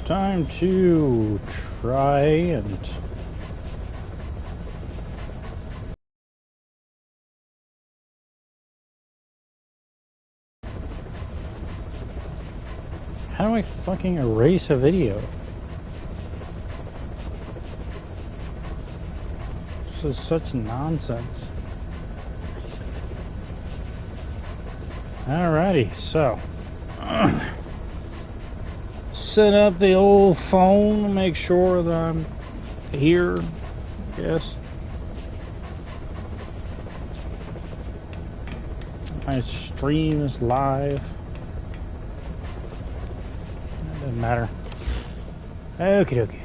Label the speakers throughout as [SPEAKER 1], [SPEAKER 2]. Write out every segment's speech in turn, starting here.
[SPEAKER 1] time to try and how do I fucking erase a video? This is such nonsense. Alrighty, so set up the old phone, make sure that I'm here, I guess. My stream is live. That doesn't matter. Okie dokie.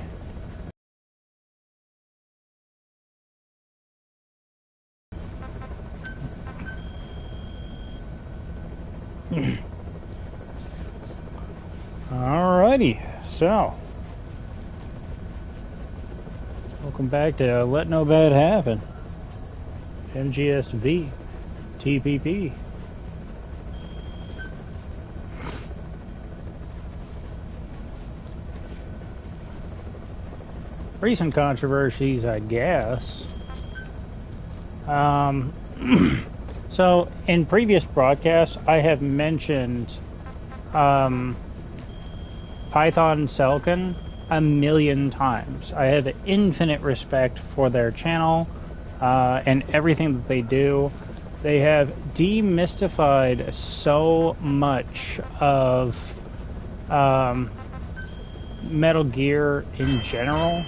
[SPEAKER 1] Alrighty, so welcome back to Let No Bad Happen. Mgsv TPP. Recent controversies, I guess. So in previous broadcasts, I have mentioned Python Selkin a million times. I have infinite respect for their channel and everything that they do. They have demystified so much of Metal Gear in general.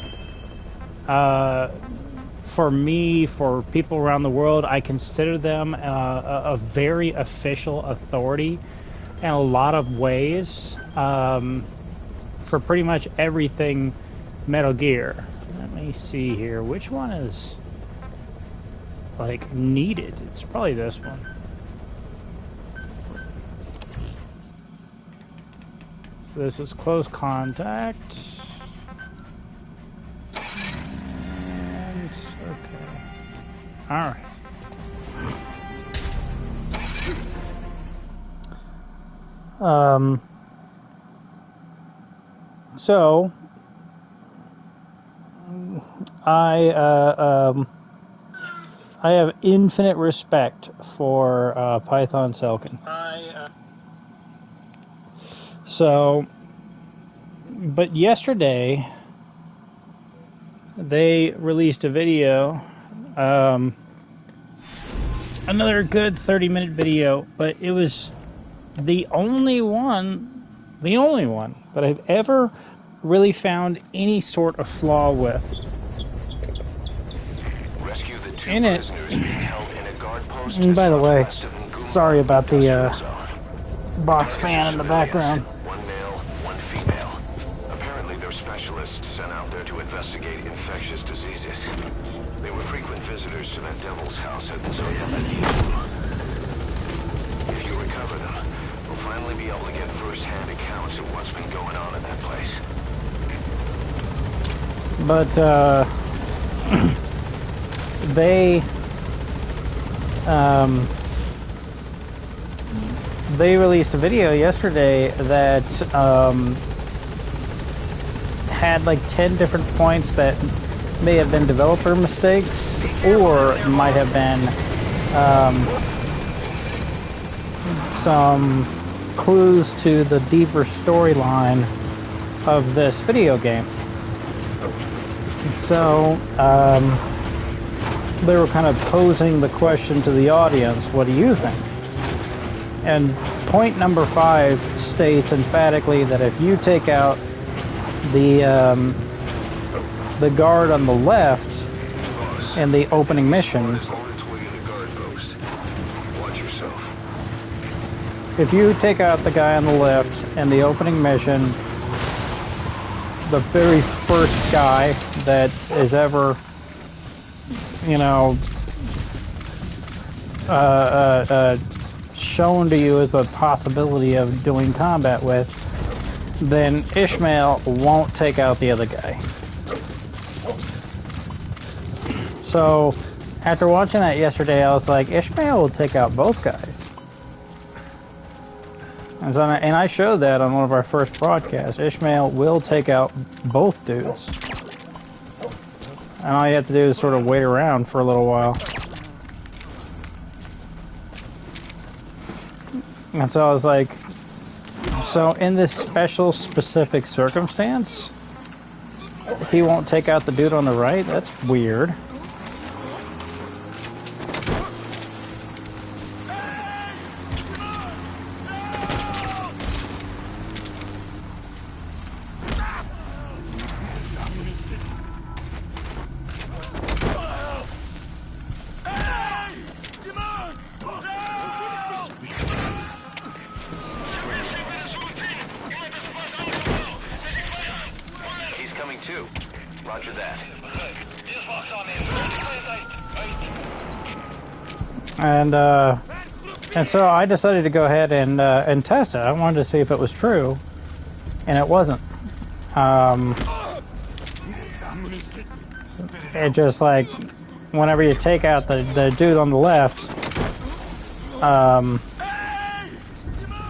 [SPEAKER 1] For me, for people around the world, I consider them a very official authority in a lot of ways for pretty much everything Metal Gear. Let me see here. Which one is like needed? It's probably this one. So this is close contact. Alright. So I have infinite respect for Python Selkin. So, but yesterday they released a video. Another good 30-minute video, but it was the only one that I've ever really found any sort of flaw with.
[SPEAKER 2] Rescue the two
[SPEAKER 1] in it.
[SPEAKER 2] Prisoners being held in a guard post
[SPEAKER 1] And by the way,
[SPEAKER 2] southwest of Nguma
[SPEAKER 1] sorry about the
[SPEAKER 2] Industrial Zone.
[SPEAKER 1] box fan in the background.
[SPEAKER 2] One male, one female. Apparently they're specialists sent out there to investigate infectious diseases. They were frequent visitors to that devil's house at Mgsv. If you recover them, we'll finally be able to get first-hand accounts of what's been going on in that place.
[SPEAKER 1] But they released a video yesterday that had like 10 different points that may have been developer mistakes, or might have been some clues to the deeper storyline of this video game. So they were kind of posing the question to the audience, what do you think? And point number 5 states emphatically that if you take out the guard on the left in the opening mission, if you take out the guy on the left in the opening mission, the very first guy that is ever, you know, shown to you as a possibility of doing combat with, then Ishmael won't take out the other guy. So after watching that yesterday, I was like, Ishmael will take out both guys. And I showed that on one of our first broadcasts. Ishmael will take out both dudes. And all you have to do is sort of wait around for a little while. And so I was like, so in this special specific circumstance, he won't take out the dude on the right? That's weird.
[SPEAKER 2] Too. Roger that.
[SPEAKER 1] And so I decided to go ahead and test it. I wanted to see if it was true, and it wasn't. It just like whenever you take out the dude on the left,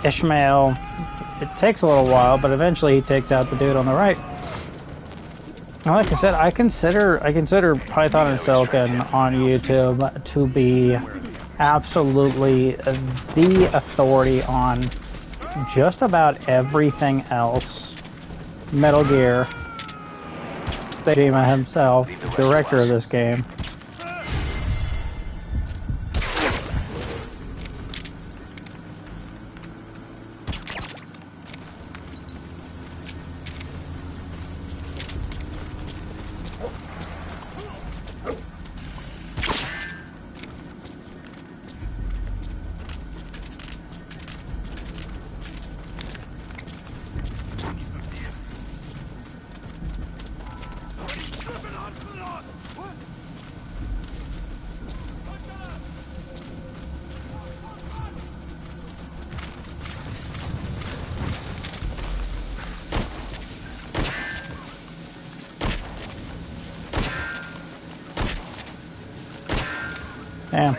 [SPEAKER 1] Ishmael, it takes a little while, but eventually he takes out the dude on the right. And like I said, I consider Python and Silicon on YouTube to be absolutely the authority on just about everything else. Metal Gear, Kojima himself, director of this game. Damn.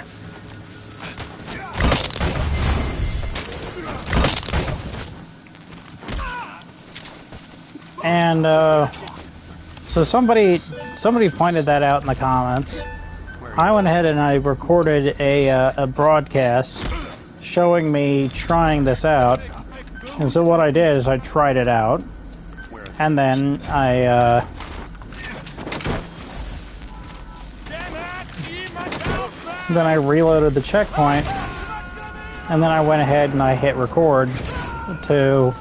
[SPEAKER 1] And so somebody pointed that out in the comments. I went ahead and I recorded a broadcast showing me trying this out. And so what I did is I tried it out, and then I reloaded the checkpoint, and then I went ahead and I hit record to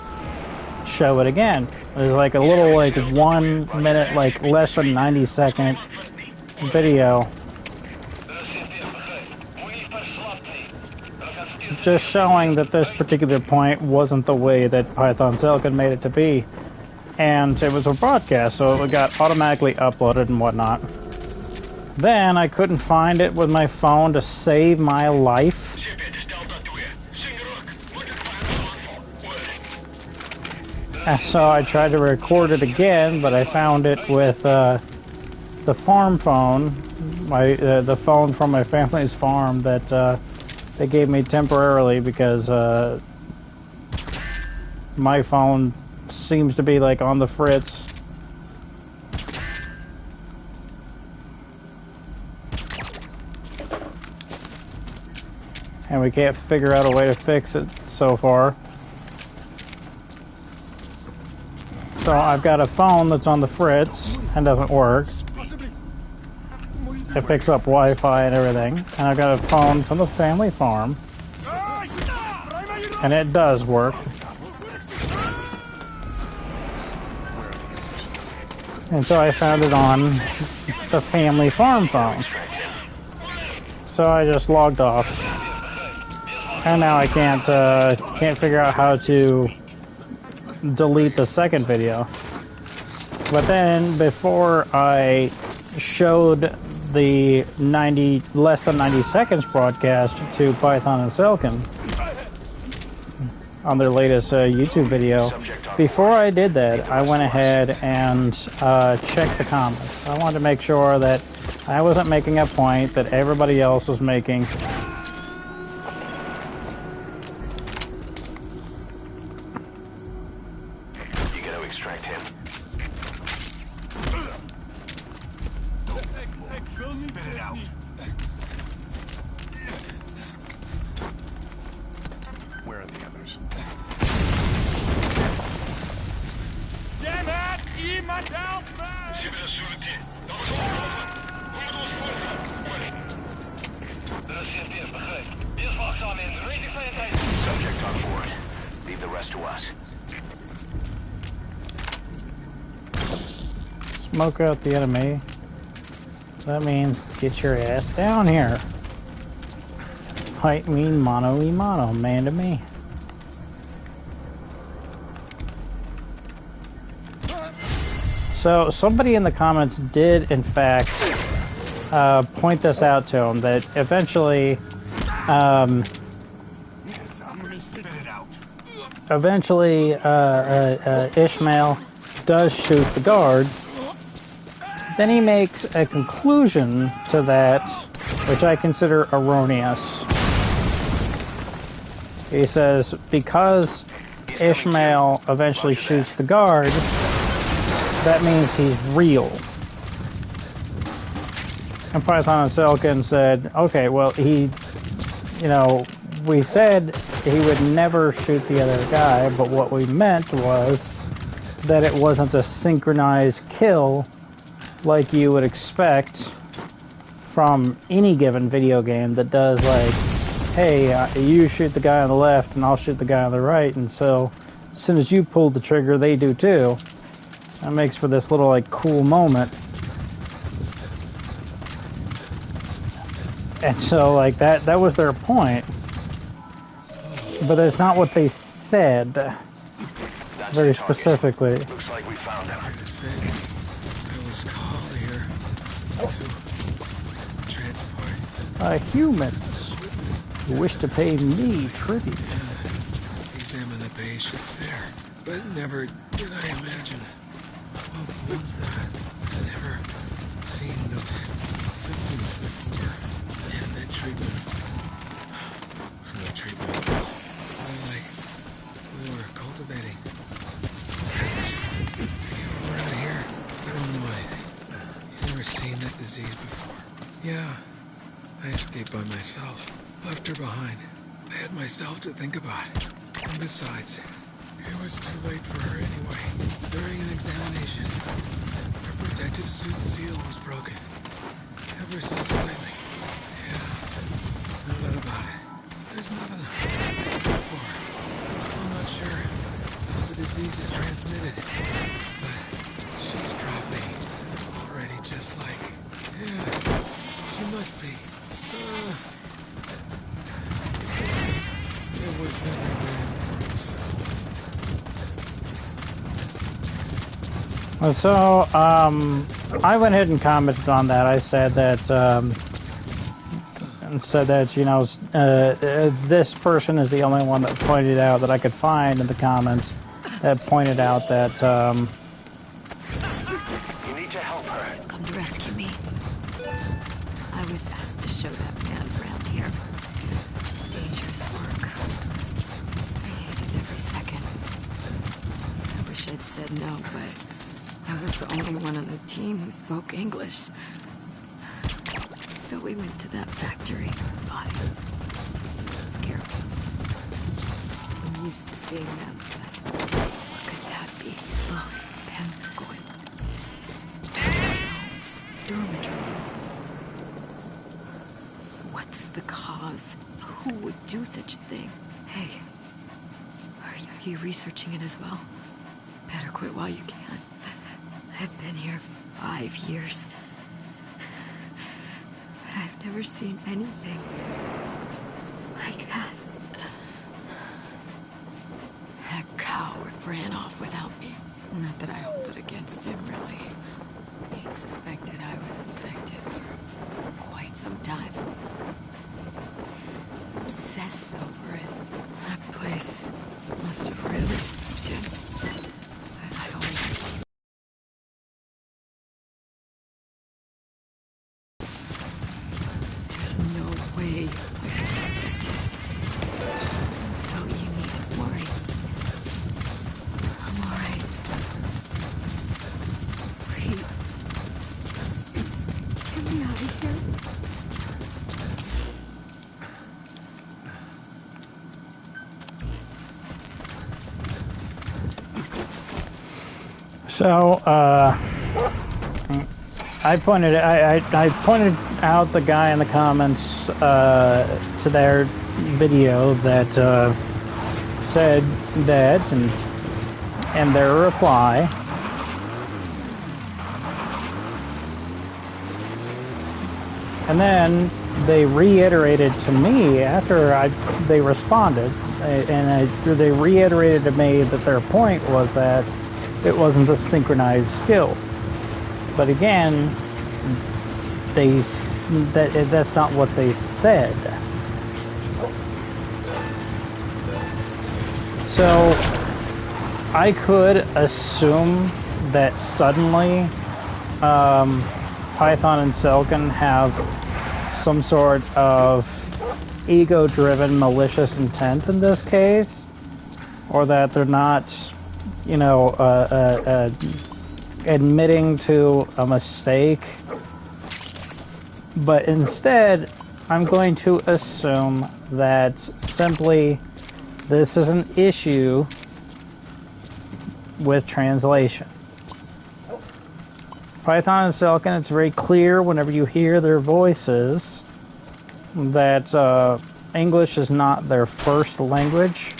[SPEAKER 1] show it again. It was like a little, like 1 minute, like less than 90-second video, just showing that this particular point wasn't the way that Python Silicon made it to be. And it was a broadcast, so it got automatically uploaded and whatnot. Then I couldn't find it with my phone to save my life. And so I tried to record it again, but I found it with the farm phone, the phone from my family's farm that they gave me temporarily because my phone seems to be like on the fritz. And we can't figure out a way to fix it so far. So I've got a phone that's on the fritz and doesn't work. It picks up Wi-Fi and everything. And I've got a phone from the family farm. And it does work. And so I found it on the family farm phone. So I just logged off. And now I can't figure out how to delete the second video. But then before I showed the less than 90 seconds broadcast to Python and Silicon on their latest YouTube video, before I did that, I went ahead and checked the comments. I wanted to make sure that I wasn't making a point that everybody else was making.
[SPEAKER 2] extract him. Spit it out. Where are the others? Subject on board. Leave the rest to us.
[SPEAKER 1] Smoke out the enemy. That means get your ass down here. Fight me mano a mano, man to me. So somebody in the comments did in fact point this out to him, that eventually Ishmael does shoot the guard. Then he makes a conclusion to that, which I consider erroneous. He says, because Ishmael eventually shoots the guard, that means he's real. And Python and Selkin said, okay, well, we said he would never shoot the other guy, but what we meant was that it wasn't a synchronized kill like you would expect from any given video game that does, like, hey, you shoot the guy on the left and I'll shoot the guy on the right, and so as soon as you pull the trigger, they do too. That makes for this little, like, cool moment. And so, like, that was their point. But that's not what they said. Very specifically.
[SPEAKER 2] Looks like we found him.
[SPEAKER 3] I was called here to transport
[SPEAKER 1] Humans who wish to pay me tribute.
[SPEAKER 3] examine the patients there, but never did I imagine. What was that? I'd never seen those symptoms before. And that treatment was no treatment at all. Like we were cultivating. People around here, I don't know anything. You've never seen that disease before. Yeah, I escaped by myself. Left her behind. I had myself to think about. And besides, it was too late for her anyway. During an examination, her protective suit seal was broken. Ever so slightly. Yeah, no doubt about it. There's nothing to look for. I'm still not sure how the disease is transmitted. But she's probably already just like... Yeah, she must be. It was never meant for itself.
[SPEAKER 1] So, I went ahead and commented on that. I said that, this person is the only one that pointed out, that I could find in the comments, that pointed out that,
[SPEAKER 2] You need to help her.
[SPEAKER 4] Come to rescue me. I was asked to show that man around here. Dangerous work. I hated every second. I wish I'd said no, but I was the only one on the team who spoke English. So we went to that factory. Bodies. Scary. I'm used to seeing them, but what could that be? Oh, it's them going. Homes, dormitories. What's the cause? Who would do such a thing? Hey, are you researching it as well? Better quit while you can. I've been here 5 years. But I've never seen anything like that. That coward ran off without me. Not that I hold it against him, really. He'd suspected I was infected for quite some time. Obsessed over it. That place must have really spooked him. But I only... There's no way I could protect it. So you needn't worry. I'm alright.
[SPEAKER 1] So, I pointed out the guy in the comments to their video that said that, and their reply. And then they reiterated to me after they responded, and they reiterated to me that their point was that it wasn't a synchronized skill. But again, that's not what they said. So I could assume that suddenly Python and Silicon have some sort of ego-driven malicious intent in this case, or that they're not, you know, admitting to a mistake. But instead, I'm going to assume that simply this is an issue with translation. Python and Silicon, it's very clear whenever you hear their voices that English is not their first language.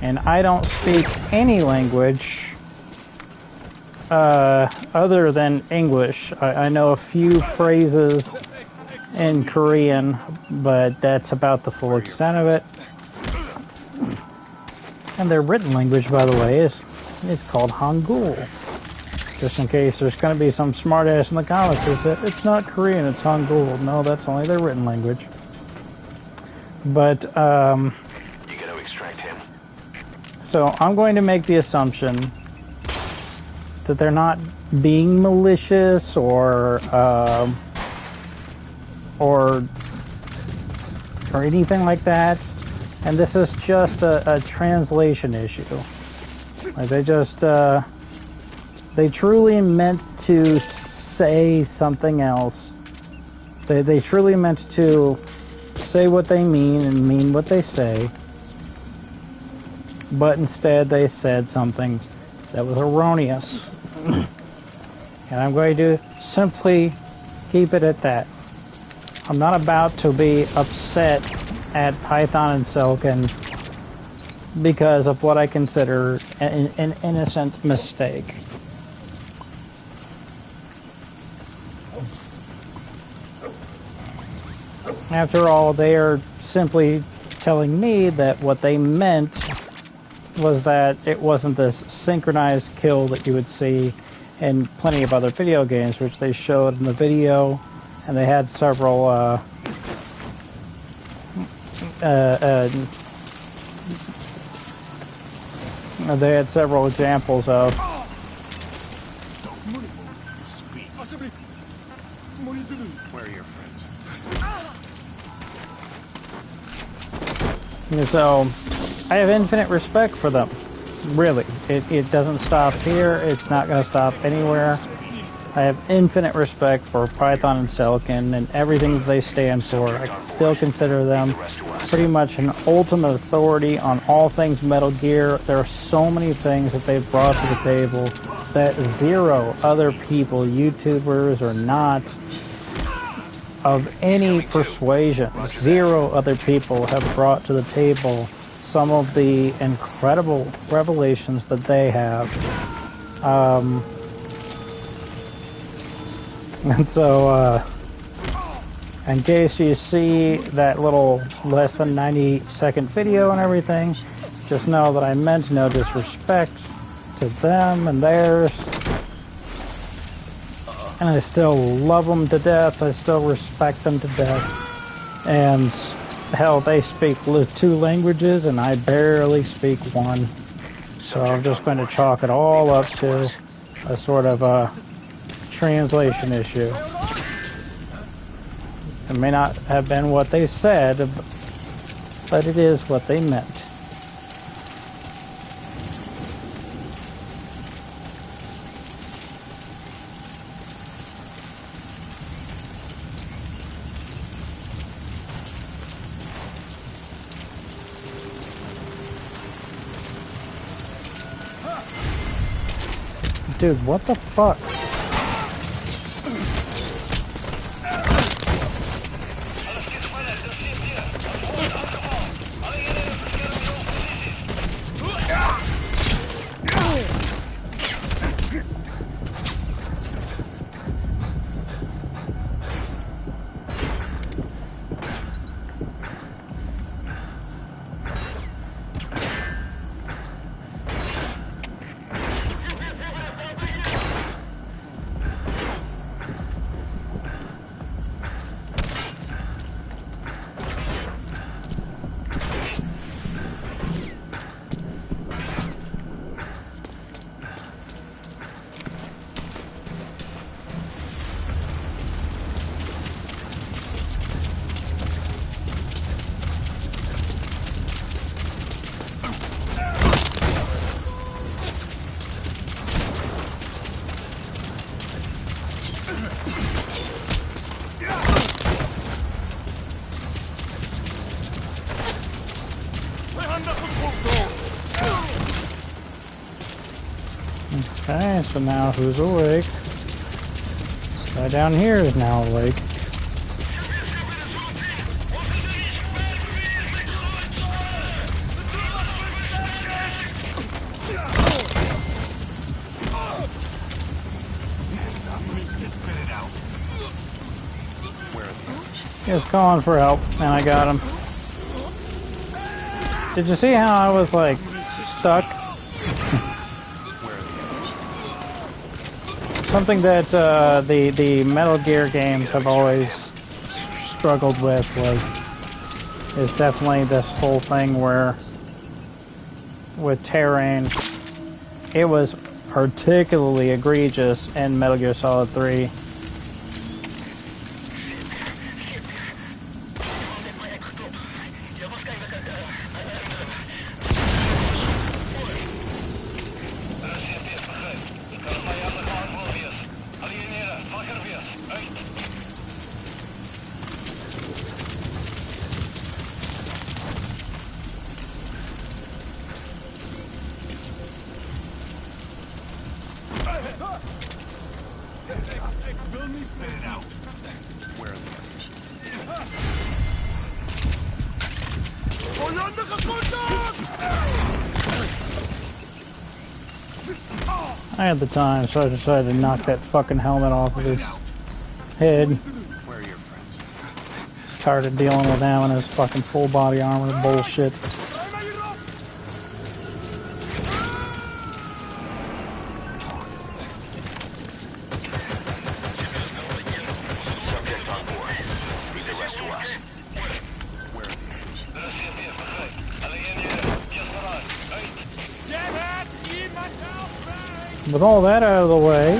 [SPEAKER 1] And I don't speak any language other than English. I know a few phrases in Korean, but that's about the full extent of it. And their written language, by the way, it's called Hangul. Just in case there's going to be some smartass in the comments who said it's not Korean, it's Hangul. No, that's only their written language. But
[SPEAKER 2] You gotta extract him.
[SPEAKER 1] so I'm going to make the assumption that they're not being malicious or anything like that, and this is just a translation issue. Like they truly meant to say something else. They truly meant to say what they mean and mean what they say, but instead they said something that was erroneous. And I'm going to simply keep it at that. I'm not about to be upset at Python and Silicon because of what I consider an innocent mistake. After all, they are simply telling me that what they meant was that it wasn't this synchronized kill that you would see in plenty of other video games, which they showed in the video, and they had several examples of.
[SPEAKER 2] Where are your friends?
[SPEAKER 1] And so I have infinite respect for them. Really. It doesn't stop here. It's not going to stop anywhere. I have infinite respect for Python and Silicon and everything that they stand for. I still consider them pretty much an ultimate authority on all things Metal Gear. There are so many things that they've brought to the table that zero other people, YouTubers or not, of any persuasion, zero other people have brought to the table some of the incredible revelations that they have. And so, in case you see that little less than 90-second video and everything, just know that I meant no disrespect to them and theirs. And I still love them to death. I still respect them to death. And hell, they speak 2 languages and I barely speak 1. So I'm just going to chalk it all up to a sort of a translation issue. It may not have been what they said, but it is what they meant. Dude, what the fuck? Okay, so now who's awake? This guy down here is now awake. He's calling for help, and I got him. Did you see how I was like stuck? Something that the Metal Gear games have always struggled with is definitely this whole thing where with terrain, it was particularly egregious in Metal Gear Solid 3. I had the time, so I decided to knock that fucking helmet off of his head.
[SPEAKER 2] Where are your friends?
[SPEAKER 1] Tired of dealing with him and his fucking full body armor bullshit.
[SPEAKER 2] Subject on board. Leave the rest to us. Where are
[SPEAKER 1] With all that out of the way,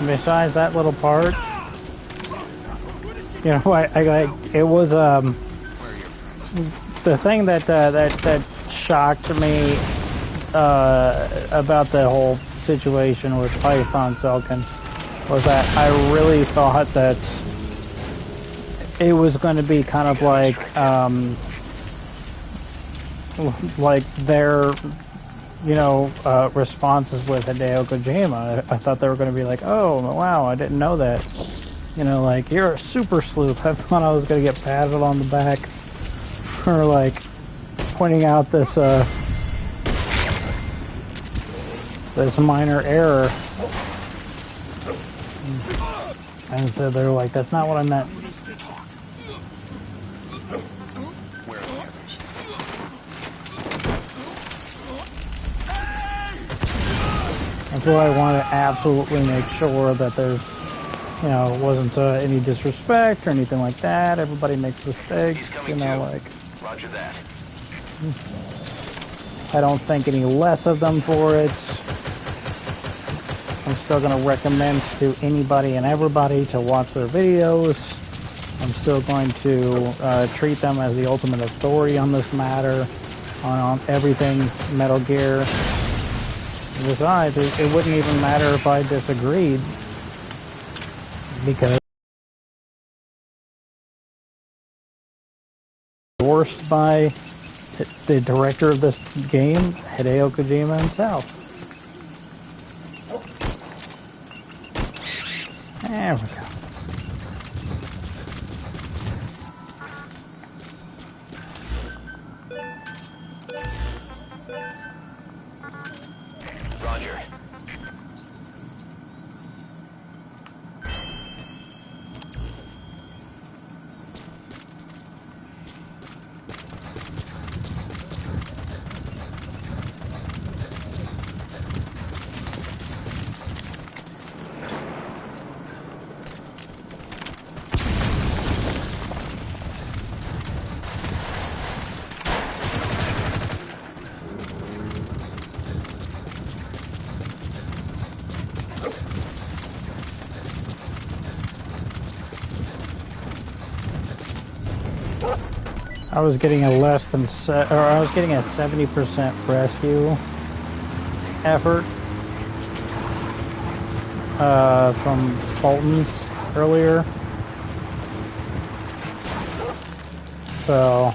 [SPEAKER 1] besides that little part, you know, it was the thing that shocked me about the whole situation with Python Selkin was that I really thought that it was going to be kind of like their, you know, responses with Hideo Kojima. I thought they were going to be like, oh, wow, I didn't know that. You know, like, you're a super sleuth. I thought I was going to get patted on the back for, like, pointing out this, this minor error. And so they're like, that's not what I meant. That's why I want to absolutely make sure that there's, you know, wasn't any disrespect or anything like that. Everybody makes mistakes, you know, like.
[SPEAKER 2] Roger that.
[SPEAKER 1] I don't think any less of them for it. I'm still going to recommend to anybody and everybody to watch their videos. I'm still going to treat them as the ultimate authority on this matter, on everything Metal Gear. Besides, it wouldn't even matter if I disagreed, because endorsed by the director of this game, Hideo Kojima himself. There we go.
[SPEAKER 2] Roger.
[SPEAKER 1] I was getting a I was getting a 70% rescue effort from Fulton's earlier. So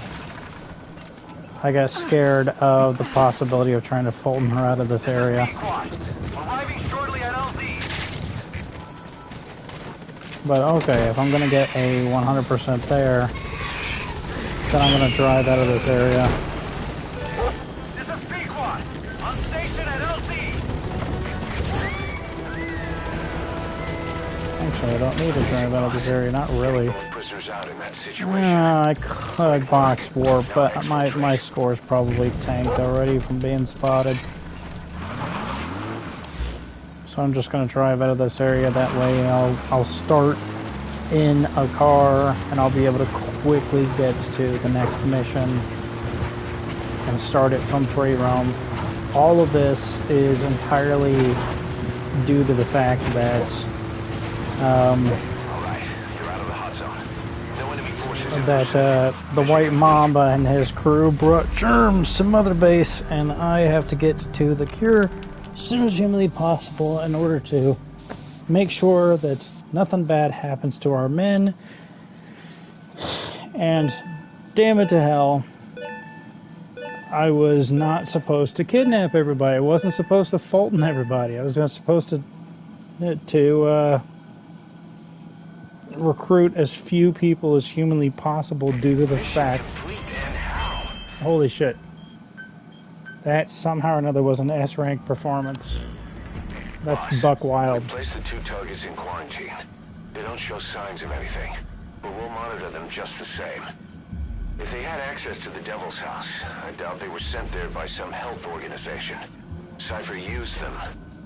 [SPEAKER 1] I got scared of the possibility of trying to Fulton her out of this area. But okay, if I'm gonna get a 100% there, then I'm gonna drive out of this area.
[SPEAKER 5] This is Pequod. On station at LZ.
[SPEAKER 1] Actually, I don't need to drive out of this area, not really.
[SPEAKER 2] Both prisoners out in that situation.
[SPEAKER 1] I could box warp, but my score's probably tanked already from being spotted. So I'm just gonna drive out of this area. That way, I'll start in a car, and I'll be able to quickly get to the next mission and start it from free roam. All of this is entirely due to the fact that the White Mamba and his crew brought germs to Mother Base, and I have to get to the cure as soon as humanly possible in order to make sure that nothing bad happens to our men. And damn it to hell, I was not supposed to kidnap everybody. I wasn't supposed to Fulton everybody. I was just supposed to recruit as few people as humanly possible due to the fact... Holy shit. That somehow or another was an S-rank performance. That's buck wild.
[SPEAKER 2] We placed the 2 targets in quarantine. They don't show signs of anything, but we'll monitor them just the same. If they had access to the Devil's House, I doubt they were sent there by some health organization. Cypher used them,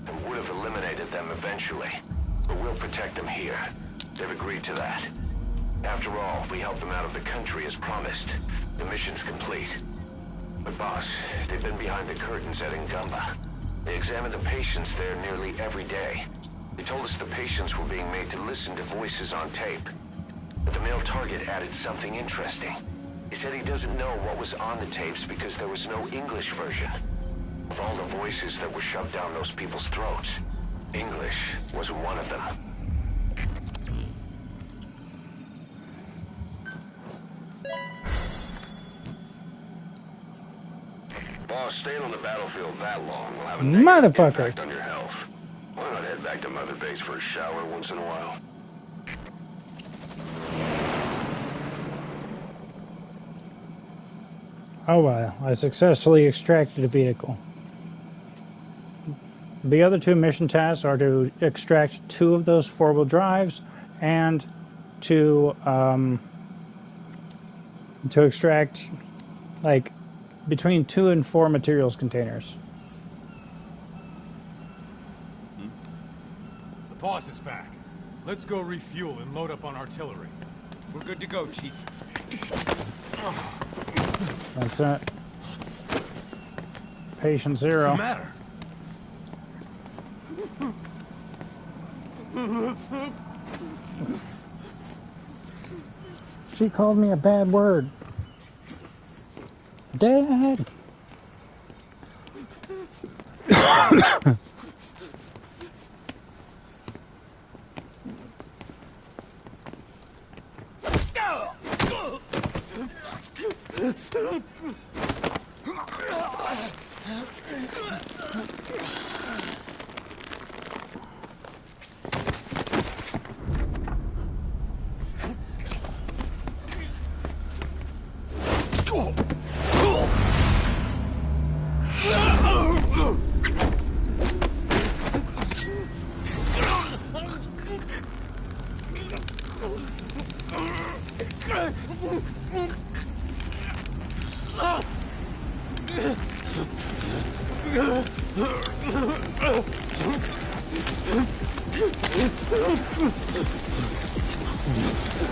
[SPEAKER 2] and would have eliminated them eventually. But we'll protect them here. They've agreed to that. After all, we helped them out of the country as promised. The mission's complete. But boss, they've been behind the curtains at Ngumba. They examine the patients there nearly every day. They told us the patients were being made to listen to voices on tape. But the male target added something interesting. He said he doesn't know what was on the tapes because there was no English version. Of all the voices that were shoved down those people's throats, English was one of them. Boss, staying on the battlefield that long will have a negative impact on your health. Why not head back to Mother Base for a shower once in a while?
[SPEAKER 1] Oh well, I successfully extracted a vehicle. The other 2 mission tasks are to extract 2 of those 4-wheel drives and to extract like between 2 and 4 materials containers.
[SPEAKER 6] The boss is back. Let's go refuel and load up on artillery.
[SPEAKER 5] We're good to go, Chief.
[SPEAKER 1] That's it. Patient 0.
[SPEAKER 6] What's the matter?
[SPEAKER 1] She called me a bad word. Dad!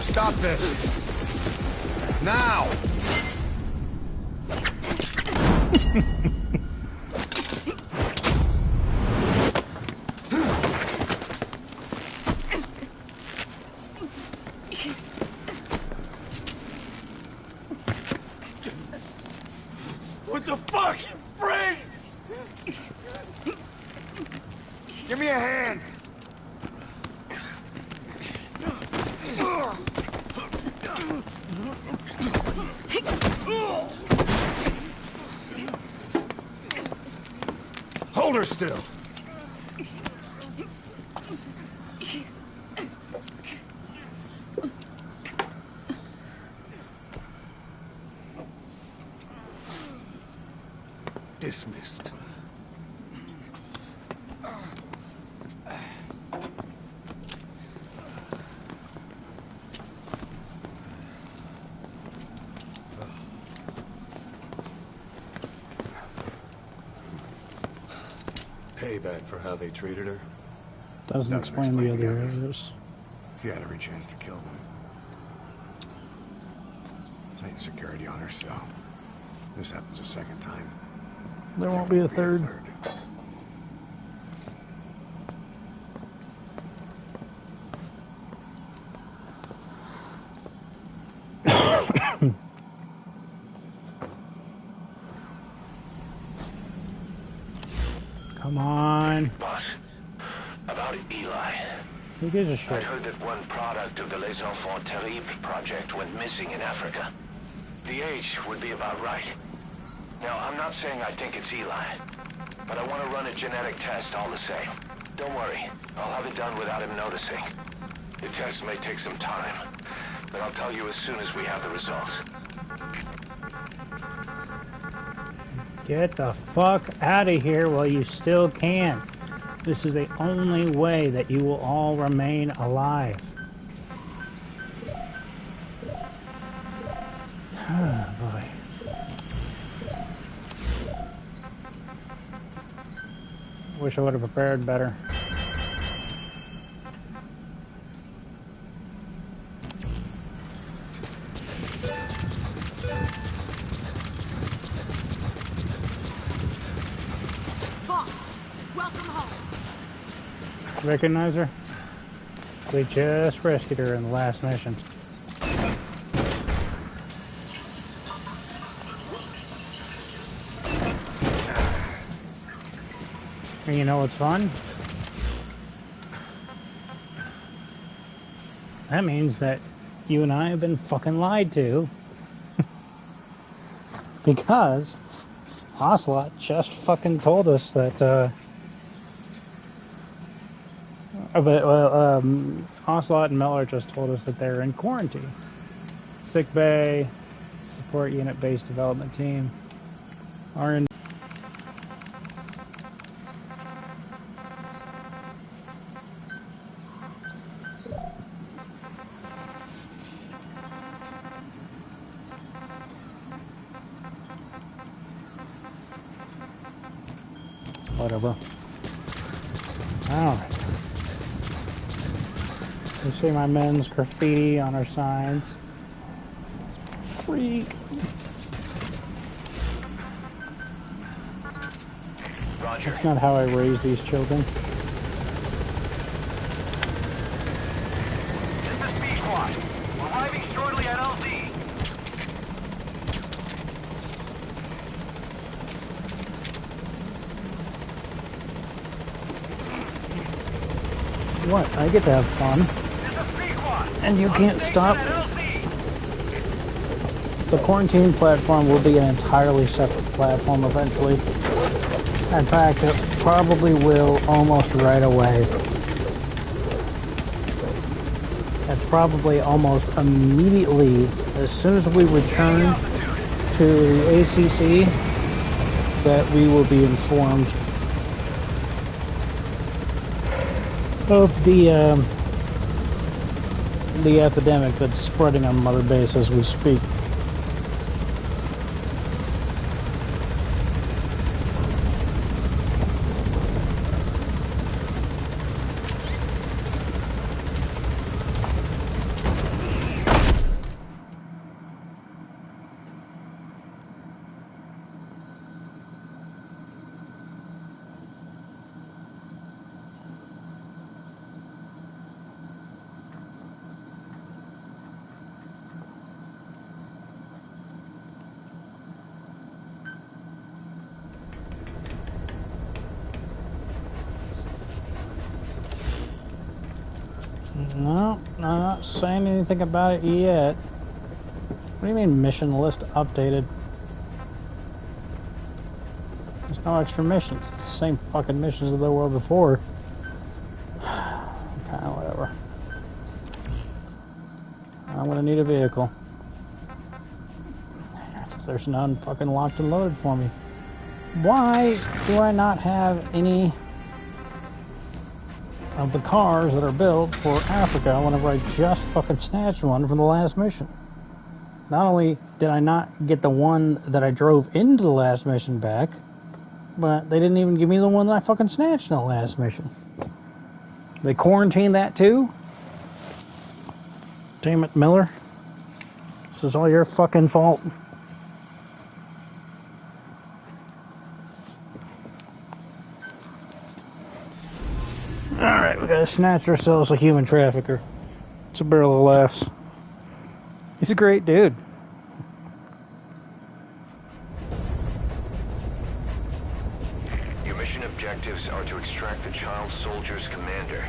[SPEAKER 6] Stop this! Now! What the fuck, you freak! Give me a hand! Hold her still! Dismissed. Payback for how they treated her.
[SPEAKER 1] Doesn't explain the other areas.
[SPEAKER 6] She had every chance to kill them. Tight security on her, so this happens a second time.
[SPEAKER 1] There won't be a third. Come on.
[SPEAKER 2] Boss, about Eli.
[SPEAKER 1] Who gives a
[SPEAKER 2] I'd
[SPEAKER 1] shit?
[SPEAKER 2] heard that one product of the Les Enfants Terribles project went missing in Africa. The age would be about right. Now, I'm not saying I think it's Eli, but I want to run a genetic test all the same. Don't worry, I'll have it done without him noticing. The test may take some time, but I'll tell you as soon as we have the results.
[SPEAKER 1] Get the fuck out of here while you still can. This is the only way that you will all remain alive. Oh boy. Wish I would have prepared better. Recognize her? We just rescued her in the last mission. And you know what's fun? That means that you and I have been fucking lied to. Because Ocelot just fucking told us that, Ocelot and Miller just told us that they're in quarantine. Sick bay, support unit-based development team are in. Whatever. Alright. You see my men's graffiti on our signs. Freak.
[SPEAKER 2] Roger.
[SPEAKER 1] That's not how I raise these children.
[SPEAKER 5] This is B-Squad. Arriving shortly at LZ.
[SPEAKER 1] What? I get to have fun. And you can't stop. The quarantine platform will be an entirely separate platform eventually. In fact, it probably will almost right away. It's probably almost immediately, as soon as we return to the ACC, that we will be informed of the the epidemic that's spreading on Mother Base as we speak. No, I'm not saying anything about it yet. What do you mean mission list updated? There's no extra missions. It's the same fucking missions as there were before. Kinda whatever. I'm gonna need a vehicle. There's none fucking locked and loaded for me. Why do I not have any of the cars that are built for Africa whenever I just fucking snatched one from the last mission? Not only did I not get the one that I drove into the last mission back, but they didn't even give me the one that I fucking snatched in the last mission. They quarantined that too? Damn it, Miller. This is all your fucking fault. Alright, we gotta snatch ourselves a human trafficker. It's a barrel of laughs. He's a great dude.
[SPEAKER 2] Your mission objectives are to extract the child soldier's commander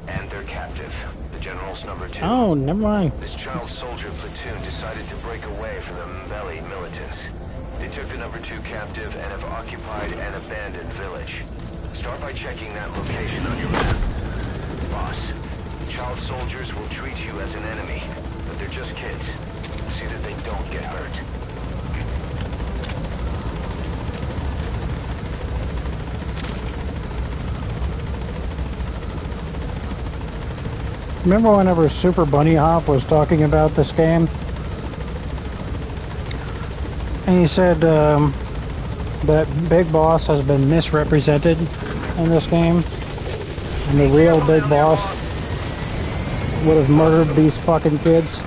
[SPEAKER 2] and their captive, the general's number 2.
[SPEAKER 1] Oh, never mind.
[SPEAKER 2] This child soldier platoon decided to break away from the Mgsv militants. They took the number 2 captive and have occupied an abandoned village. Start by checking that location on your map. Boss, child soldiers will treat you as an enemy, but they're just kids. See that they don't get hurt.
[SPEAKER 1] Remember whenever Super Bunny Hop was talking about this game? And he said that Big Boss has been misrepresented in this game. And the real Big Boss would have murdered these fucking kids.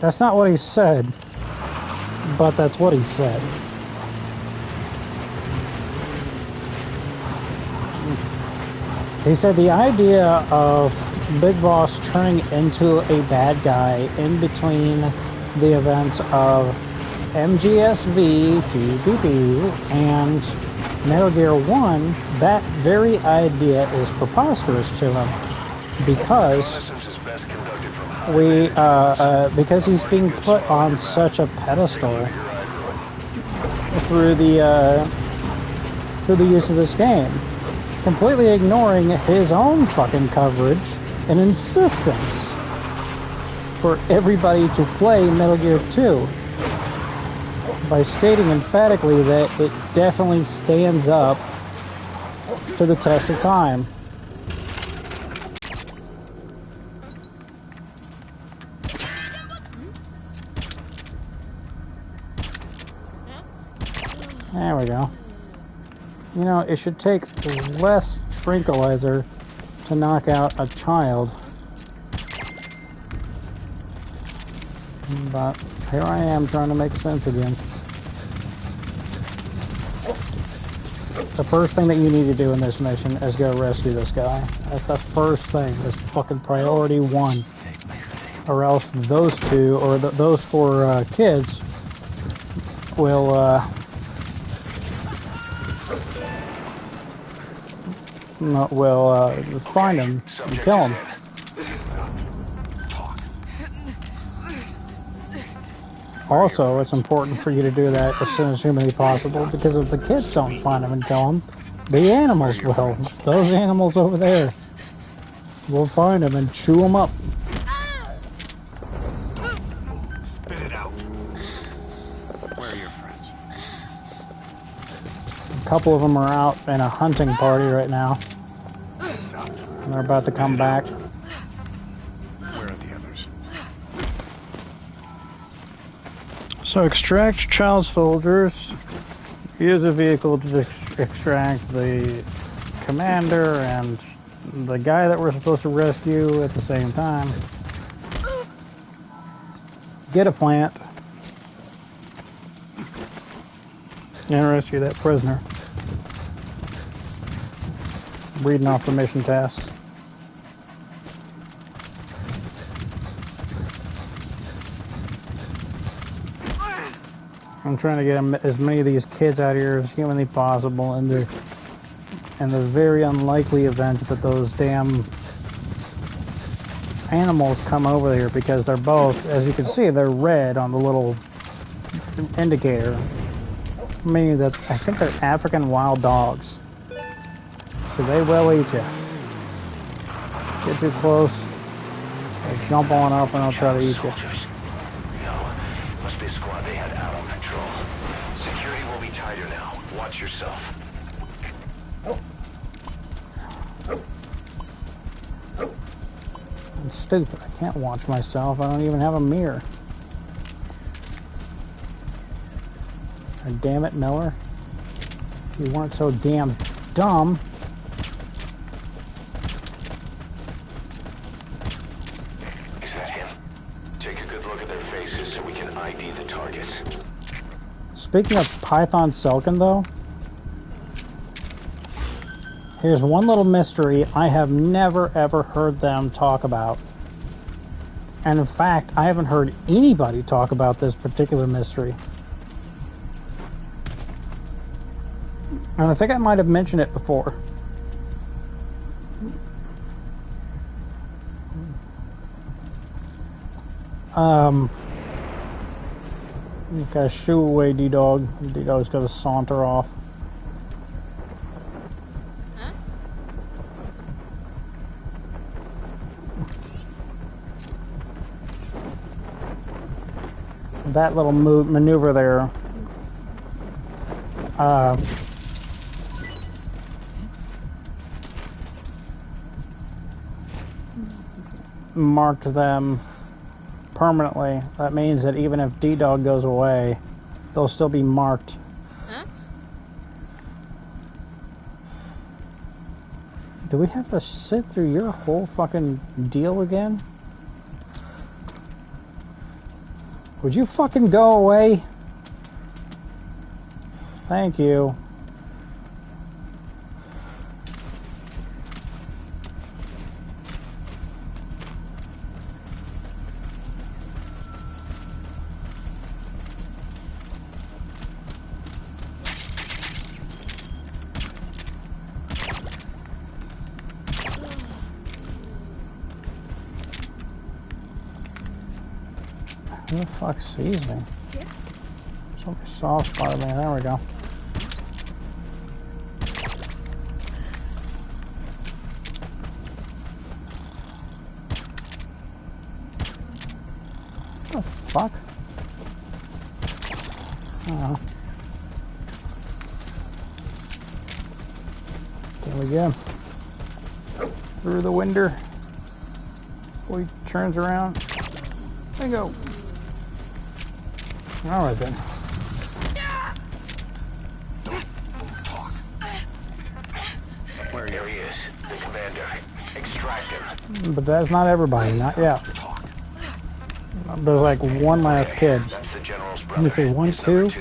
[SPEAKER 1] That's not what he said, but that's what he said. He said the idea of Big Boss turning into a bad guy in between the events of Mgsv, TPP, and Metal Gear 1, that very idea is preposterous to him because because he's being put on such a pedestal through the use of this game, completely ignoring his own fucking coverage and insistence for everybody to play Metal Gear 2 by stating emphatically that it definitely stands up to the test of time. There we go. You know, it should take less tranquilizer to knock out a child. But here I am trying to make sense again. The first thing that you need to do in this mission is go rescue this guy. That's the first thing. That's fucking priority 1. Or else those two, or those 4 kids will find him and kill him. Also, it's important for you to do that as soon as humanly possible, because if the kids don't find him and kill him, the animals will. Those animals over there will find him and chew him up.
[SPEAKER 6] Spit it out. Where are your friends?
[SPEAKER 1] A couple of them are out in a hunting party right now. And they're about to come back. So extract child soldiers. Use a vehicle to extract the commander and the guy that we're supposed to rescue at the same time. Get a plant. And rescue that prisoner. Reading off the mission tasks. I'm trying to get as many of these kids out here as humanly possible in the very unlikely event that those damn animals come over here, because they're both, as you can see, they're red on the little indicator, meaning that I think they're African wild dogs. So they will eat you. Get too close, they'll jump on up and they'll try to eat you.
[SPEAKER 2] No, must be a squad they had out on patrol. Security will be tighter now. Watch yourself.
[SPEAKER 1] I'm stupid. I can't watch myself. I don't even have a mirror. Damn it, Miller. If you weren't so damn dumb.
[SPEAKER 2] Is that him? Take a good look at their faces so we can ID the targets.
[SPEAKER 1] Speaking of Python Silicon, though, here's one little mystery I have never ever heard them talk about. And in fact, I haven't heard anybody talk about this particular mystery. And I think I might have mentioned it before. You gotta shoo away, D-Dog. D-Dog's gotta saunter off.
[SPEAKER 4] Huh?
[SPEAKER 1] That little maneuver there, marked them permanently. That means that even if D-Dog goes away, they'll still be marked.
[SPEAKER 4] Huh?
[SPEAKER 1] Do we have to sit through your whole fucking deal again? Would you fucking go away? Thank you. Who the fuck sees me? Somebody soft spotted me. There we go. What the fuck? Oh. There we go. Through the window. Before he turns around. Bingo. All right then.
[SPEAKER 2] Where he is, the commander. Extract him.
[SPEAKER 1] But that's not everybody, not yet. There's like one last kid.
[SPEAKER 2] That's the general's
[SPEAKER 1] Let me
[SPEAKER 2] brother.
[SPEAKER 1] see, 1,
[SPEAKER 2] He's number
[SPEAKER 1] 2,
[SPEAKER 2] 2.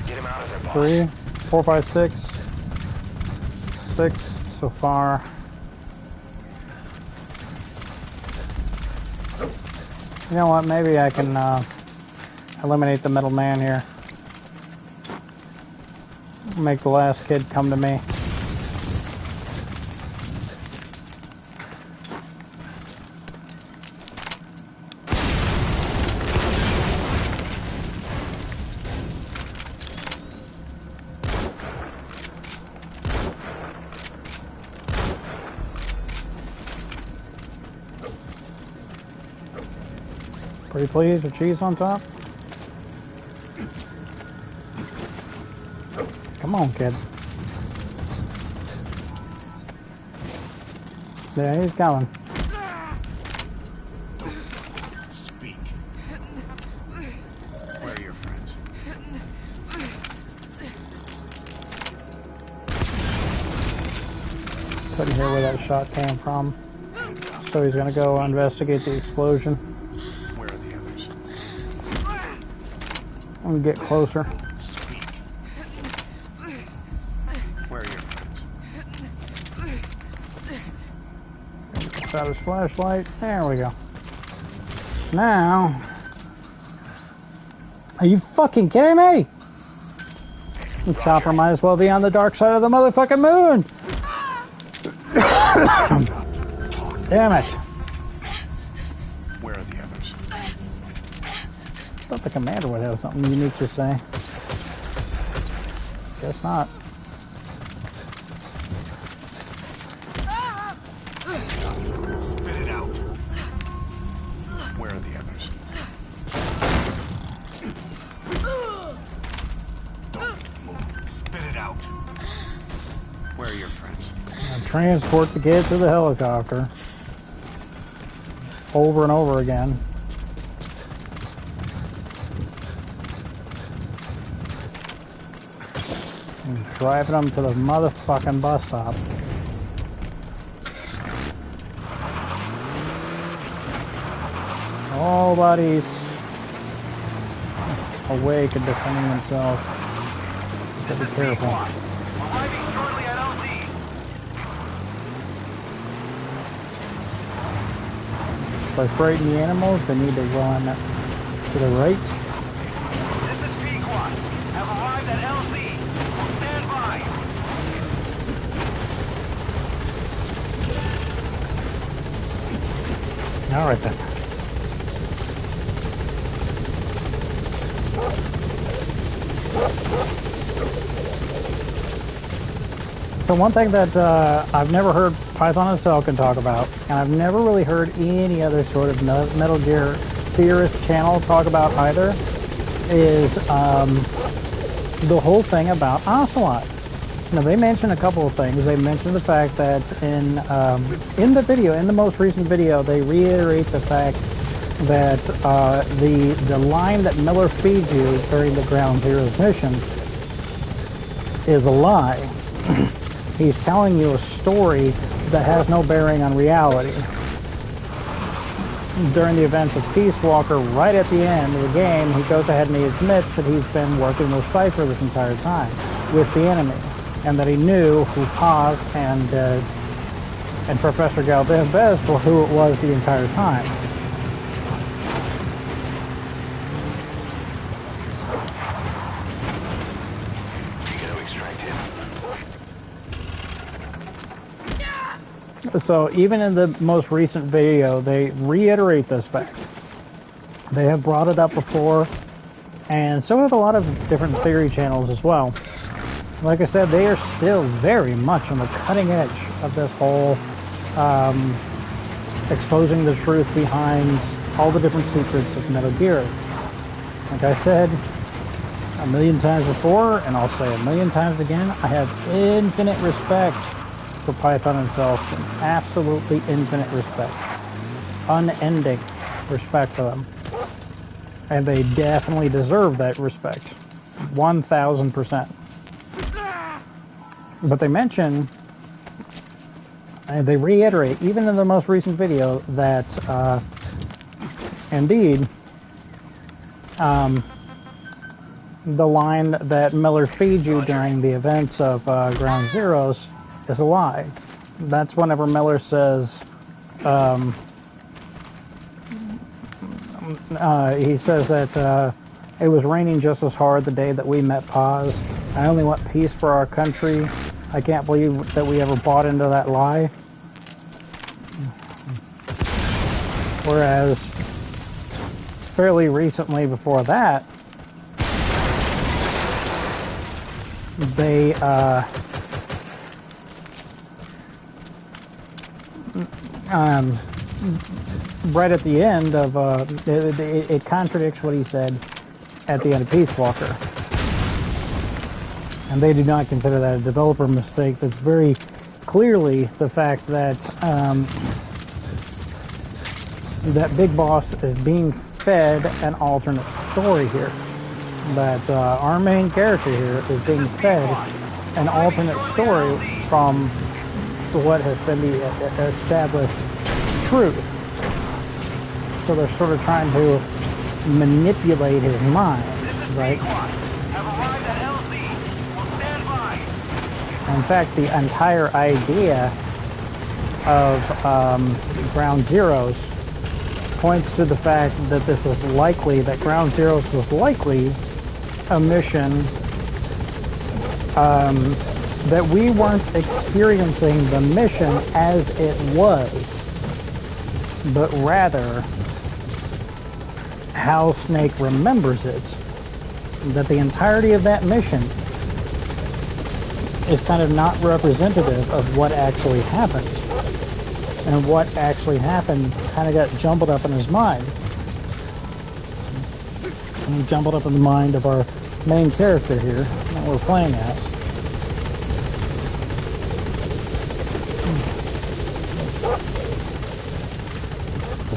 [SPEAKER 2] Get him out of there, boss.
[SPEAKER 1] 3, 4, 5, 6. 6 so far. You know what? Maybe I can eliminate the middleman here. Make the last kid come to me. Pretty pleased with cheese on top? Come on, kid. Yeah, he's coming.
[SPEAKER 6] Speak. Where are your
[SPEAKER 1] Couldn't hear where that shot came from. So he's gonna go investigate the explosion.
[SPEAKER 6] Where are the others?
[SPEAKER 1] And get closer.
[SPEAKER 6] Speak. Where are your friends?
[SPEAKER 1] Gets out his flashlight. There we go. Now, are you fucking kidding me? The chopper might as well be on the dark side of the motherfucking moon. Damn it.
[SPEAKER 6] Where are the others?
[SPEAKER 1] Thought the commander would have something unique to say. Guess not.
[SPEAKER 6] Spit it out. Where are the others? Don't move. Spit it out. Where are your friends?
[SPEAKER 1] And transport the kid to the helicopter. Over and over again. And driving them to the motherfucking bus stop. Nobody's awake and defending themselves. Gotta be careful.
[SPEAKER 5] Arriving shortly at LZ.
[SPEAKER 1] By frightening the animals, they need to run to the right.
[SPEAKER 5] This is Pequot. Have arrived at LZ. Stand by.
[SPEAKER 1] All right then. So one thing that I've never heard Python and Falcon talk about, and I've never really heard any other sort of Metal Gear theorist channel talk about either, is the whole thing about Ocelot. Now they mentioned a couple of things. They mentioned the fact that in the video, in the most recent video, they reiterate the fact that the line that Miller feeds you during the Ground Zeroes mission is a lie. He's telling you a story that has no bearing on reality. During the events of Peace Walker, right at the end of the game, he goes ahead and he admits that he's been working with Cypher this entire time, with the enemy, and that he knew who Paz and Professor Galvez were who it was the entire time. So even in the most recent video, they reiterate this fact. They have brought it up before, and so have a lot of different theory channels as well. Like I said, they are still very much on the cutting edge of this whole exposing the truth behind all the different secrets of Metal Gear. Like I said a million times before, and I'll say a million times again, I have infinite respect for Python and Falcon. Absolutely infinite respect. Unending respect for them. And they definitely deserve that respect. 1000%. But they mention, and they reiterate, even in the most recent video, that indeed, the line that Miller feeds you during the events of Ground Zeroes is a lie. That's whenever Miller says, he says that it was raining just as hard the day that we met Paz. I only want peace for our country. I can't believe that we ever bought into that lie. Whereas, fairly recently before that, they, right at the end of, it contradicts what he said at the end of Peace Walker. And they do not consider that a developer mistake. That's very clearly the fact that that Big Boss is being fed an alternate story here. That our main character here is being fed an alternate story from what has been the established truth. So they're sort of trying to manipulate his mind, right?
[SPEAKER 5] Have arrived at LZ. Will stand by.
[SPEAKER 1] In fact, the entire idea of Ground Zeroes points to the fact that this is likely, that Ground Zeroes was likely a mission that we weren't experiencing the mission as it was, but rather how Snake remembers it. That the entirety of that mission is kind of not representative of what actually happened. And what actually happened kind of got jumbled up in his mind. And jumbled up in the mind of our main character here that we're playing as.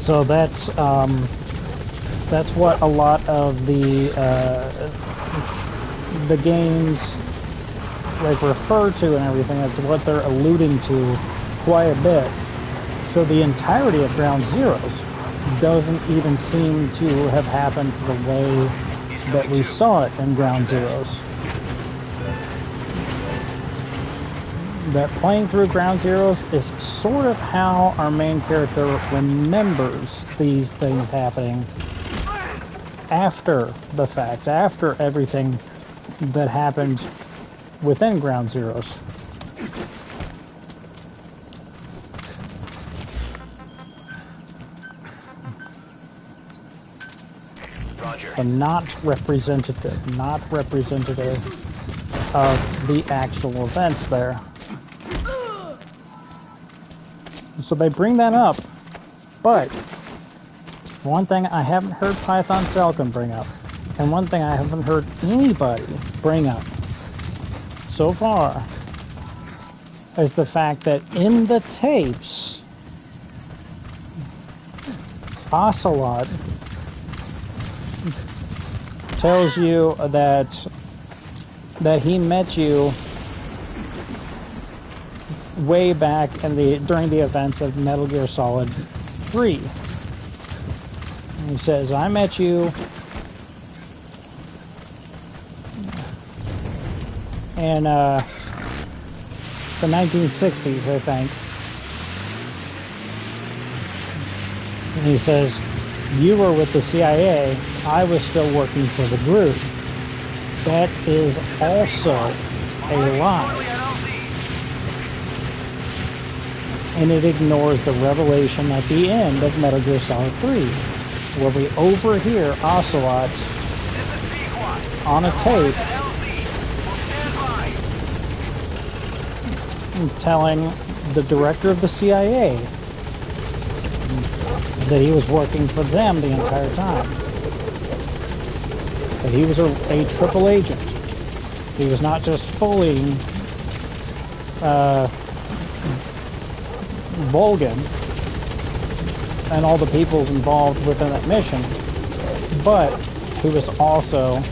[SPEAKER 1] So that's what a lot of the games like refer to and everything. That's what they're alluding to quite a bit. So the entirety of Ground Zeroes doesn't even seem to have happened the way that we saw it in Ground Zeroes. That playing through Ground Zeroes is sort of how our main character remembers these things happening after the fact, after everything that happened within Ground Zeroes.
[SPEAKER 2] Roger.
[SPEAKER 1] But not representative of the actual events there. So they bring that up, but one thing I haven't heard Python Falcon bring up, and one thing I haven't heard anybody bring up so far, is the fact that in the tapes, Ocelot tells you that he met you way back during the events of Metal Gear Solid 3. And he says, I met you in the 1960s, I think. And he says, you were with the CIA, I was still working for the group. That is also a lie. And it ignores the revelation at the end of Metal Gear Solid 3, where we overhear Ocelot on a tape telling the director of the CIA that he was working for them the entire time. That he was a triple agent. He was not just fooling Volgan and all the peoples involved within that mission, but he was also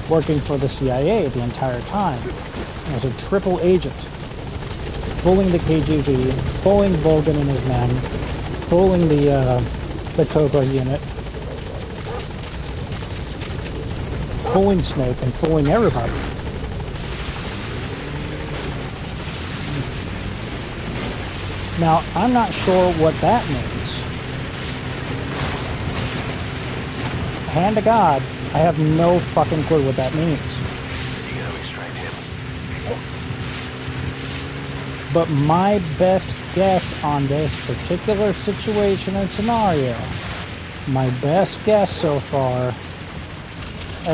[SPEAKER 1] working for the CIA the entire time as a triple agent, fooling the KGB, fooling Volgan and his men, fooling the Cobra unit, fooling Snake, and fooling everybody. Now, I'm not sure what that means. Hand to God, I have no fucking clue what that means.
[SPEAKER 2] You gotta extract him.
[SPEAKER 1] But my best guess on this particular situation and scenario, my best guess so far,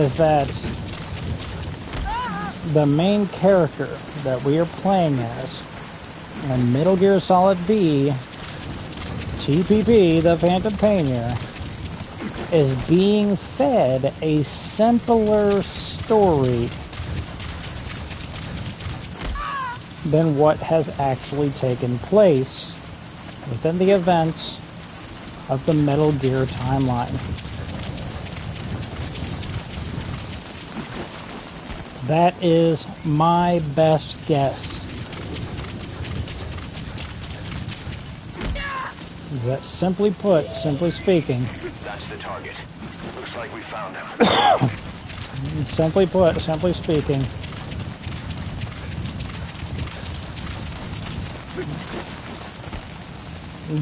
[SPEAKER 1] is that the main character that we are playing as in Metal Gear Solid B, TPP, the Phantom Pain here, is being fed a simpler story than what has actually taken place within the events of the Metal Gear timeline. That is my best guess. That simply put, simply speaking.
[SPEAKER 2] That's the target. Looks like we found him.
[SPEAKER 1] Simply put, simply speaking.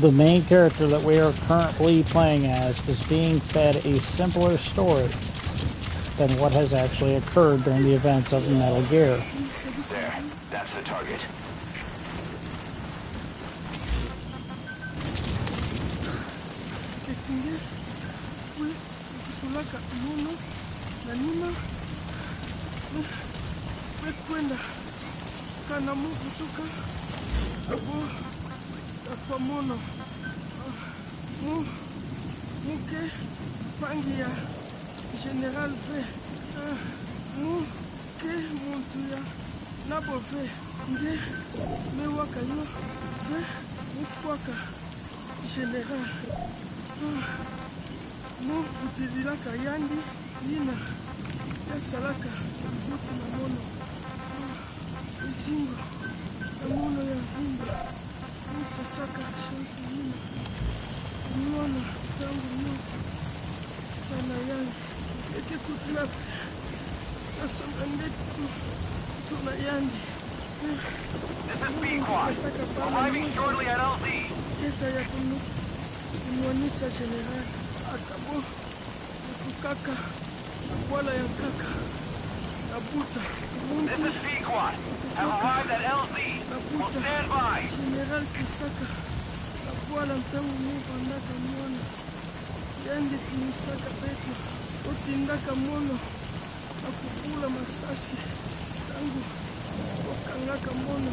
[SPEAKER 1] The main character that we are currently playing as is being fed a simpler story than what has actually occurred during the events of Metal Gear.
[SPEAKER 2] There. That's the target.
[SPEAKER 7] Muke pangia General V Muke Montuya Nabo V Nge Mewaka yo V Mufwaka General Mu Futililaka Yandi Yina Yasalaka Muti na mono Isingo na mono ya vimba Musasaka Shansi Yina Mwana tangu nyusi sana yangu eke kutlafu nasama ndetu tuna yandi.
[SPEAKER 5] This is B-Quad. Arriving shortly at LZ.
[SPEAKER 7] Kesa ya kumwanisa general atabo kukaka wala ya kaka nabuta
[SPEAKER 5] This is B-Quad. Have arrived at LZ. Will stand by.
[SPEAKER 7] General Kisaka wala mtangu muvandaka mwana yandi kimisaka betu utindaka mono akukula masasi tangu okangaka mono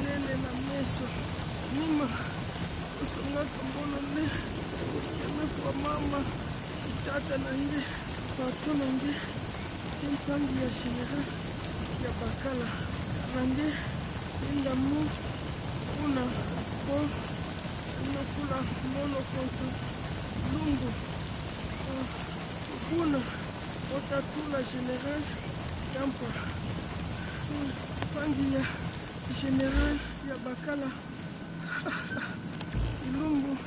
[SPEAKER 7] nene na meso nima usongaka mono ne yamefwa mama tata na nge patona nge kimpangi ya general ya bakala range inda mu una po nakula mono konta lungu kuna otatula general yampa pangi ya general ya bakala lungu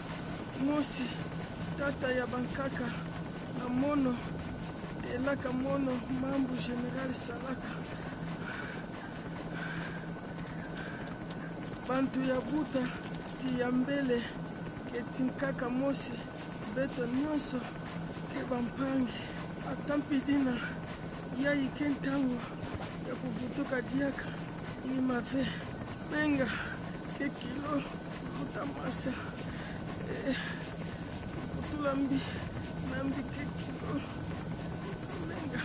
[SPEAKER 7] mosi tata ya bankaka na mono elaka mono mambu general salaka bantu ya buta ti ya mbele ketinkaka mosi beto nyonso ke bampangi atampidina yayi kentango ya kuvutuka diaka ni mave menga ke kilo lutamasa kutula mbi nambi ke kilo menga.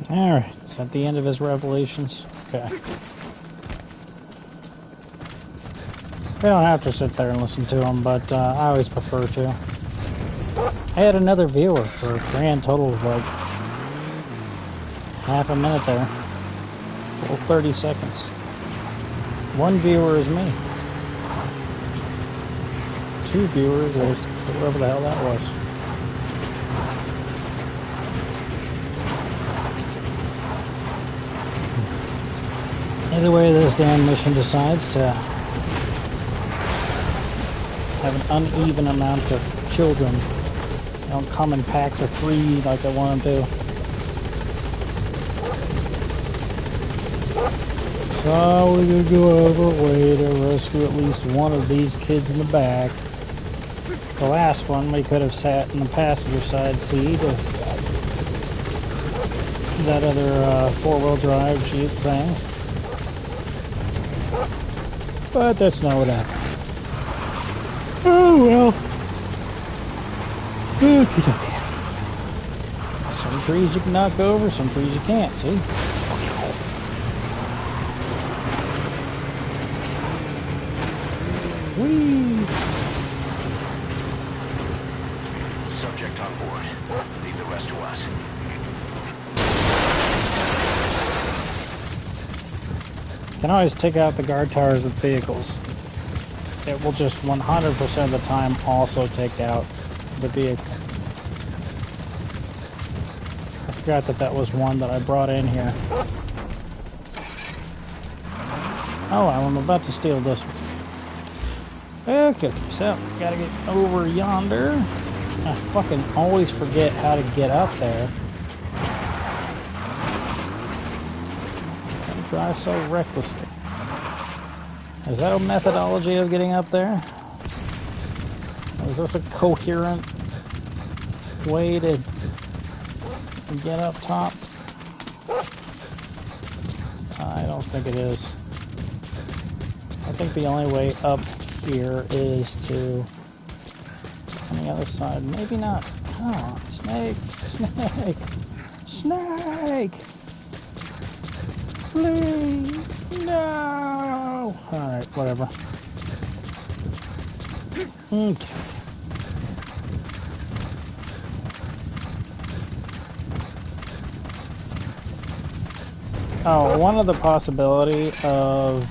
[SPEAKER 1] Alright, is that the end of his revelations? Okay. We don't have to sit there and listen to him, but I always prefer to. I had another viewer for a grand total of like half a minute there. Full 30 seconds. One viewer is me. Two viewers is whoever the hell that was. Either way, this damn mission decides to have an uneven amount of children. They don't come in packs of 3 like I want them to. So we're going to go over a way to rescue at least one of these kids in the back. The last one we could have sat in the passenger side seat of that other 4-wheel drive Jeep thing. But that's not what happened. Oh well. Okie dokie. Some trees you can knock over, some trees you can't, see? Whee!
[SPEAKER 2] Subject on board. Leave the rest to us.
[SPEAKER 1] You can always take out the guard towers of vehicles. It will just 100% of the time also take out the vehicle. I forgot that that was one that I brought in here. Oh, I'm about to steal this one. Okay, so gotta get over yonder. I fucking always forget how to get up there. I drive so recklessly. Is that a methodology of getting up there? Is this a coherent way to get up top? I don't think it is. I think the only way up here is to on the other side. Maybe not. Come on, snake, snake, snake! Please, no! Alright, whatever. Okay. Oh, one other possibility of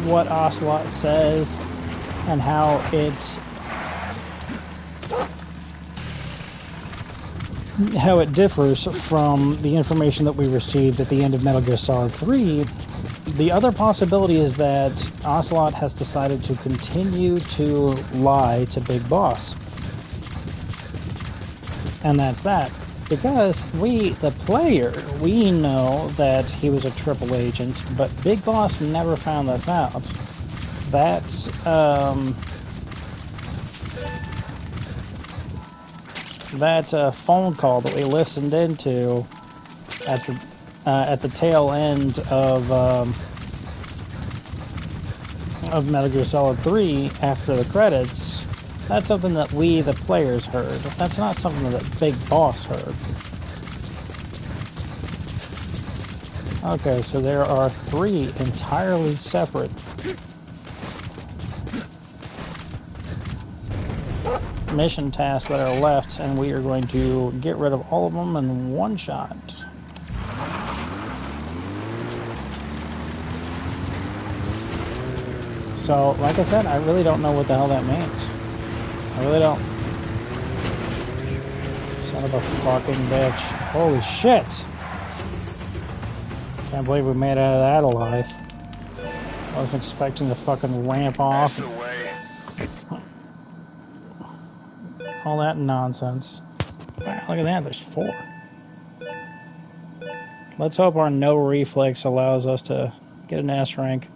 [SPEAKER 1] what Ocelot says and how it differs from the information that we received at the end of Metal Gear Solid 3. The other possibility is that Ocelot has decided to continue to lie to Big Boss. And that's that. Because we, the player, we know that he was a triple agent, but Big Boss never found this out. That phone call that we listened into at the tail end of Metal Gear Solid 3 after the credits, that's something that we, the players, heard. That's not something that Big Boss heard. Okay, so there are 3 entirely separate mission tasks that are left, and we are going to get rid of all of them in one shot. So, like I said, I really don't know what the hell that means. I really don't. Son of a fucking bitch. Holy shit! Can't believe we made it out of that alive. I wasn't expecting to fucking ramp off. All that nonsense. Wow, look at that, there's 4. Let's hope our no reflex allows us to get an S rank.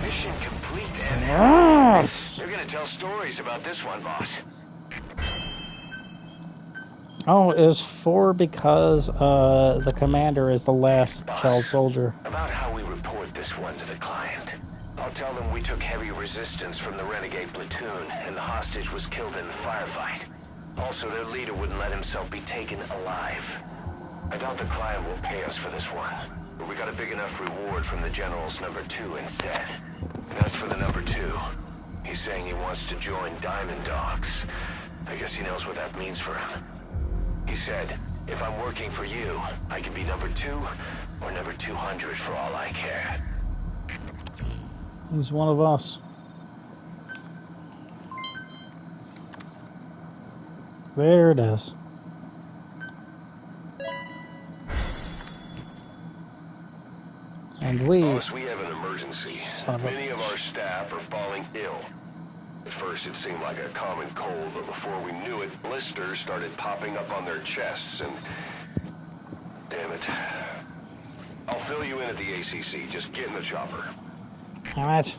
[SPEAKER 2] Mission complete, and
[SPEAKER 1] Yes!
[SPEAKER 2] they're gonna tell stories about this one, boss.
[SPEAKER 1] Oh, it was 4 because the commander is the last child soldier.
[SPEAKER 2] About how we report this one to the client. I'll tell them we took heavy resistance from the renegade platoon, and the hostage was killed in the firefight. Also, their leader wouldn't let himself be taken alive. I doubt the client will pay us for this one, but we got a big enough reward from the General's number 2 instead. And as for the number 2, he's saying he wants to join Diamond Dogs. I guess he knows what that means for him. He said, if I'm working for you, I can be number 2 or number 200 for all I care.
[SPEAKER 1] He's one of us. There it is. And
[SPEAKER 2] Boss, we have an emergency. Many of our staff are falling ill. At first it seemed like a common cold, but before we knew it, blisters started popping up on their chests and... Damn it. I'll fill you in at the ACC. Just get in the chopper.
[SPEAKER 1] Alright.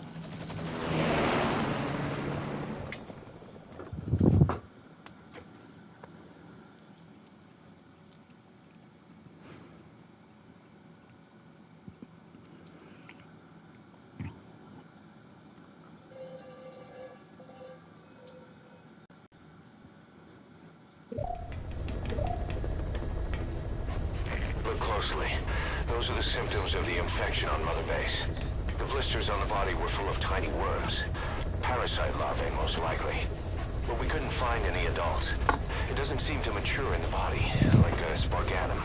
[SPEAKER 2] Look closely. Those are the symptoms of the infection on Mother Base. The blisters on the body were full of tiny worms. Parasite larvae, most likely. But we couldn't find any adults. It doesn't seem to mature in the body, like a spargatum.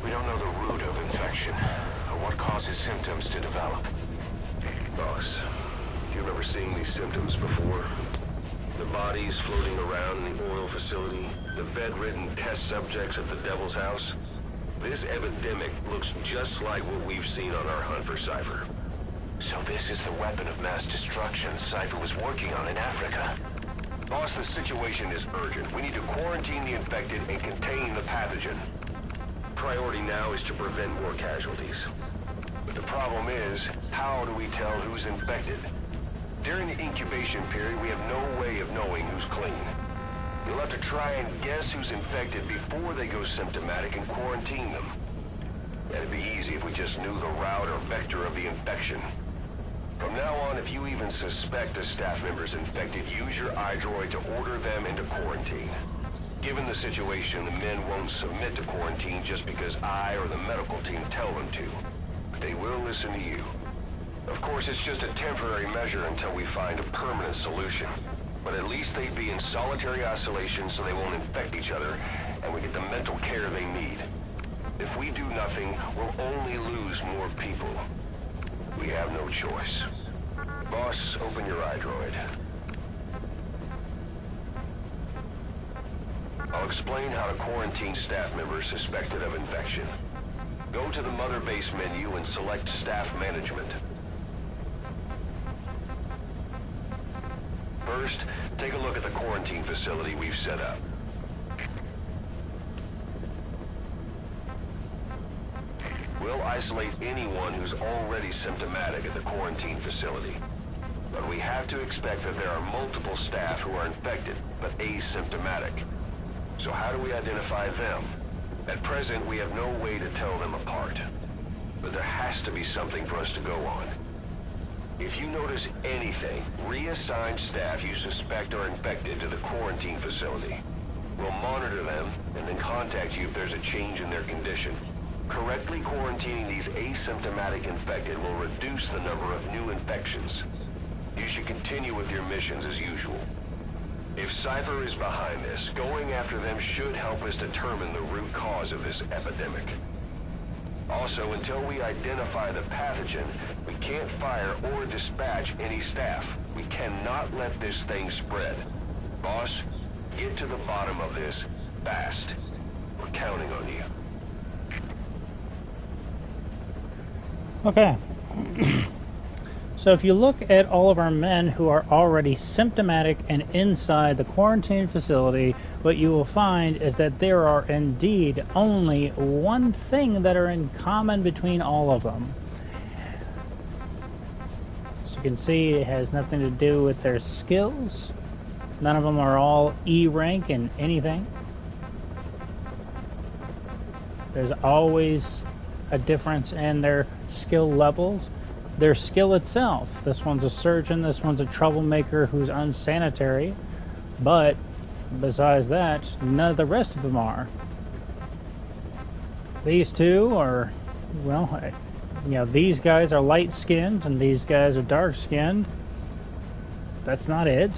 [SPEAKER 2] We don't know the root of infection, or what causes symptoms to develop. Boss, you remember seeing these symptoms before? The bodies floating around in the oil facility, the bedridden test subjects at the Devil's House. This epidemic looks just like what we've seen on our hunt for Cypher. So this is the weapon of mass destruction Cypher was working on in Africa. Boss, the situation is urgent. We need to quarantine the infected and contain the pathogen. Priority now is to prevent more casualties. But the problem is, how do we tell who's infected? During the incubation period, we have no way of knowing who's clean. You'll have to try and guess who's infected before they go symptomatic and quarantine them. That'd be easy if we just knew the route or vector of the infection. From now on, if you even suspect a staff member's infected, use your iDroid to order them into quarantine. Given the situation, the men won't submit to quarantine just because I or the medical team tell them to. But they will listen to you. Of course, it's just a temporary measure until we find a permanent solution. But at least they'd be in solitary isolation so they won't infect each other, and we get the mental care they need. If we do nothing, we'll only lose more people. We have no choice. Boss, open your iDroid. I'll explain how to quarantine staff members suspected of infection. Go to the Mother Base menu and select Staff Management. First, take a look at the quarantine facility we've set up. We'll isolate anyone who's already symptomatic at the quarantine facility. But we have to expect that there are multiple staff who are infected, but asymptomatic. So how do we identify them? At present, we have no way to tell them apart. But there has to be something for us to go on. If you notice anything, reassign staff you suspect are infected to the quarantine facility. We'll monitor them and then contact you if there's a change in their condition. Correctly quarantining these asymptomatic infected will reduce the number of new infections. You should continue with your missions as usual. If Cypher is behind this, going after them should help us determine the root cause of this epidemic. Also, until we identify the pathogen, we can't fire or dispatch any staff. We cannot let this thing spread. Boss, get to the bottom of this fast. We're counting on you.
[SPEAKER 1] Okay. So if you look at all of our men who are already symptomatic and inside the quarantine facility, what you will find is that there are indeed only one thing that are in common between all of them. As you can see, it has nothing to do with their skills. None of them are all E rank in anything. There's always a difference in their skill levels. Their skill itself. This one's a surgeon, this one's a troublemaker who's unsanitary, but besides that, none of the rest of them are. These two are, well, you know, these guys are light-skinned and these guys are dark-skinned. That's not it.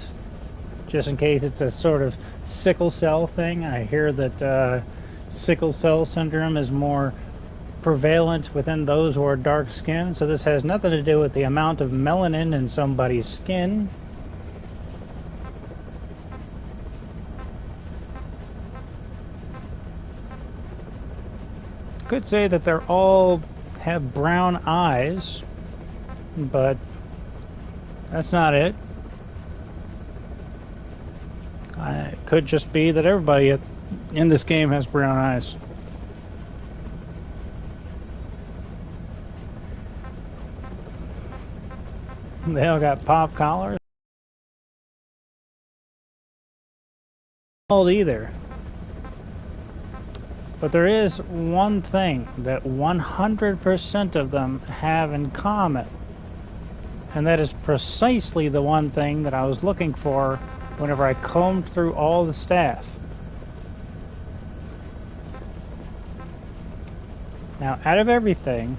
[SPEAKER 1] Just in case it's a sort of sickle cell thing. I hear that sickle cell syndrome is more prevalent within those who are dark skinned, so this has nothing to do with the amount of melanin in somebody's skin. Could say that they're all have brown eyes, but that's not it. It could just be that everybody in this game has brown eyes. They all got pop collars. Old either. But there is one thing that 100% of them have in common. And that is precisely the one thing that I was looking for whenever I combed through all the staff. Now, out of everything,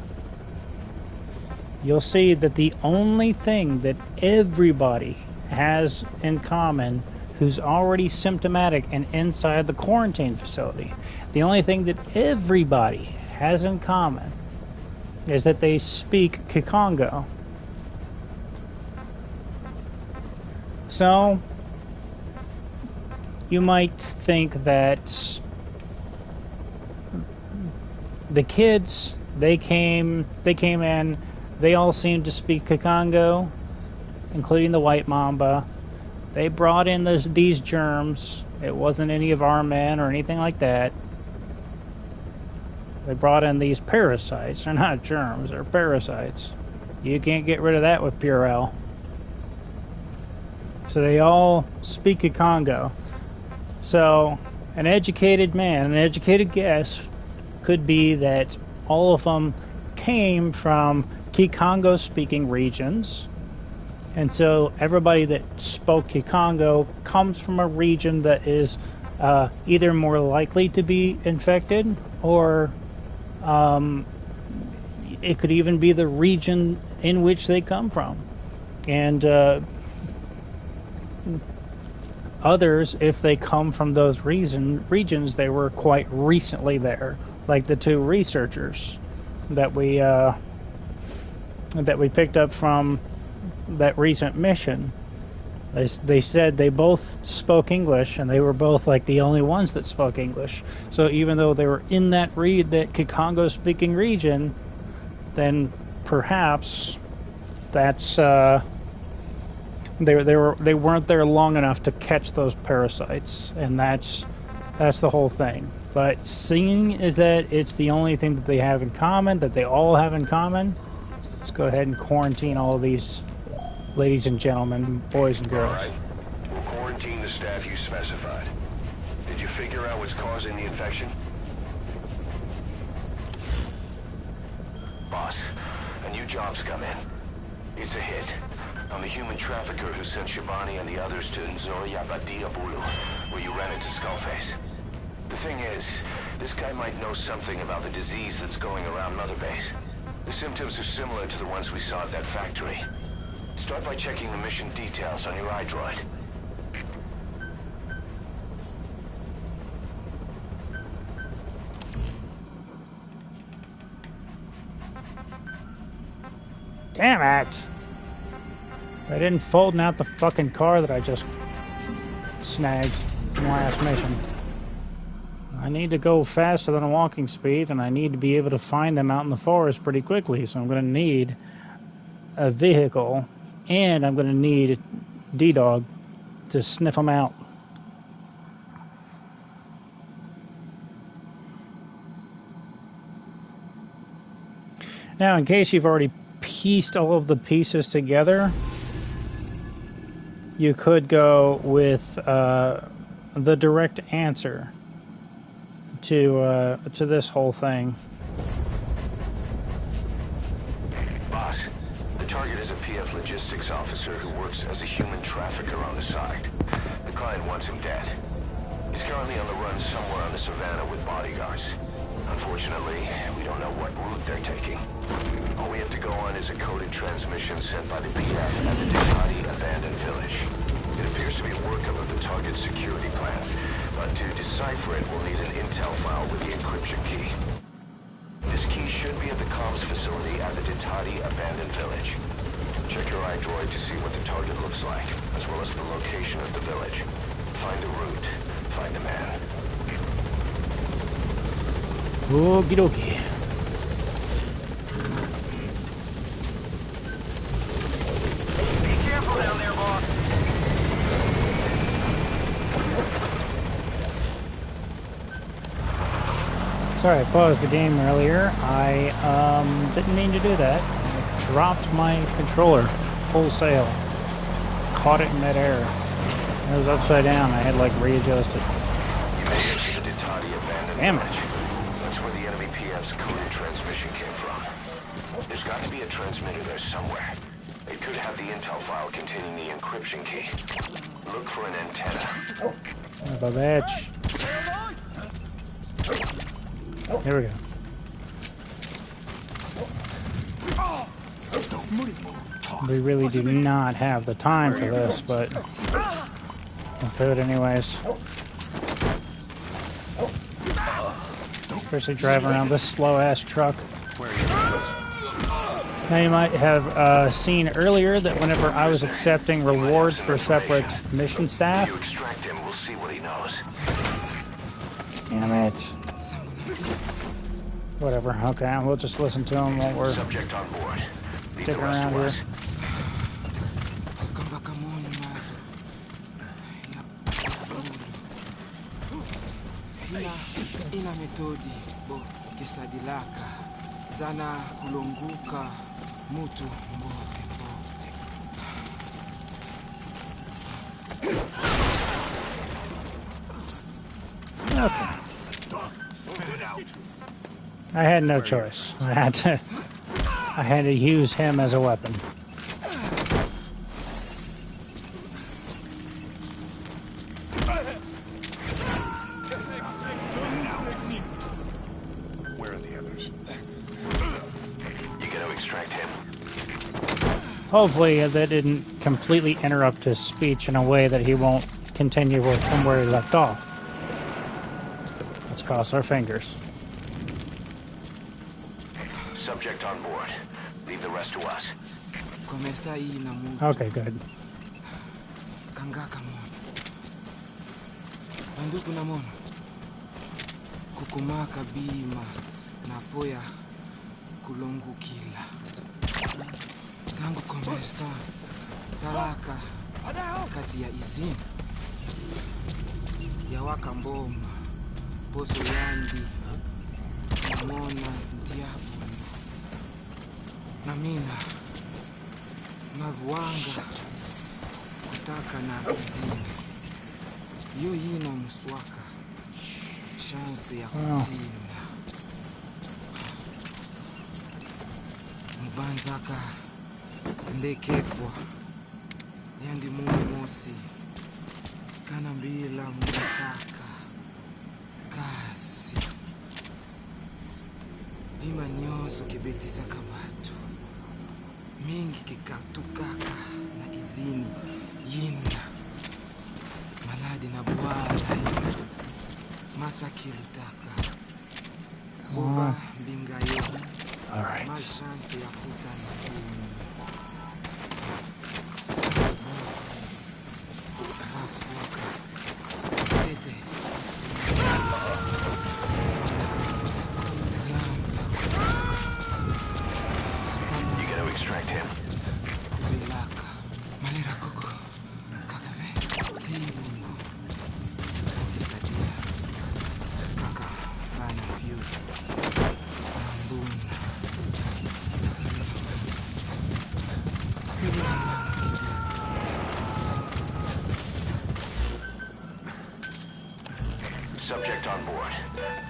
[SPEAKER 1] you'll see that the only thing that everybody has in common who's already symptomatic and inside the quarantine facility, the only thing that everybody has in common is that they speak Kikongo. So, you might think that the kids, they came in, they all seemed to speak Kikongo, including the white mamba. They brought in these germs. It wasn't any of our men or anything like that. They brought in these parasites. They're not germs, they're parasites. You can't get rid of that with Purell. So they all speak Kikongo. So an educated man, an educated guess could be that all of them came from Kikongo speaking regions. And so everybody that spoke Kikongo comes from a region that is either more likely to be infected, or it could even be the region in which they come from. And others, if they come from those regions, they were quite recently there, like the two researchers that we picked up from that recent mission. They said they both spoke English, and they were both like the only ones that spoke English. So even though they were in that Kikongo speaking region, then perhaps that's they weren't there long enough to catch those parasites, and that's the whole thing. But seeing is that it's the only thing that they have in common, that they all have in common, let's go ahead and quarantine all of these ladies and gentlemen, boys and girls.
[SPEAKER 2] All right. We'll quarantine the staff you specified. Did you figure out what's causing the infection? Boss, a new job's come in. It's a hit. I'm the human trafficker who sent Shabani and the others to Nzoya Badia Bulu, where you ran into Skullface. The thing is, this guy might know something about the disease that's going around Mother Base. The symptoms are similar to the ones we saw at that factory. Start by checking the mission details on your iDroid.
[SPEAKER 1] Damn it! I didn't fold out the fucking car that I just snagged in the last mission. I need to go faster than a walking speed, and I need to be able to find them out in the forest pretty quickly, so I'm going to need a vehicle, and I'm going to need D-Dog to sniff them out. Now, in case you've already pieced all of the pieces together, you could go with the direct answer to this whole thing.
[SPEAKER 2] Boss, the target is a PF logistics officer who works as a human trafficker on the side. The client wants him dead. He's currently on the run somewhere on the savannah with bodyguards. Unfortunately, we don't know what route they're taking. All we have to go on is a coded transmission sent by the PF at the Ditati abandoned village. It appears to be a workup of the target's security plans, but to decipher it, we'll need an intel file with the encryption key. This key should be at the comms facility at the Ditati abandoned village. Check your iDroid to see what the target looks like, as well as the location of the village. Find a route. Find a man.
[SPEAKER 1] Okie dokie.
[SPEAKER 5] Be careful down there, boss.
[SPEAKER 1] Sorry, I paused the game earlier. I didn't mean to do that. I dropped my controller wholesale. Caught it in midair. It was upside down. I had like readjusted.
[SPEAKER 2] You made it to the Ditati abandoned
[SPEAKER 1] Damn it.
[SPEAKER 2] village. That's where the enemy PF's coded transmission came from. There's got to be a transmitter there somewhere. It could have the intel file containing the encryption key. Look for an antenna.
[SPEAKER 1] Son of a bitch. Here we go. We really do not have the time for this, but we'll do it anyways. Especially driving around this slow-ass truck. Now you might have seen earlier that whenever I was accepting rewards for separate mission staff.
[SPEAKER 2] If you extract him, we'll see what he knows.
[SPEAKER 1] Damn it. Whatever, okay, we'll just listen to him while we're
[SPEAKER 2] Subject on board. Leave the
[SPEAKER 1] sticking
[SPEAKER 2] rest
[SPEAKER 1] around
[SPEAKER 2] to
[SPEAKER 1] here.
[SPEAKER 2] us.
[SPEAKER 7] Ina metodi bo kesadilaka zana kulonguka mutu mbote mbote.
[SPEAKER 1] Okay. I had no choice. I had to use him as a weapon.
[SPEAKER 6] Where are the others?
[SPEAKER 2] You gotta extract him.
[SPEAKER 1] Hopefully that didn't completely interrupt his speech in a way that he won't continue from where he left off. Let's cross our fingers.
[SPEAKER 2] Subject on board. Leave the rest to us.
[SPEAKER 7] Komesa ina mutu
[SPEAKER 1] Okay, good.
[SPEAKER 7] kangaka mono. Banduku na mono. Kukumaka bima na poya kulongukila. Tangu komesa talaka kati ya izini ya wakamboma boso yandi mona ndiabu na mina mavuanga kutaka na izini yo yina mswaka chance ya kutinda mbanzaka ndekefwa yandi mungu mosi kana mbila mutaka kasi ima nyoso kibetisa kabatu mingi kikatukaka na izini yinda maladi na buwala masakilutaka kuva mbingayo
[SPEAKER 1] Alright.
[SPEAKER 7] malshansi ya kutana fumu rafuka tete
[SPEAKER 2] You gotta extract him.
[SPEAKER 7] kubilaka malera koko kakabe tibu okisadia kaka bana fiu sambuna
[SPEAKER 2] Subject on board.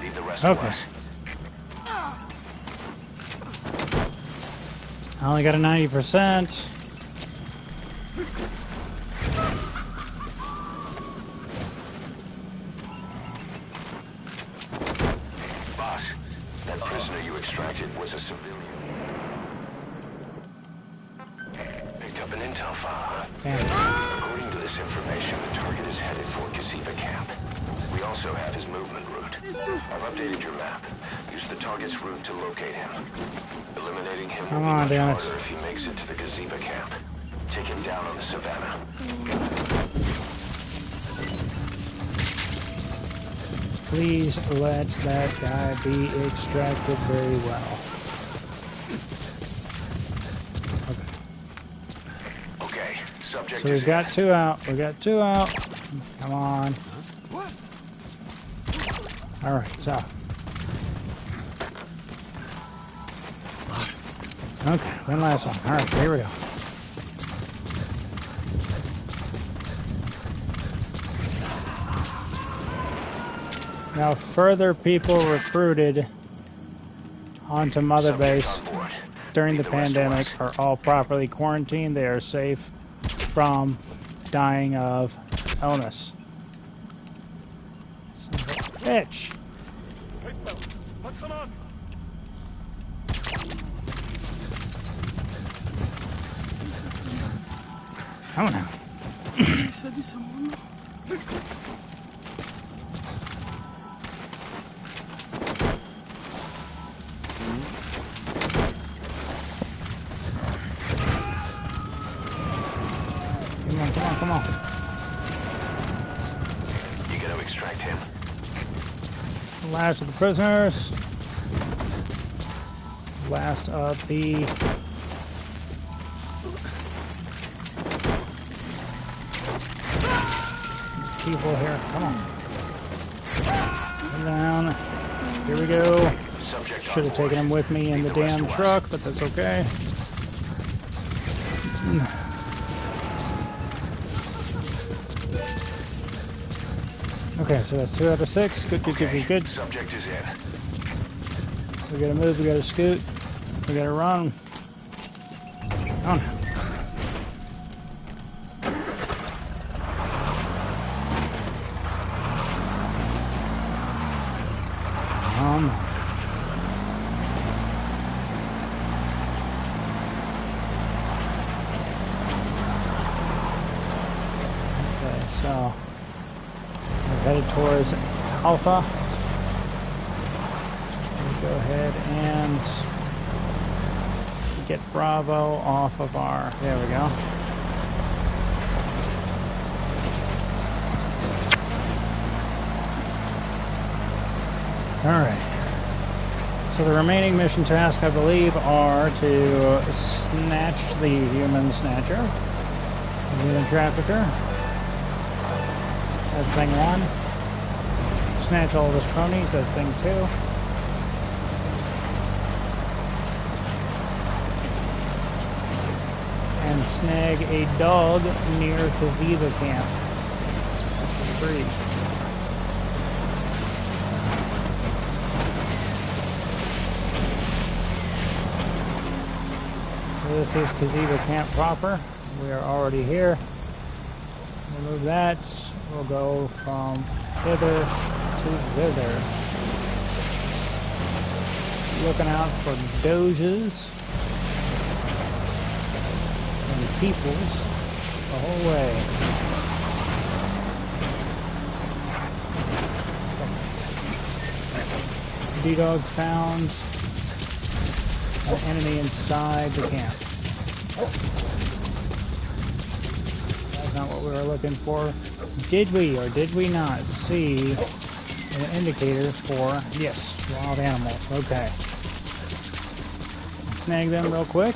[SPEAKER 2] Leave the rest
[SPEAKER 1] Okay.
[SPEAKER 2] to us.
[SPEAKER 1] I only got a 90%.
[SPEAKER 2] Boss, that prisoner you extracted was a civilian. Picked up an intel file, huh?
[SPEAKER 1] Damn it.
[SPEAKER 2] According to this information, the target is headed for Mgsv camp. We also have his movement route. I've updated your map. Use the target's route to locate him. Eliminating him will
[SPEAKER 1] Come
[SPEAKER 2] be
[SPEAKER 1] on,
[SPEAKER 2] much
[SPEAKER 1] damn it.
[SPEAKER 2] harder if he makes it to the Mgsv camp. Take him down on the savannah.
[SPEAKER 1] Please let that guy be extracted very well.
[SPEAKER 2] Okay, subject
[SPEAKER 1] So
[SPEAKER 2] is
[SPEAKER 1] we've got
[SPEAKER 2] in.
[SPEAKER 1] 2 out. We got 2 out. Come on. Alright, so. Okay, one last one. Alright, here we go. Now, further people recruited onto Mother
[SPEAKER 2] Subject
[SPEAKER 1] Base
[SPEAKER 2] on board.
[SPEAKER 1] during the
[SPEAKER 2] Leave rest to
[SPEAKER 1] pandemic
[SPEAKER 2] us.
[SPEAKER 1] are all properly quarantined. They are safe from dying of illness. Son of a bitch. Come on now.
[SPEAKER 7] Sabisa mono.
[SPEAKER 1] come on, come on.
[SPEAKER 2] You gotta extract him.
[SPEAKER 1] Last of the prisoners. Last of the people here. Come on. Come down. Here we go.
[SPEAKER 2] Subject
[SPEAKER 1] Should have taken him with me in the damn truck, but that's okay. Okay, so that's 2 out of 6. Good, good, good, good, good.
[SPEAKER 2] Subject is in.
[SPEAKER 1] We gotta move, we gotta scoot, we gotta run. On. Okay, so we're headed towards Alpha. Go ahead and get Bravo off of our... There we go. Alright. So the remaining mission tasks, I believe, are to snatch the human snatcher, the human trafficker. That's thing 1. Snatch all of his cronies, that's thing 2. And snag a dog near Mgsv camp. Free. This is Mgsv camp proper. We are already here. Remove that. We'll go from hither to thither. Looking out for doges and peoples the whole way. D-Dog found an enemy inside the camp. That's not what we were looking for. Did we or did we not see an indicator for, yes, wild animals? Okay. Snag them real quick.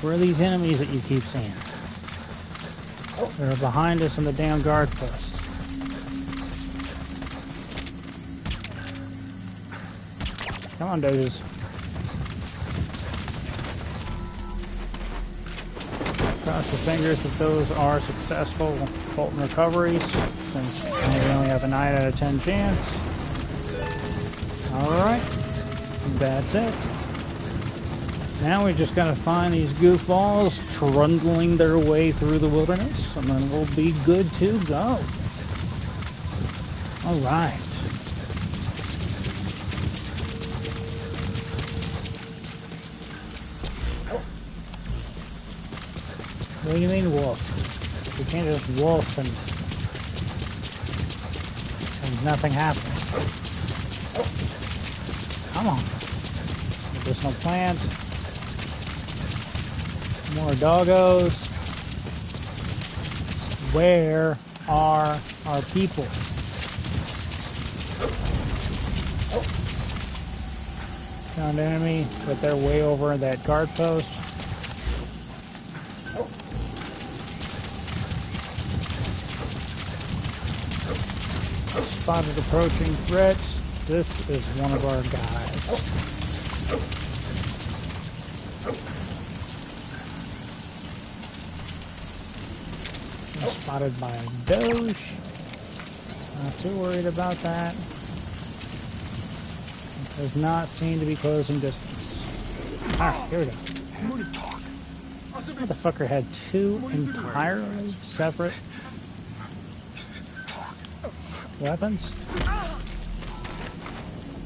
[SPEAKER 1] Where are these enemies that you keep seeing? They're behind us in the damn guard post. Come on, doges. Cross the fingers that those are successful Fulton recoveries, since we only have a 9 out of 10 chance. Alright, that's it. Now we just gotta find these goofballs trundling their way through the wilderness, and then we'll be good to go. Alright. What do you mean wolf? You can't just wolf and nothing happens. Come on. Medicinal plant. More doggos. Where are our people? Found enemy, but they're way over that guard post. Spotted approaching threats. This is one of our guys. Spotted by a doge. Not too worried about that. It does not seem to be closing distance. Alright, here we go. Motherfucker had 2 entirely separate weapons?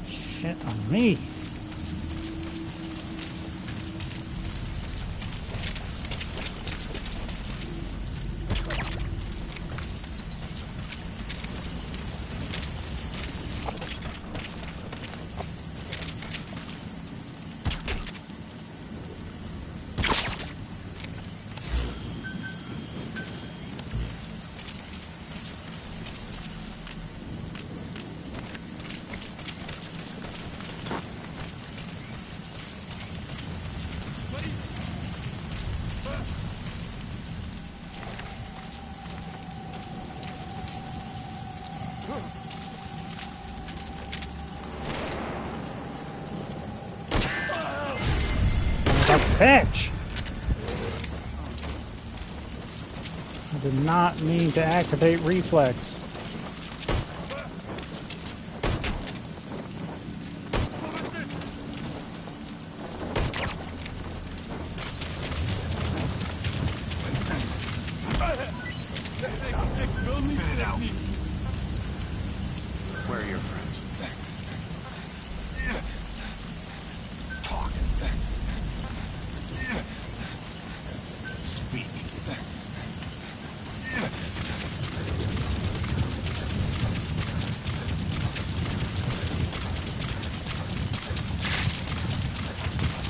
[SPEAKER 1] Shit on me. a bitch! I did not mean to activate reflex.
[SPEAKER 6] Where are your friends? Talk. Speak.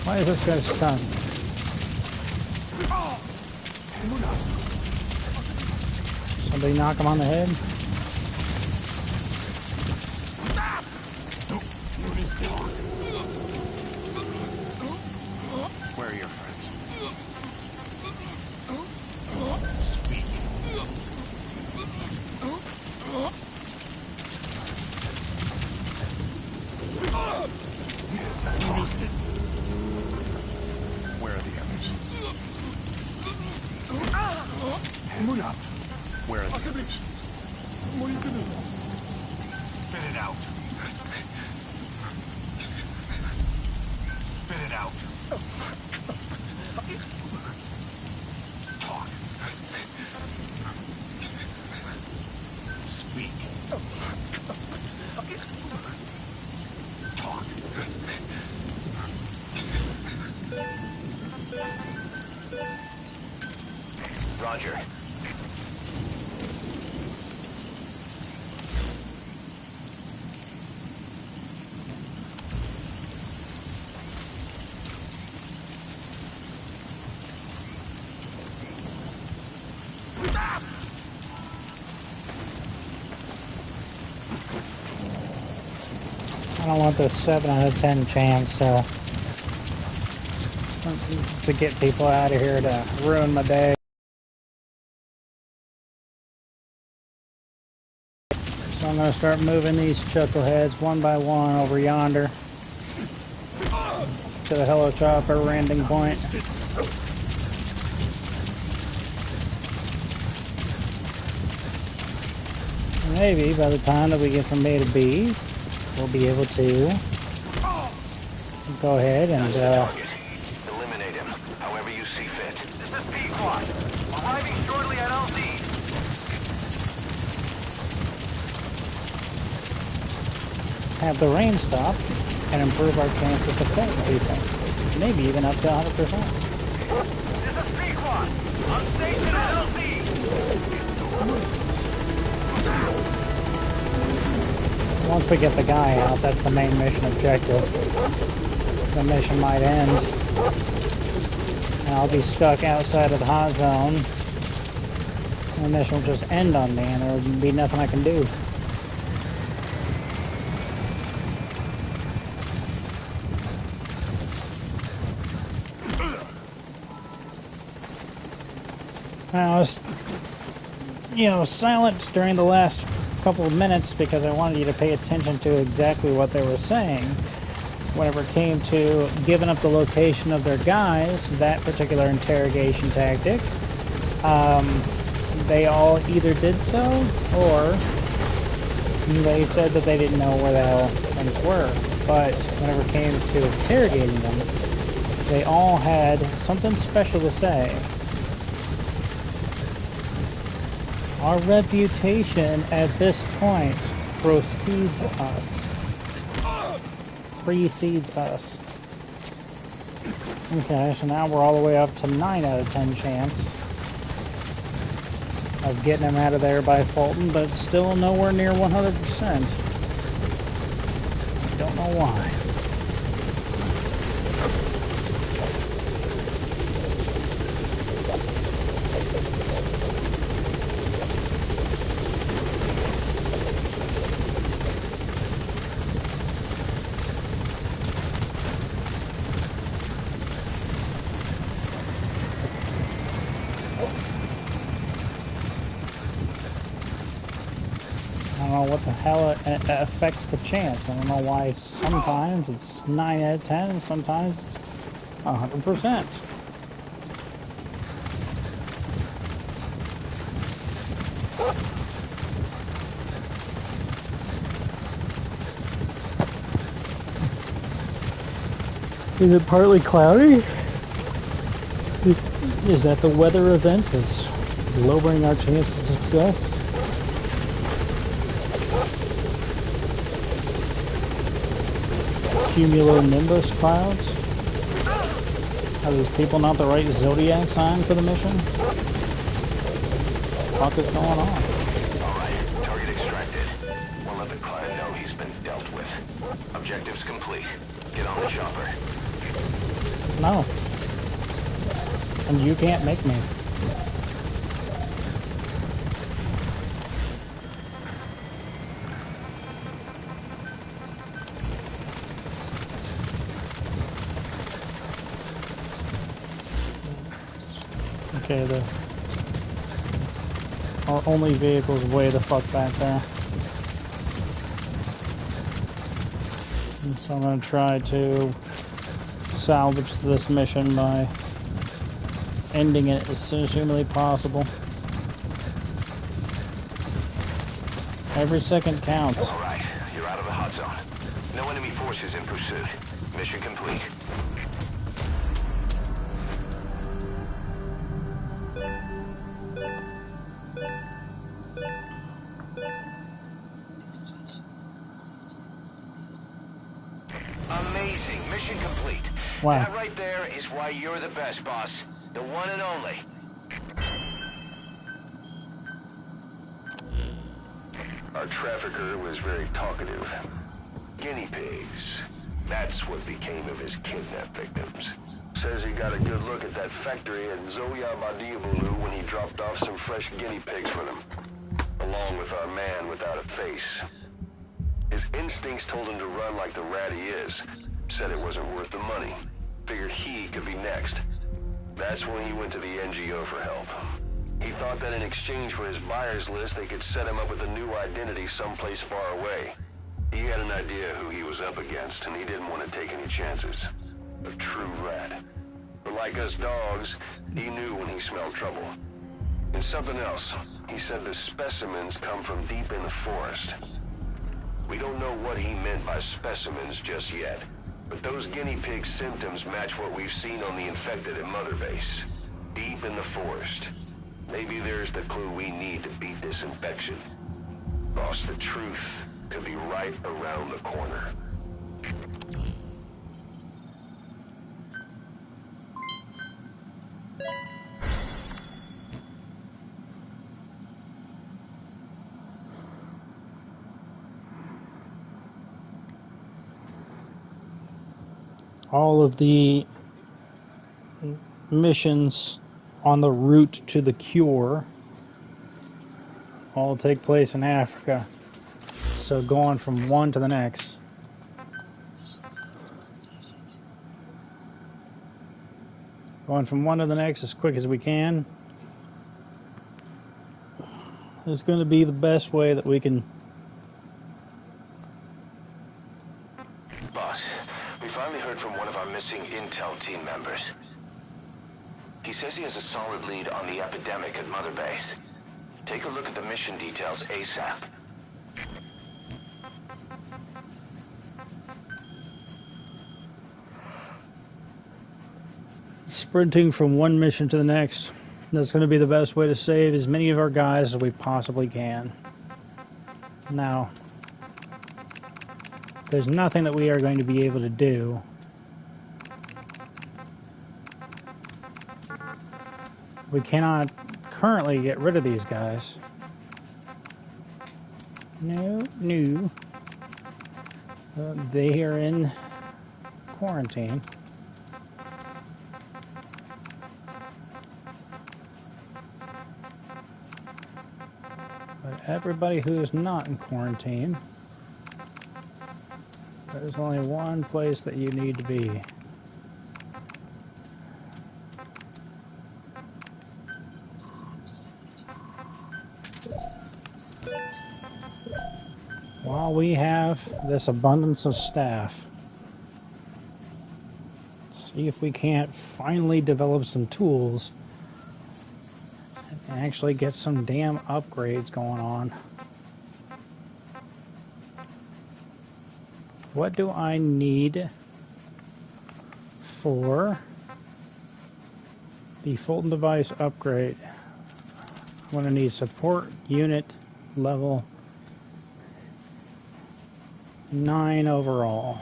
[SPEAKER 1] Why is this guy stunned? Somebody knock him on the head?
[SPEAKER 6] Where are your friends? Speak. Where are the others? Where are the others? Spit it out. Spit it out. Talk. Speak. Talk.
[SPEAKER 2] Roger.
[SPEAKER 1] I don't want this 7 out of 10 chance to get people out of here to ruin my day. So I'm going to start moving these chuckleheads one by one over yonder to the helicopter landing point. Maybe by the time that we get from A to B, we'll be able to go ahead and
[SPEAKER 2] Eliminate him, however you see fit.
[SPEAKER 5] This is Pequod. Arriving shortly at LZ.
[SPEAKER 1] have the rain stop and improve our chances of killing people. Maybe even up to 100%.
[SPEAKER 5] This is Pequod. On station at LZ.
[SPEAKER 1] Once we get the guy out, that's the main mission objective. The mission might end, and I'll be stuck outside of the hot zone. And the mission will just end on me, and there will be nothing I can do. I was, silent during the last couple of minutes because I wanted you to pay attention to exactly what they were saying. Whenever it came to giving up the location of their guys, that particular interrogation tactic, they all either did so, or they said that they didn't know where the hell things were. But whenever it came to interrogating them, they all had something special to say. Our reputation at this point precedes us. Okay, so now we're all the way up to 9 out of 10 chance of getting him out of there by Fulton, but still nowhere near 100%. I don't know why. I don't know what the hell it affects the chance. I don't know why sometimes it's 9 out of 10 and sometimes it's 100%. Is it partly cloudy? Is that the weather event that's lowering our chance of success? Cumulonimbus clouds? Are these people not the right zodiac sign for the mission? What the fuck is going on?
[SPEAKER 2] Alright, target extracted. We'll let the client know he's been dealt with. Objectives complete. Get on the chopper.
[SPEAKER 1] No. And you can't make me. Okay, our only vehicle's way the fuck back there. And so I'm gonna try to salvage this mission by ending it as soon as humanly possible. Every second counts.
[SPEAKER 2] Alright, you're out of the hot zone. No enemy forces in pursuit. Mission complete. Amazing. Mission complete.
[SPEAKER 1] Wow.
[SPEAKER 2] That right there is why you're the best, boss. The one and only. Our trafficker was very talkative. Guinea pigs. That's what became of his kidnapped victims. Says he got a good look at that factory at Zoya Badiabulu when he dropped off some fresh guinea pigs for them. Along with our man without a face. His instincts told him to run like the rat he is. Said it wasn't worth the money. Figured he could be next. That's when he went to the NGO for help. He thought that in exchange for his buyer's list, they could set him up with a new identity someplace far away. He had an idea who he was up against, and he didn't want to take any chances. A true rat. But like us dogs, he knew when he smelled trouble. And something else. He said the specimens come from deep in the forest. We don't know what he meant by specimens just yet, but those guinea pig symptoms match what we've seen on the infected at Mother Base. Deep in the forest. Maybe there's the clue we need to beat this infection. Boss, the truth could be right around the corner.
[SPEAKER 1] All of the missions on the route to the cure all take place in Africa. So going from one to the next. Going from one to the next as quick as we can is going to be the best way that we can.
[SPEAKER 2] Boss, we finally heard from one of our missing intel team members. He says he has a solid lead on the epidemic at Mother Base. Take a look at the mission details ASAP.
[SPEAKER 1] Sprinting from one mission to the next. That's going to be the best way to save as many of our guys as we possibly can. Now, there's nothing that we are going to be able to do we cannot currently get rid of these guys. No. They are in quarantine. But everybody who is not in quarantine, there's only one place that you need to be. While we have this abundance of staff, let's See if we can't finally develop some tools and actually get some damn upgrades going on. What do I need for the Fulton device upgrade? I'm going to need support unit level 9 overall.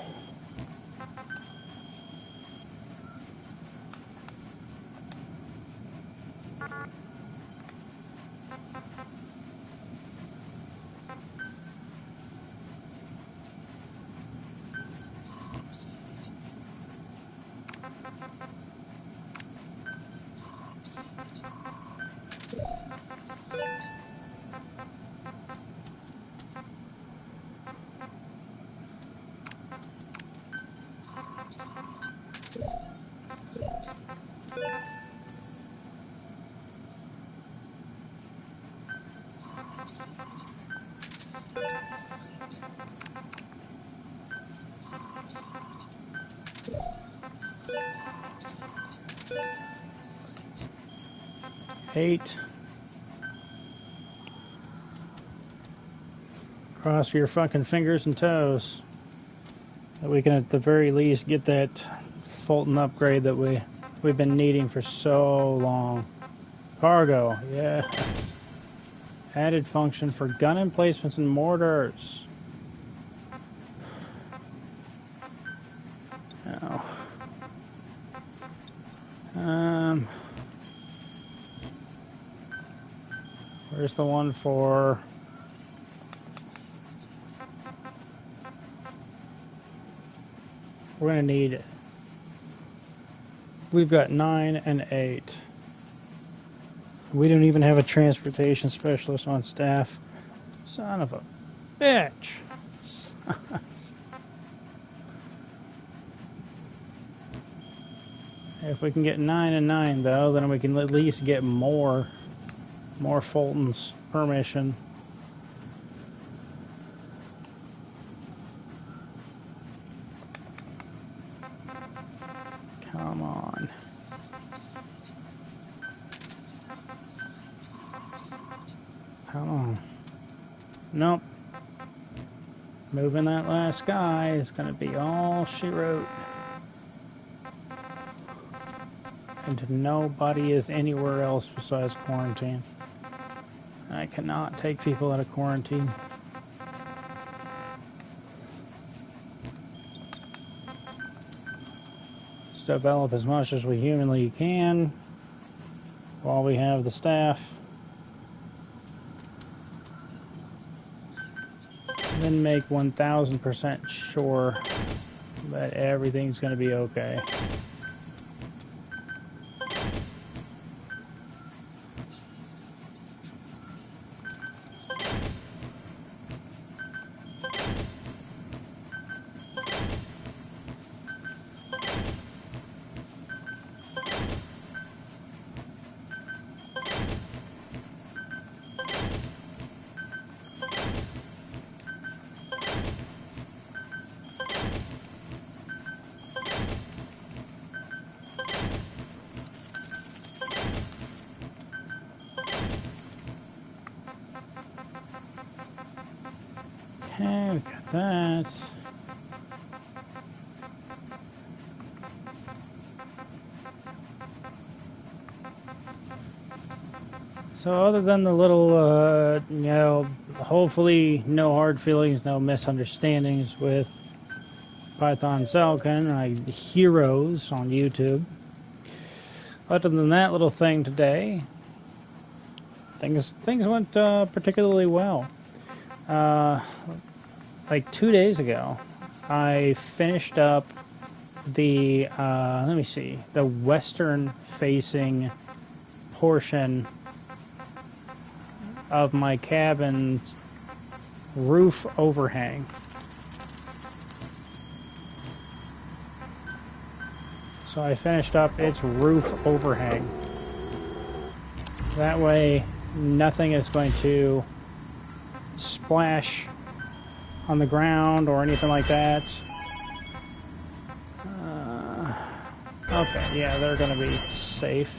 [SPEAKER 1] Cross your fucking fingers and toes that we can at the very least get that Fulton upgrade that we've been needing for so long. Cargo, yeah. Added function for gun emplacements and mortars. Oh. Where's the one for... We're going to need... We've got 9 and 8. We don't even have a transportation specialist on staff. Son of a bitch. If we can get 9 and 9, though, then we can at least get more Fulton's permission. Come on. Come on. Nope. Moving that last guy is going to be all she wrote. And nobody is anywhere else besides quarantine. I cannot take people out of quarantine. Let's develop as much as we humanly can while we have the staff. And then make 1000% sure that everything's going to be okay. Okay, we got that. So other than the little, you know, hopefully no hard feelings, no misunderstandings with Python Selkin, my heroes on YouTube. Other than that little thing today, things went particularly well. Like 2 days ago, I finished up the, let me see, the western-facing portion of my cabin's roof overhang. So I finished up its roof overhang. That way, nothing is going to splash on the ground or anything like that. Okay, yeah, they're gonna be safe.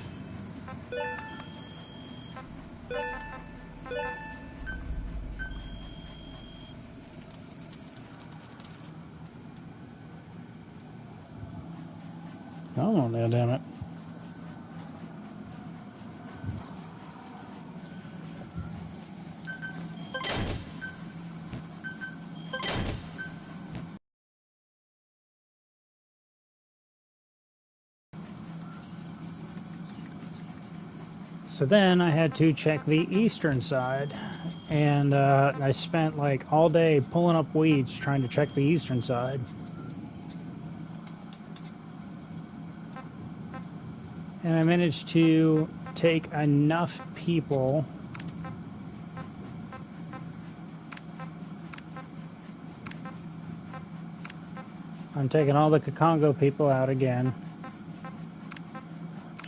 [SPEAKER 1] Come on there, damn it. So then I had to check the eastern side, and I spent like all day pulling up weeds trying to check the eastern side. And I managed to take enough people I'm taking all the Kakongo people out again,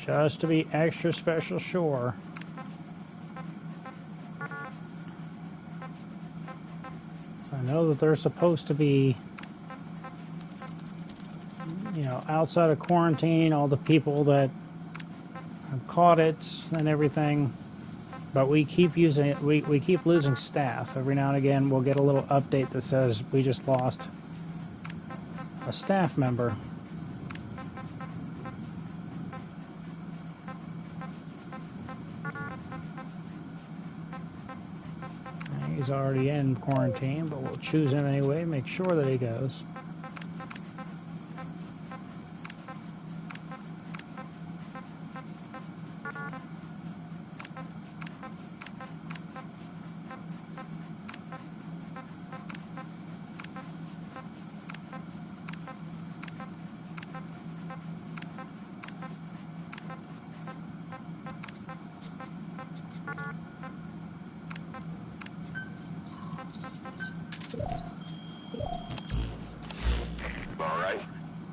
[SPEAKER 1] just to be extra special sure. So I know that they're supposed to be, you know, outside of quarantine, all the people that have caught it and everything. But we keep using it, we keep losing staff. Every now and again we'll get a little update that says we just lost a staff member. He's already in quarantine, but we'll choose him anyway, make sure that he goes.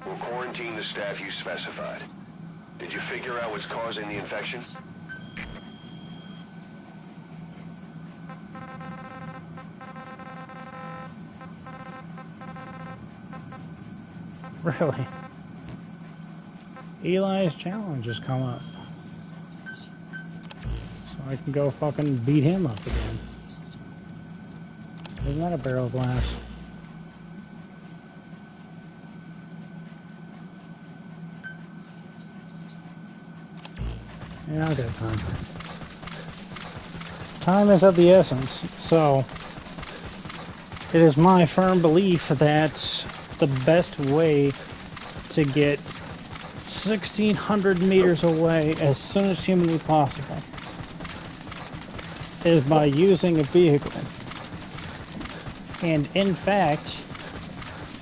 [SPEAKER 2] We'll quarantine the staff you specified. Did you figure out what's causing the infection?
[SPEAKER 1] Really? Eli's challenge has come up. So I can go fucking beat him up again. Isn't that a barrel blast? Yeah, I got time. Time is of the essence, so it is my firm belief that the best way to get 1,600 meters away as soon as humanly possible is by using a vehicle. And in fact,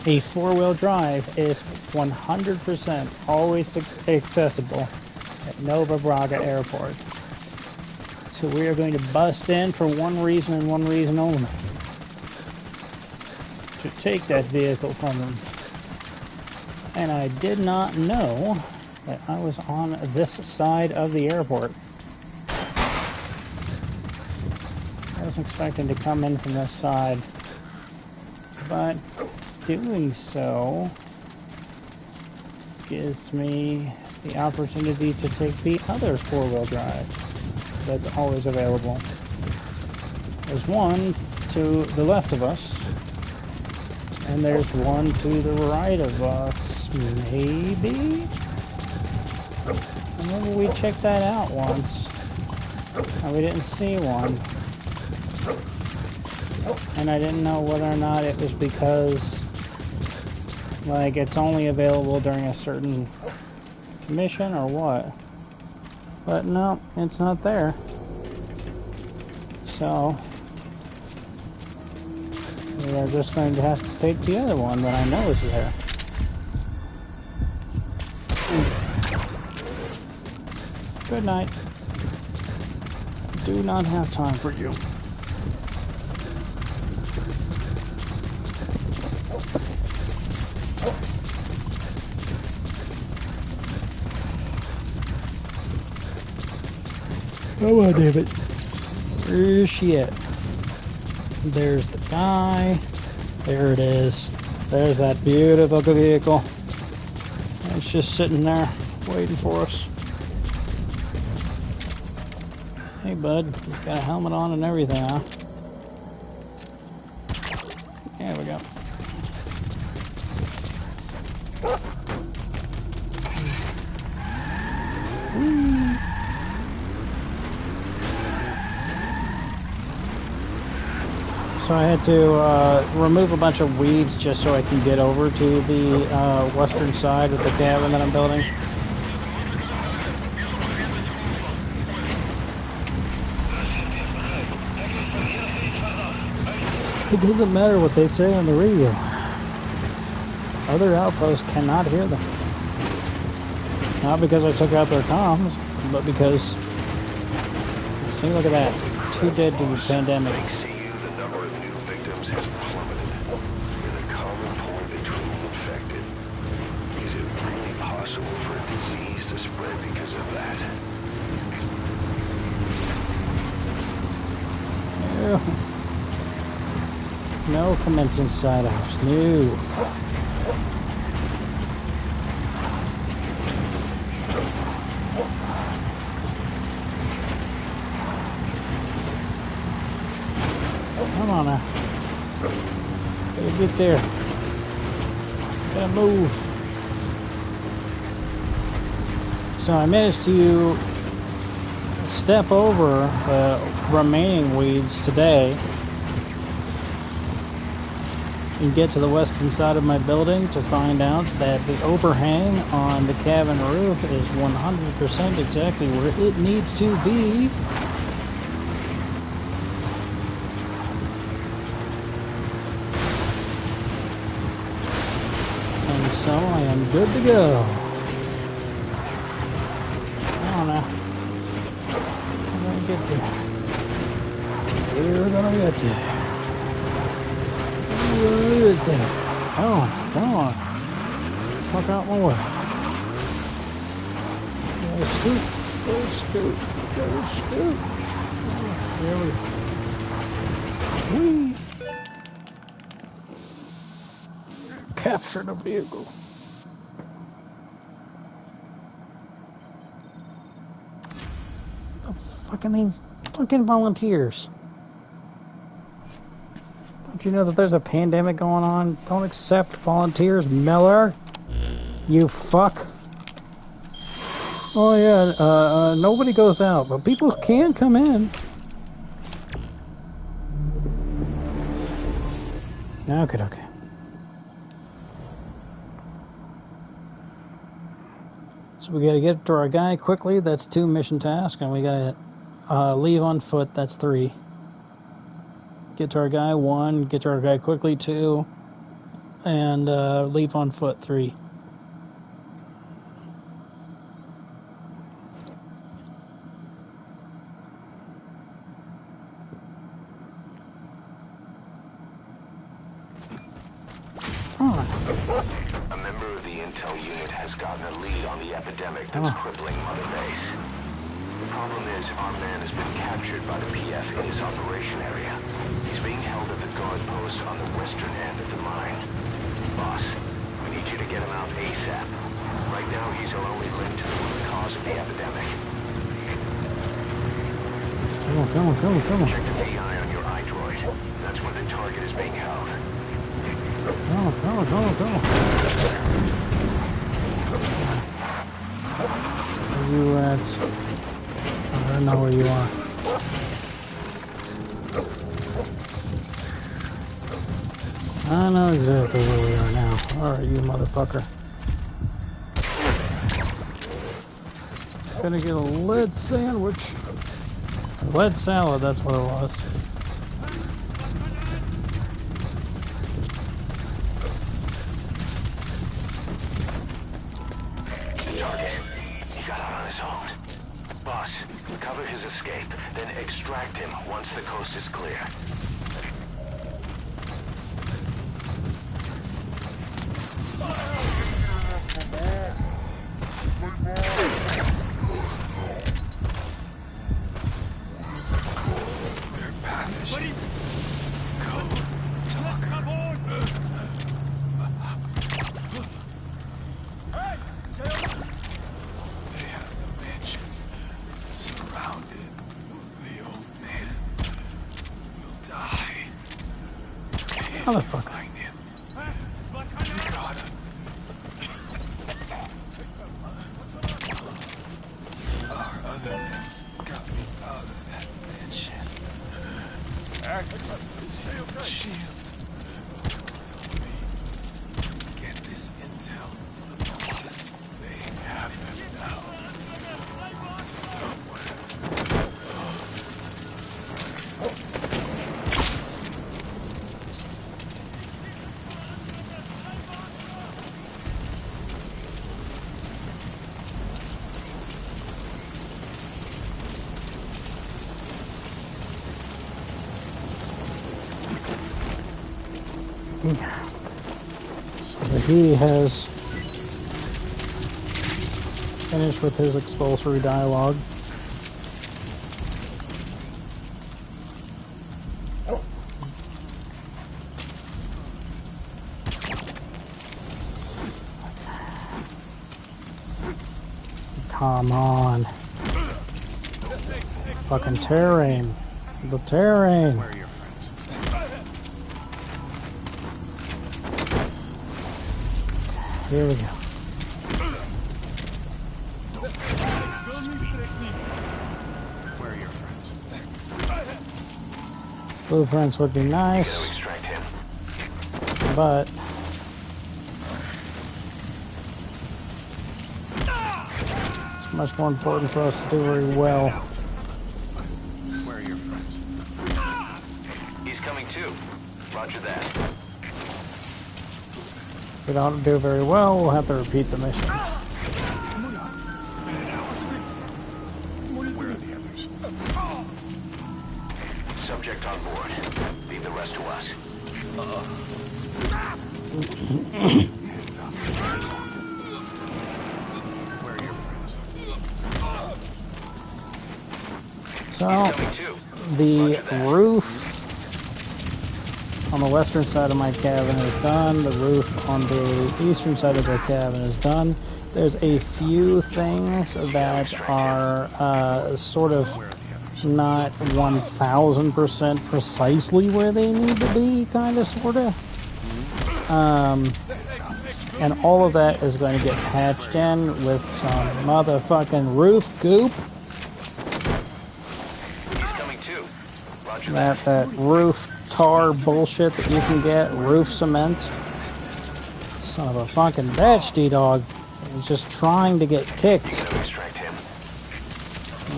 [SPEAKER 1] a four-wheel drive is 100% always accessible at Nova Braga Airport. So we are going to bust in for one reason and one reason only. To take that vehicle from them. And I did not know that I was on this side of the airport. I was expecting to come in from this side, but doing so gives me the opportunity to take the other four-wheel drive that's always available. There's one to the left of us, and there's one to the right of us, maybe? I remember we checked that out once, and we didn't see one. And I didn't know whether or not it was because, like, it's only available during a certain mission or what. But no, it's not there. So we are just going to have to take the other one that I know is there. Good night. Do not have time for you. Come on, David. Where's she at? There's the guy. There it is. There's that beautiful vehicle. It's just sitting there. waiting for us. Hey, bud. You've got a helmet on and everything, huh? There we go. So I had to remove a bunch of weeds just so I can get over to the western side of the cabin that I'm building. It doesn't matter what they say on the radio. Other outposts cannot hear them. Not because I took out their comms, but because... See, look at that. 2 dead to the pandemic.
[SPEAKER 2] Thanks to you, the number of new victims has plummeted. You're the common point between the infected. Is it really possible for a disease to spread because of that?
[SPEAKER 1] No commence inside house. No. Come on now. Gotta get there. Gotta move. So I managed to step over the remaining weeds today and get to the western side of my building to find out that the overhang on the cabin roof is 100% exactly where it needs to be. And so I am good to go. Come on now. We're gonna get there. We're gonna get there. Come on, come on. Fuck out my way. Go scoot, go scoot, go scoot. There we go. Whee! Capture the vehicle. The fucking thing, fucking volunteers. Don't you know that there's a pandemic going on? Don't accept volunteers, Miller. You fuck. Oh yeah, nobody goes out, but people can come in. Okay. So we gotta get to our guy quickly, that's 2 mission tasks, and we gotta leave on foot, that's 3. Get to our guy 1, get to our guy quickly 2, and leave on foot 3.
[SPEAKER 2] A member of the intel unit has gotten a lead on the epidemic that's crippling Mother Base. The problem is, our man has been captured by the PF in his operation area. He's being held at the guard post on the western end of the mine. Boss, we need you to get him out ASAP. Right now, he's our only link to the root cause of the epidemic.
[SPEAKER 1] Come on.
[SPEAKER 2] Check the VI on your iDroid. That's where the target is being held.
[SPEAKER 1] Come on. Where you at? I don't know where you are. I know exactly where we are now. Alright, you motherfucker. Gonna get a lead sandwich. Lead salad, that's what it was.
[SPEAKER 2] Boss, cover his escape, then extract him once the coast is clear.
[SPEAKER 3] Their path is code talker.
[SPEAKER 1] Motherfucker.
[SPEAKER 3] Find him. You gotta. Our other men got me out of that mansion. His shield told me get this intel to the boss. They have them now. Somewhere.
[SPEAKER 1] So he has finished with his expulsory dialogue. Come on. Fucking terrain. The terrain.
[SPEAKER 6] Where are your friends?
[SPEAKER 1] Here we go.
[SPEAKER 6] Where are your friends?
[SPEAKER 1] Blueprints would be
[SPEAKER 2] You
[SPEAKER 1] nice,
[SPEAKER 2] gotta extract him.
[SPEAKER 1] but it's much more important for us to do very well.
[SPEAKER 6] Where are your friends?
[SPEAKER 2] He's coming too. Roger that.
[SPEAKER 1] If we don't do very well, we'll have to repeat the mission.
[SPEAKER 6] Where are the others?
[SPEAKER 2] Subject on board. Leave the rest to us.
[SPEAKER 6] Hands up. Where are your friends?
[SPEAKER 1] So,
[SPEAKER 2] He's coming too.
[SPEAKER 1] the
[SPEAKER 2] Roger that.
[SPEAKER 1] roof on the western side of my cabin is done. The roof on the eastern side of the cabin is done. There's a few things that are sort of not 1000% precisely where they need to be, kind of, sort of. And all of that is going to get patched in with some motherfucking roof goop.
[SPEAKER 2] He's coming too. Roger that.
[SPEAKER 1] That roof tar bullshit that you can get, roof cement. Son of a fucking bitch, D-Dog. He's just trying to get kicked.
[SPEAKER 2] You gotta extract him.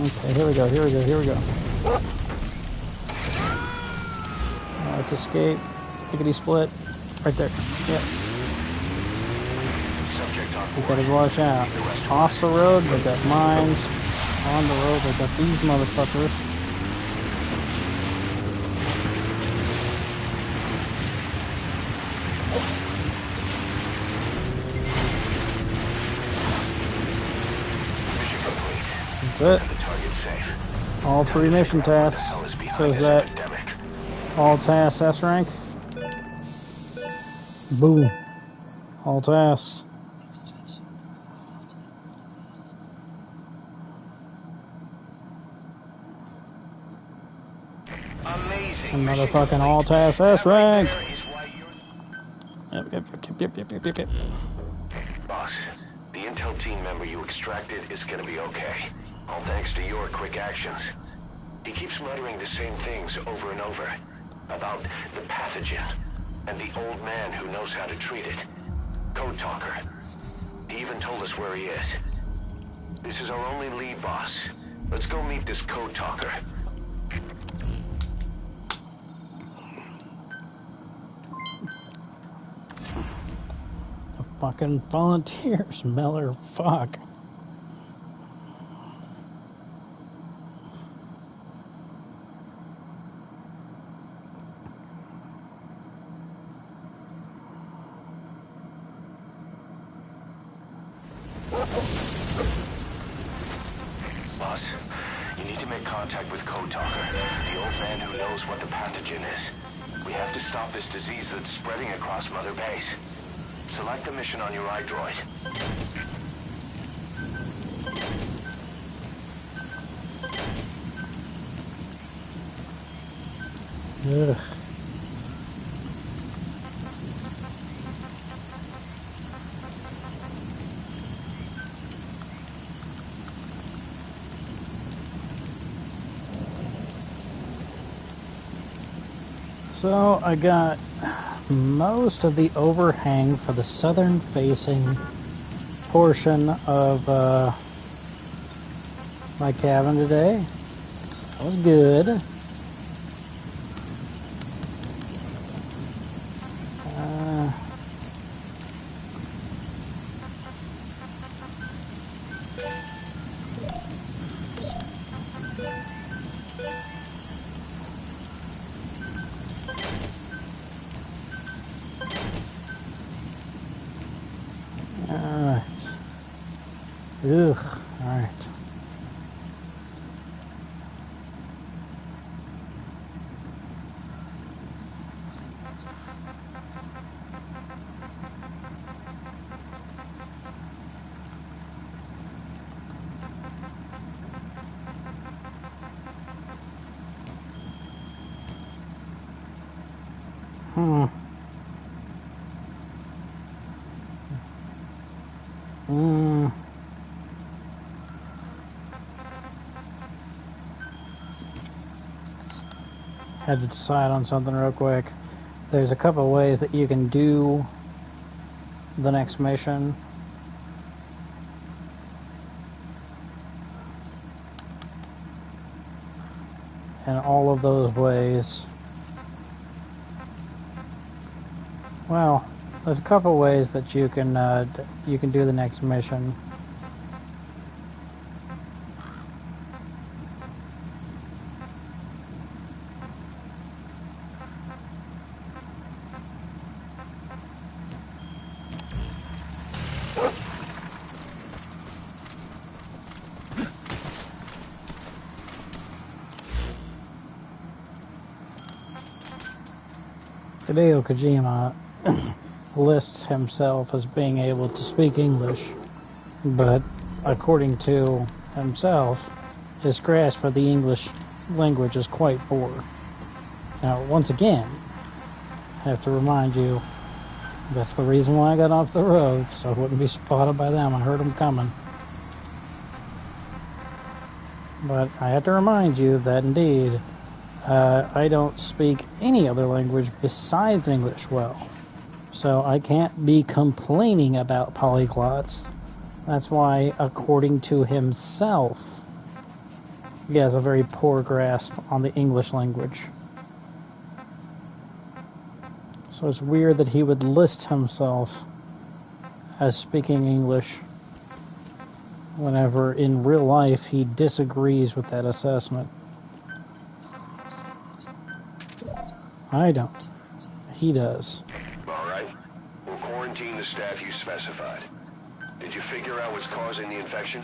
[SPEAKER 1] Okay, here we go, here we go, here we go. Let's escape. Lickety split. Right there. Yep.
[SPEAKER 2] Subject on
[SPEAKER 1] We
[SPEAKER 2] board.
[SPEAKER 1] gotta watch out. Off the road, they've got mines. On the road, they've got these motherfuckers.
[SPEAKER 2] Mission complete.
[SPEAKER 1] That's it.
[SPEAKER 2] The target's safe.
[SPEAKER 1] All three mission tasks. So is that
[SPEAKER 2] Epidemic.
[SPEAKER 1] all tasks S rank? Boom. All tasks.
[SPEAKER 2] Amazing.
[SPEAKER 1] And
[SPEAKER 2] Mission
[SPEAKER 1] motherfucking
[SPEAKER 2] complete.
[SPEAKER 1] all tasks S
[SPEAKER 2] That right
[SPEAKER 1] rank.
[SPEAKER 2] there is why you're-
[SPEAKER 1] Yep.
[SPEAKER 2] Boss, the intel team member you extracted is gonna be okay. All thanks to your quick actions. He keeps muttering the same things over and over. About the pathogen, and the old man who knows how to treat it. Code Talker. He even told us where he is. This is our only lead, boss. Let's go meet this Code Talker.
[SPEAKER 1] Fucking volunteers, Miller. Fuck.
[SPEAKER 2] Boss, you need to make contact with Code Talker, the old man who knows what the pathogen is. We have to stop this disease that's spreading across Mother Base. Select the mission on your iDroid.
[SPEAKER 1] Ugh. So I got most of the overhang for the southern facing portion of my cabin today. That was good. Alright. Ugh. Alright. Had to decide on something real quick. There's a couple ways that you can do the next mission. And all of those ways, well, there's a couple ways that you can do the next mission. Hideo Kojima lists himself as being able to speak English, but according to himself, his grasp of the English language is quite poor. Now, once again, I have to remind you, that's the reason why I got off the road, so I wouldn't be spotted by them. I heard them coming. But I have to remind you that indeed, I don't speak any other language besides English well. So I can't be complaining about polyglots. That's why, according to himself, he has a very poor grasp on the English language. So it's weird that he would list himself as speaking English whenever in real life he disagrees with that assessment. I don't. He does.
[SPEAKER 2] All right. We'll quarantine the staff you specified. Did you figure out what's causing the infection?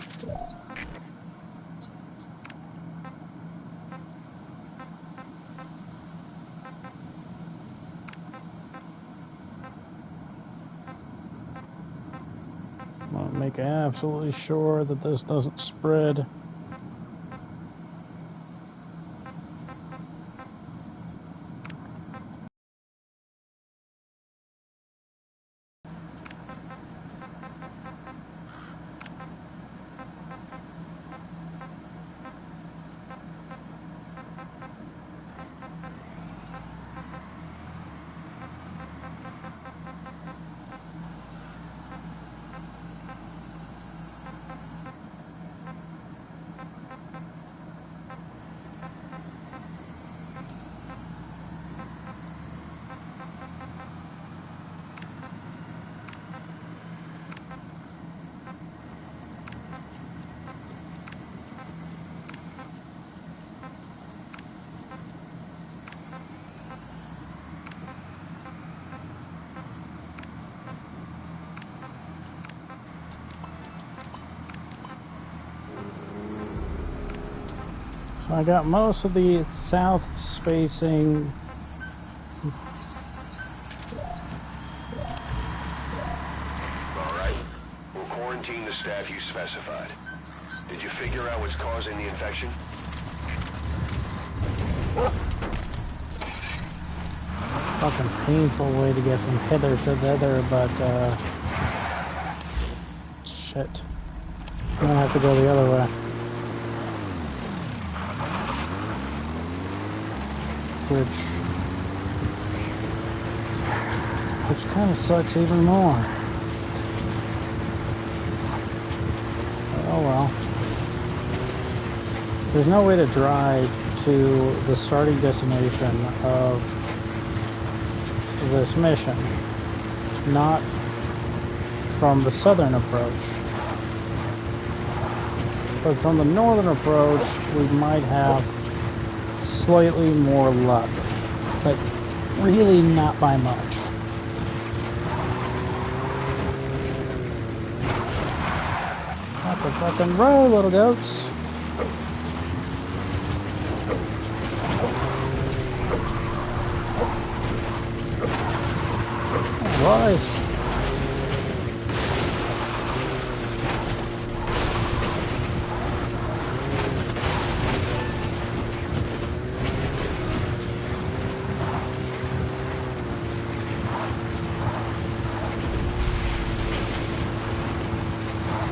[SPEAKER 1] I want to make absolutely sure that this doesn't spread. So I got most of the south spacing.
[SPEAKER 2] All right. We'll quarantine the staff you specified. Did you figure out what's causing the infection?
[SPEAKER 1] Fucking painful way to get from hither to thither, but shit. I'm gonna have to go the other way. Which Which kind of sucks even more. Oh well. There's no way to drive to the starting destination of this mission. Not from the southern approach. But from the northern approach, we might have slightly more luck. But really not by much. Not the fucking road, little goats. Rise.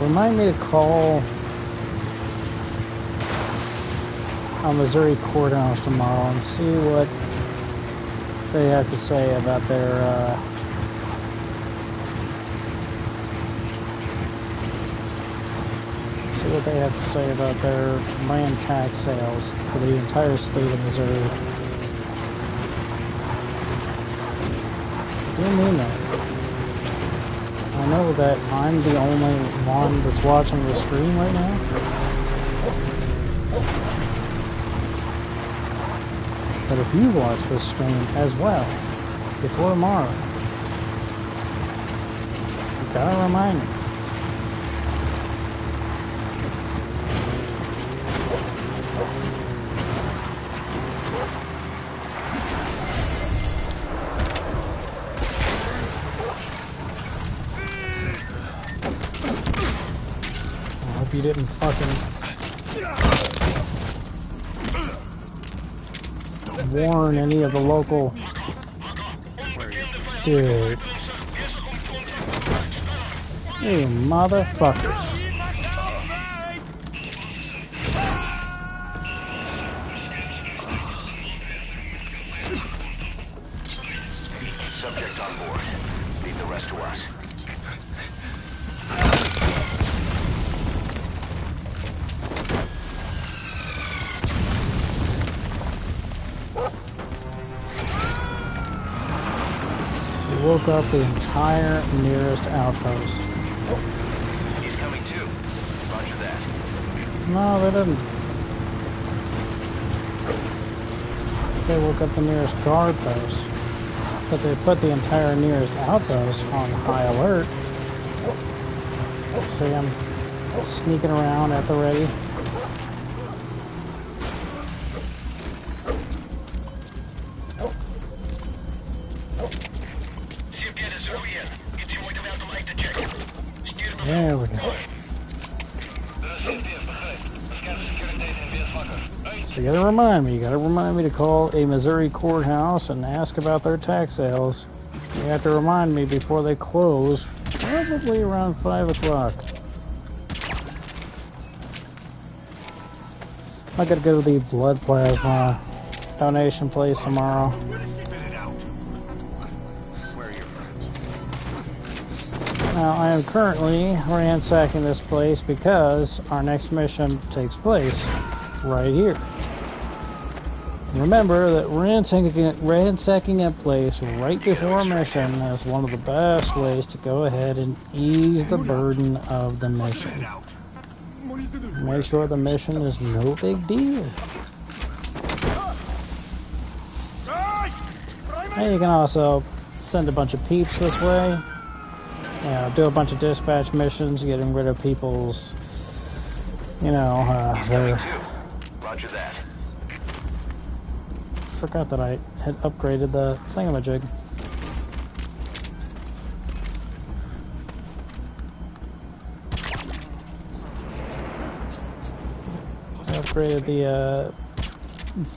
[SPEAKER 1] Remind me to call a Missouri courthouse tomorrow and see what they have to say about their what they have to say about their land tax sales for the entire state of Missouri. What do you mean that? I know that I'm the only one that's watching the stream right now. But if you watch this stream as well, before tomorrow, you gotta remind me. You didn't fucking warn any of the local dude. You motherfuckers.
[SPEAKER 2] Subject on board. Leave the rest to us.
[SPEAKER 1] Woke up the entire nearest outpost.
[SPEAKER 2] He's coming too. Roger that.
[SPEAKER 1] No, they didn't. They woke up the nearest guard post. But they put the entire nearest outpost on high alert. See them sneaking around at the ready. There we go. So you gotta remind me to call a Missouri courthouse and ask about their tax sales. You have to remind me before they close, probably around 5 o'clock. I gotta go to the blood plasma donation place tomorrow. Now, I am currently ransacking this place because our next mission takes place right here. Remember that ransacking a place right before a mission is one of the best ways to go ahead and ease the burden of the mission. Make sure the mission is no big deal. And you can also send a bunch of peeps this way. Do a bunch of dispatch missions, getting rid of people's, their...
[SPEAKER 2] Roger that.
[SPEAKER 1] Forgot that I had upgraded the thingamajig. I upgraded the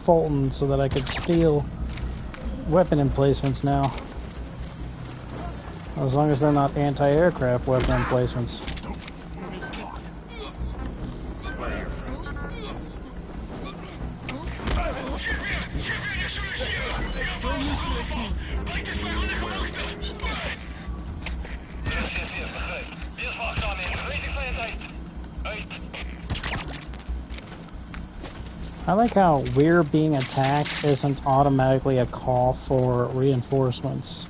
[SPEAKER 1] Fulton so that I could steal weapon emplacements now. As long as they're not anti-aircraft weapon emplacements. I like how we're being attacked isn't automatically a call for reinforcements.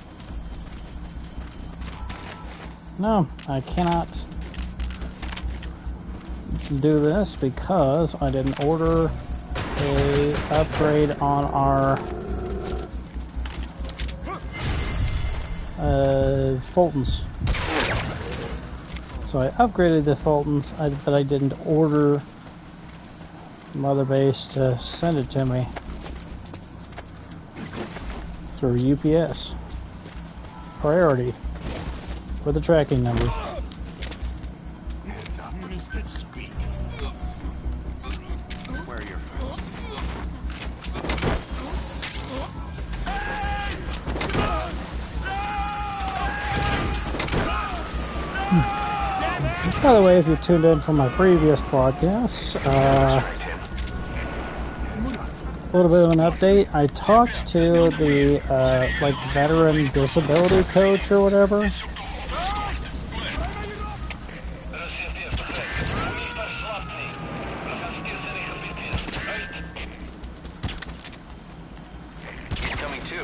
[SPEAKER 1] No, I cannot do this because I didn't order a upgrade on our Fultons. So I upgraded the Fultons, but I didn't order Mother Base to send it to me through UPS. Priority for the tracking number.
[SPEAKER 6] Hands up. Speak. Where are your friends?
[SPEAKER 1] By the way, if you tuned in from my previous podcast, a little bit of an update. I talked to the like veteran disability coach or whatever.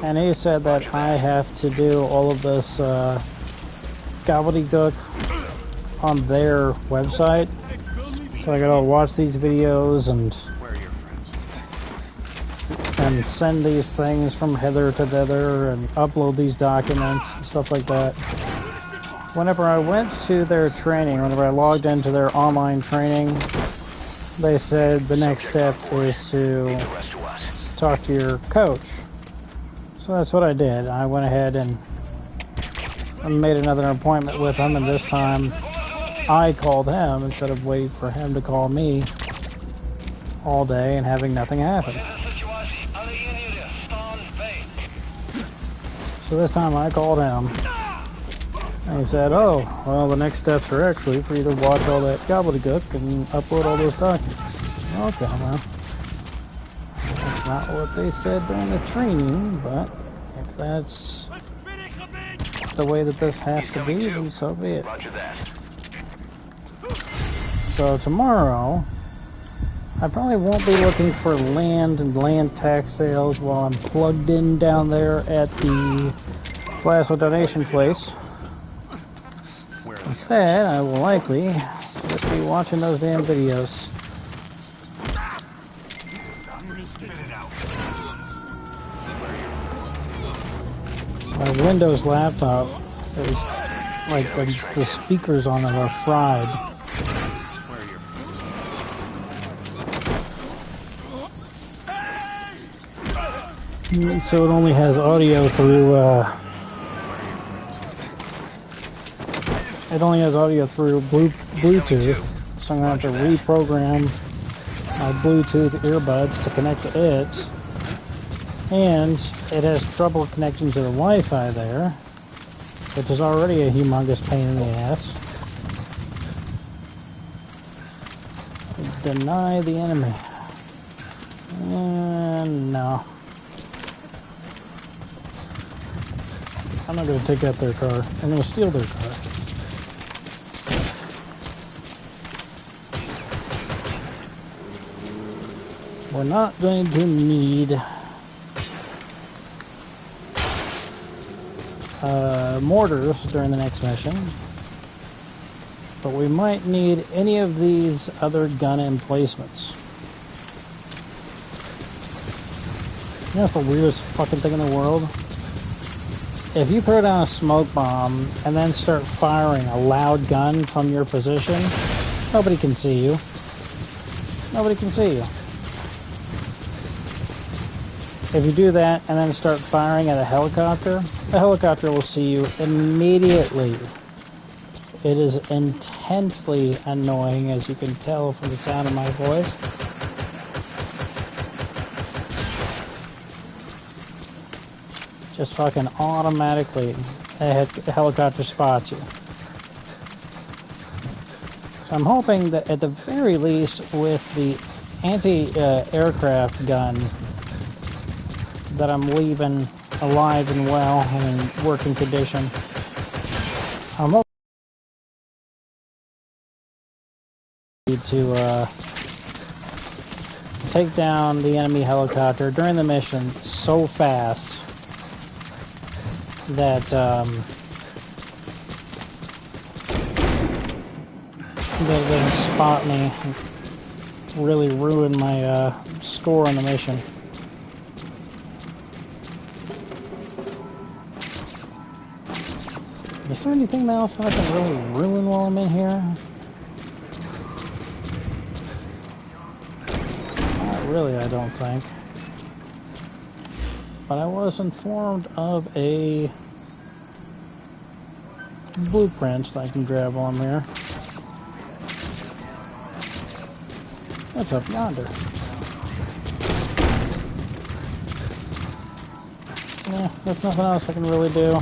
[SPEAKER 1] And he said that I have to do all of this gobbledygook on their website. So I gotta watch these videos and send these things from hither to thither and upload these documents and stuff like that. Whenever I went to their training, whenever I logged into their online training, they said the next step is to talk to your coach. So that's what I did. I went ahead and made another appointment with him, and this time I called him instead of waiting for him to call me all day and having nothing happen. So this time I called him, and he said, oh, well, the next steps are actually for you to watch all that gobbledygook and upload all those documents. Okay, well, that's not what they said during the training, but if that's the way that this has to be, then so be it. So tomorrow, I probably won't be looking for land and land tax sales while I'm plugged in down there at the plasma donation place. Instead, I will likely just be watching those damn videos. My Windows laptop is like the speakers on it are fried. So it only has audio through Bluetooth, so I'm gonna have to reprogram my Bluetooth earbuds to connect to it, and it has trouble connecting to the Wi-Fi there, which is already a humongous pain in the ass. Deny the enemy. And no. I'm not going to take out their car. I'm going to steal their car. We're not going to need mortars during the next mission, but we might need any of these other gun emplacements. You know what's the weirdest fucking thing in the world? If you throw down a smoke bomb and then start firing a loud gun from your position, nobody can see you. Nobody can see you. If you do that and then start firing at a helicopter, the helicopter will see you immediately. It is intensely annoying, as you can tell from the sound of my voice. Just fucking automatically, a helicopter spots you. So I'm hoping that at the very least with the anti-aircraft gun that I'm leaving alive and well and in working condition, I'm hoping to take down the enemy helicopter during the mission so fast that they didn't spot me. Really ruin my score on the mission. Is there anything else that I can really ruin while I'm in here? Not really, I don't think. But I was informed of a blueprint that I can grab while I'm here. That's up yonder. Yeah, there's nothing else I can really do.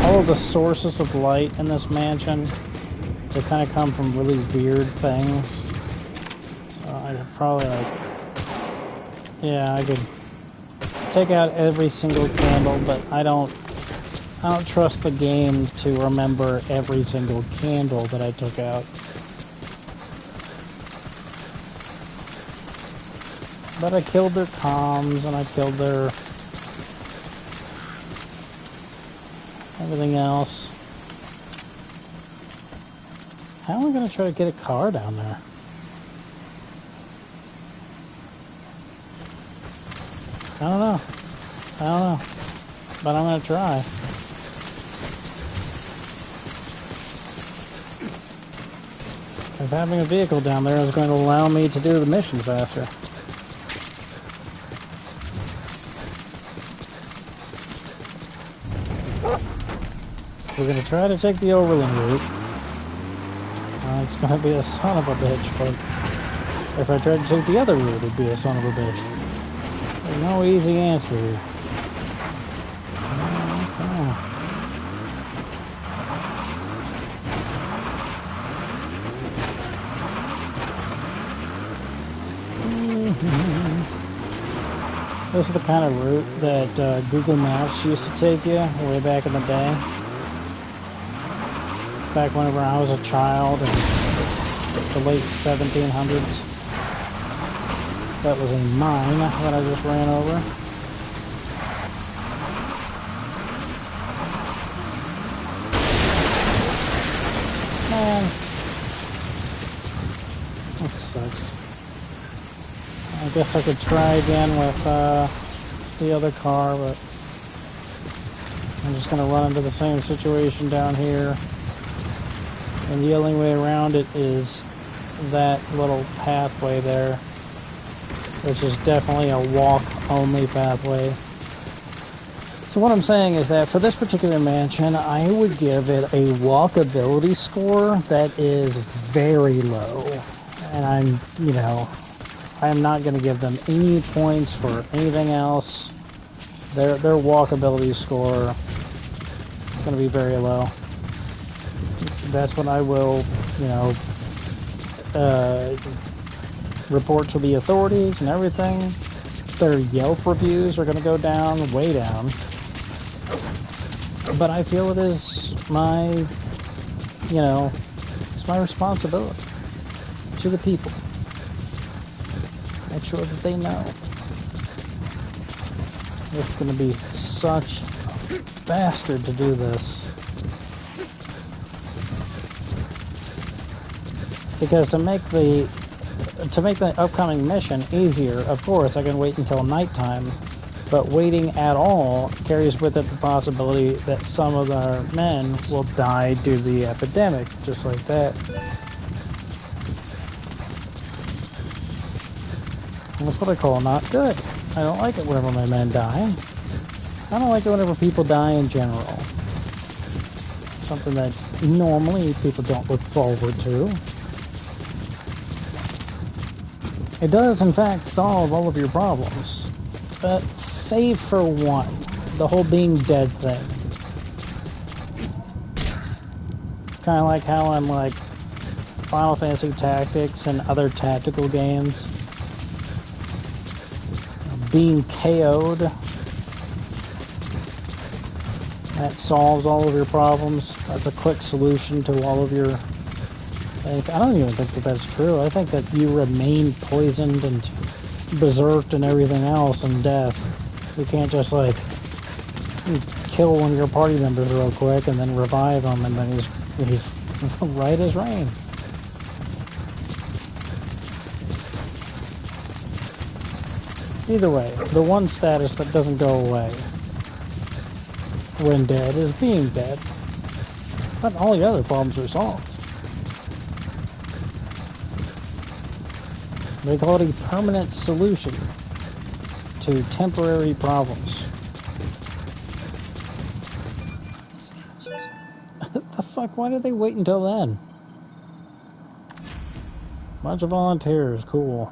[SPEAKER 1] All of the sources of light in this mansion, they kind of come from really weird things. So I could probably yeah, I could take out every single candle, but I don't trust the game to remember every single candle that I took out. But I killed their comms and I killed their everything else. How am I going to try to get a car down there? I don't know. But I'm going to try. Because having a vehicle down there is going to allow me to do the mission faster. We're going to try to take the Overland route. It's going to be a son of a bitch, but if I tried to take the other route, it'd be a son of a bitch. There's no easy answer here. This is the kind of route that Google Maps used to take you way back in the day. Back whenever I was a child in the late 1700s. That was a mine that I just ran over. Man, that sucks. I guess I could try again with the other car, but I'm just going to run into the same situation down here. And the only way around it is that little pathway there, which is definitely a walk-only pathway. So what I'm saying is that for this particular mansion, I would give it a walkability score that is very low. And I'm not going to give them any points for anything else. Their walkability score is going to be very low. That's what I will, report to the authorities and everything. Their Yelp reviews are going to go down, way down. But I feel it is my, it's my responsibility to the people. Make sure that they know. It's going to be such a bastard to do this. Because to make the upcoming mission easier, of course, I can wait until nighttime, but waiting at all carries with it the possibility that some of our men will die due to the epidemic, just like that. And that's what I call not good. I don't like it whenever my men die. I don't like it whenever people die in general. Something that normally people don't look forward to. It does, in fact, solve all of your problems. But save for one. The whole being dead thing. It's kind of like how in, Final Fantasy Tactics and other tactical games, being KO'd, that solves all of your problems. That's a quick solution to all of your Like, I don't even think that that's true. I think that you remain poisoned and berserked and everything else in death. You can't just, like, kill one of your party members real quick and then revive him, and then he's right as rain. Either way, the one status that doesn't go away when dead is being dead. But all the other problems are solved. They call it a permanent solution to temporary problems. The fuck? Why did they wait until then? Bunch of volunteers, cool.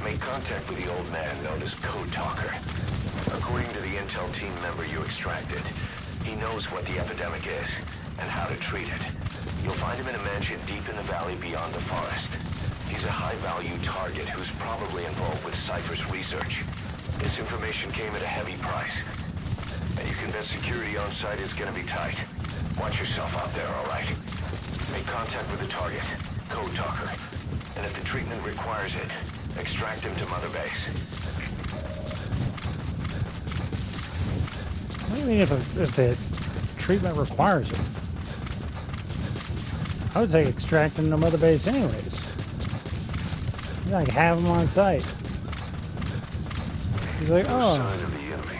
[SPEAKER 2] Made contact with the old man known as Code Talker. According to the intel team member you extracted, he knows what the epidemic is and how to treat it. You'll find him in a mansion deep in the valley beyond the forest. He's a high-value target who's probably involved with Cypher's research. This information came at a heavy price, and you can bet security on site is gonna be tight. Watch yourself out there, all right? Make contact with the target, Code Talker, and if the treatment requires it, extract him to Mother Base.
[SPEAKER 1] What do you mean if the treatment requires it? I would say extract him to Mother Base anyways. You like have him on site. He's like,
[SPEAKER 2] No
[SPEAKER 1] oh.
[SPEAKER 2] sign of the enemy.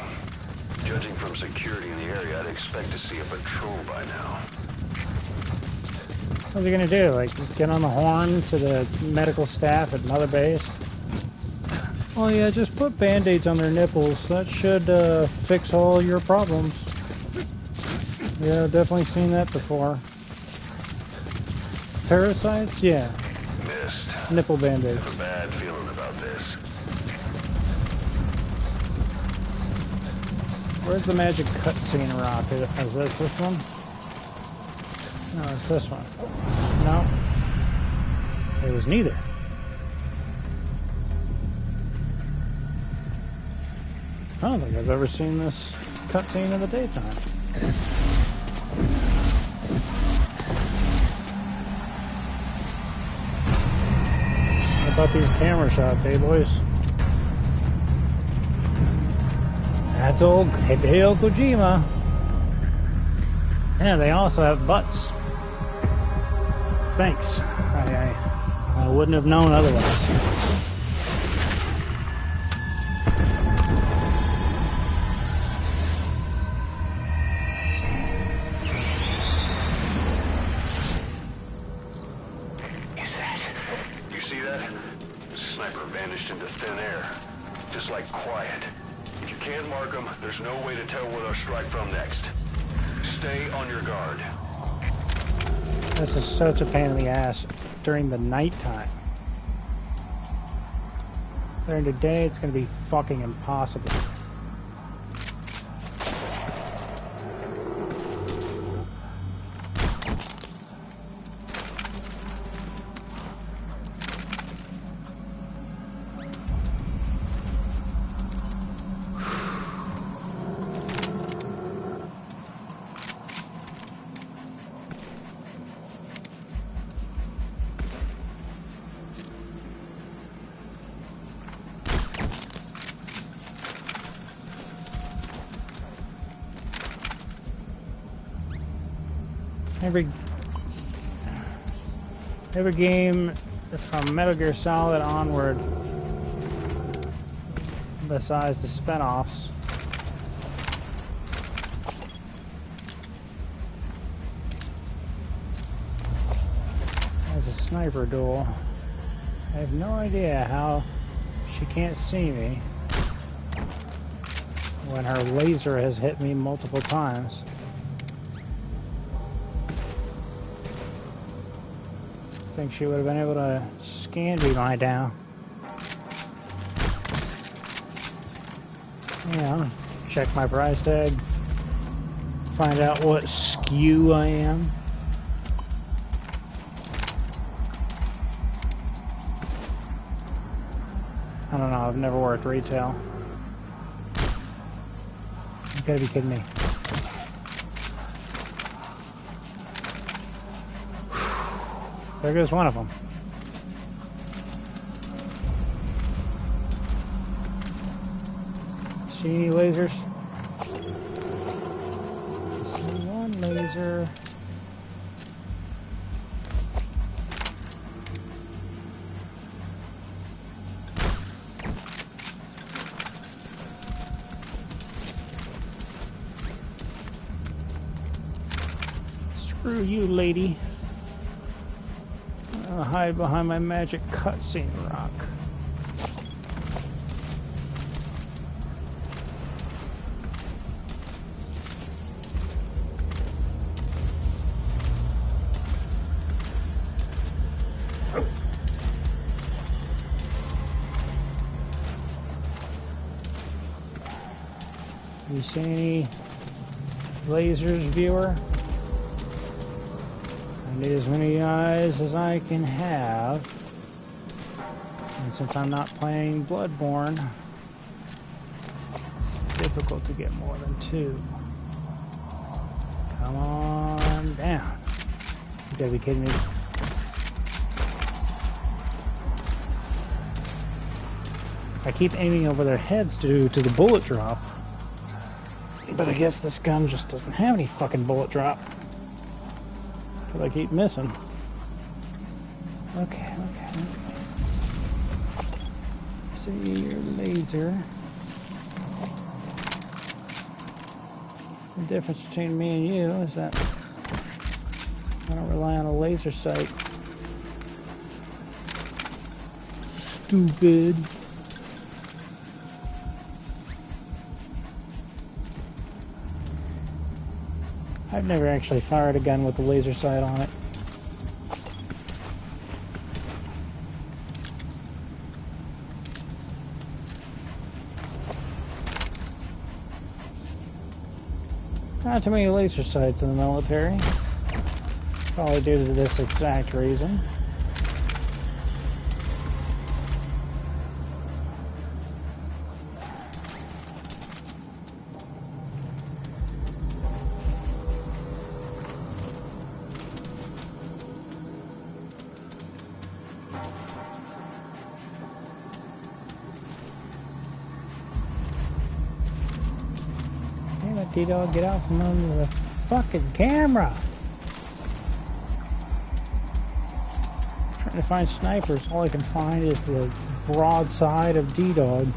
[SPEAKER 2] Judging from security in the area, I'd expect to see a patrol by now.
[SPEAKER 1] What's he gonna do? Like, get on the horn to the medical staff at Mother Base? Oh yeah, just put band-aids on their nipples. That should fix all your problems. Yeah, definitely seen that before. Parasites? Yeah.
[SPEAKER 2] Missed.
[SPEAKER 1] Nipple band-aids.
[SPEAKER 2] I have a bad feeling about this.
[SPEAKER 1] Where's the magic cutscene rock? Is that this one? No, it's this one. No. It was neither. I don't think I've ever seen this cutscene in the daytime. How about these camera shots, eh, boys? That's old Hideo Kojima. Yeah, they also have butts. Thanks. I wouldn't have known otherwise.
[SPEAKER 2] Into thin air, just like quiet. If you can't mark them, there's no way to tell where they'll strike from next. Stay on your guard.
[SPEAKER 1] This is such a pain in the ass during the nighttime. During the day, it's going to be fucking impossible. Every game from Metal Gear Solid onward, besides the spin-offs, sniper duel. I have no idea how she can't see me when her laser has hit me multiple times. I think she would have been able to scan me by now. Yeah, check my price tag. Find out what SKU I am. I don't know, I've never worked retail. You gotta be kidding me. There goes one of them. See any lasers? See one laser. Screw you, lady. I'll hide behind my magic cutscene rock. You see any lasers, viewer? I need as many eyes as I can have. And since I'm not playing Bloodborne, it's difficult to get more than 2. Come on down. You gotta be kidding me. I keep aiming over their heads due to the bullet drop. But I guess this gun just doesn't have any fucking bullet drop. Because I keep missing. Okay. See your laser. The difference between me and you is that I don't rely on a laser sight. Stupid. I've never actually fired a gun with a laser sight on it. Not too many laser sights in the military. Probably due to this exact reason. T-Dog, get out from under the fucking camera! I'm trying to find snipers. All I can find is the broadside of D-Dog.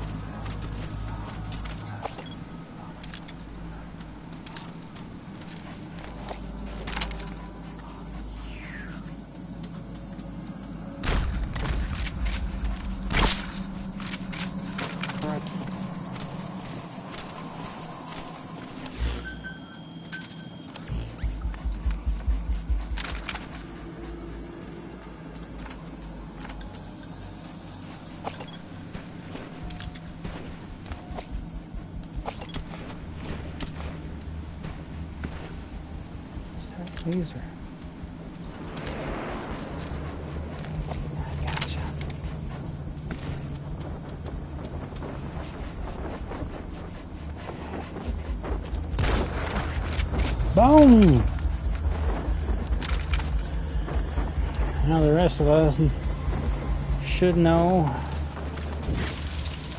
[SPEAKER 1] Laser. I gotcha. Boom! Now the rest of us should know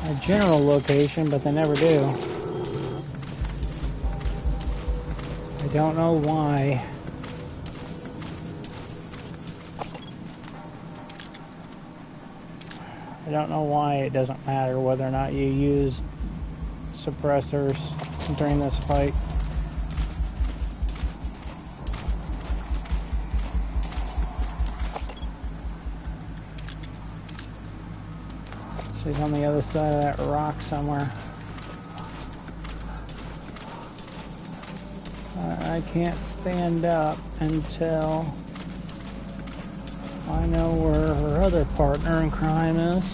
[SPEAKER 1] our general location, but they never do. I don't know why. I don't know why it doesn't matter whether or not you use suppressors during this fight. He's on the other side of that rock somewhere. I can't stand up until I know where her other partner in crime is.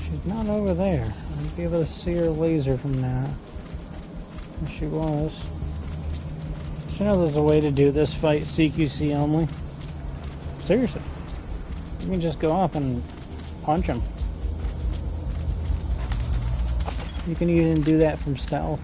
[SPEAKER 1] She's not over there. I'd be able to see her laser from that. There she was. You know there's a way to do this fight CQC only? Seriously. You can just go up and punch him. You can even do that from stealth.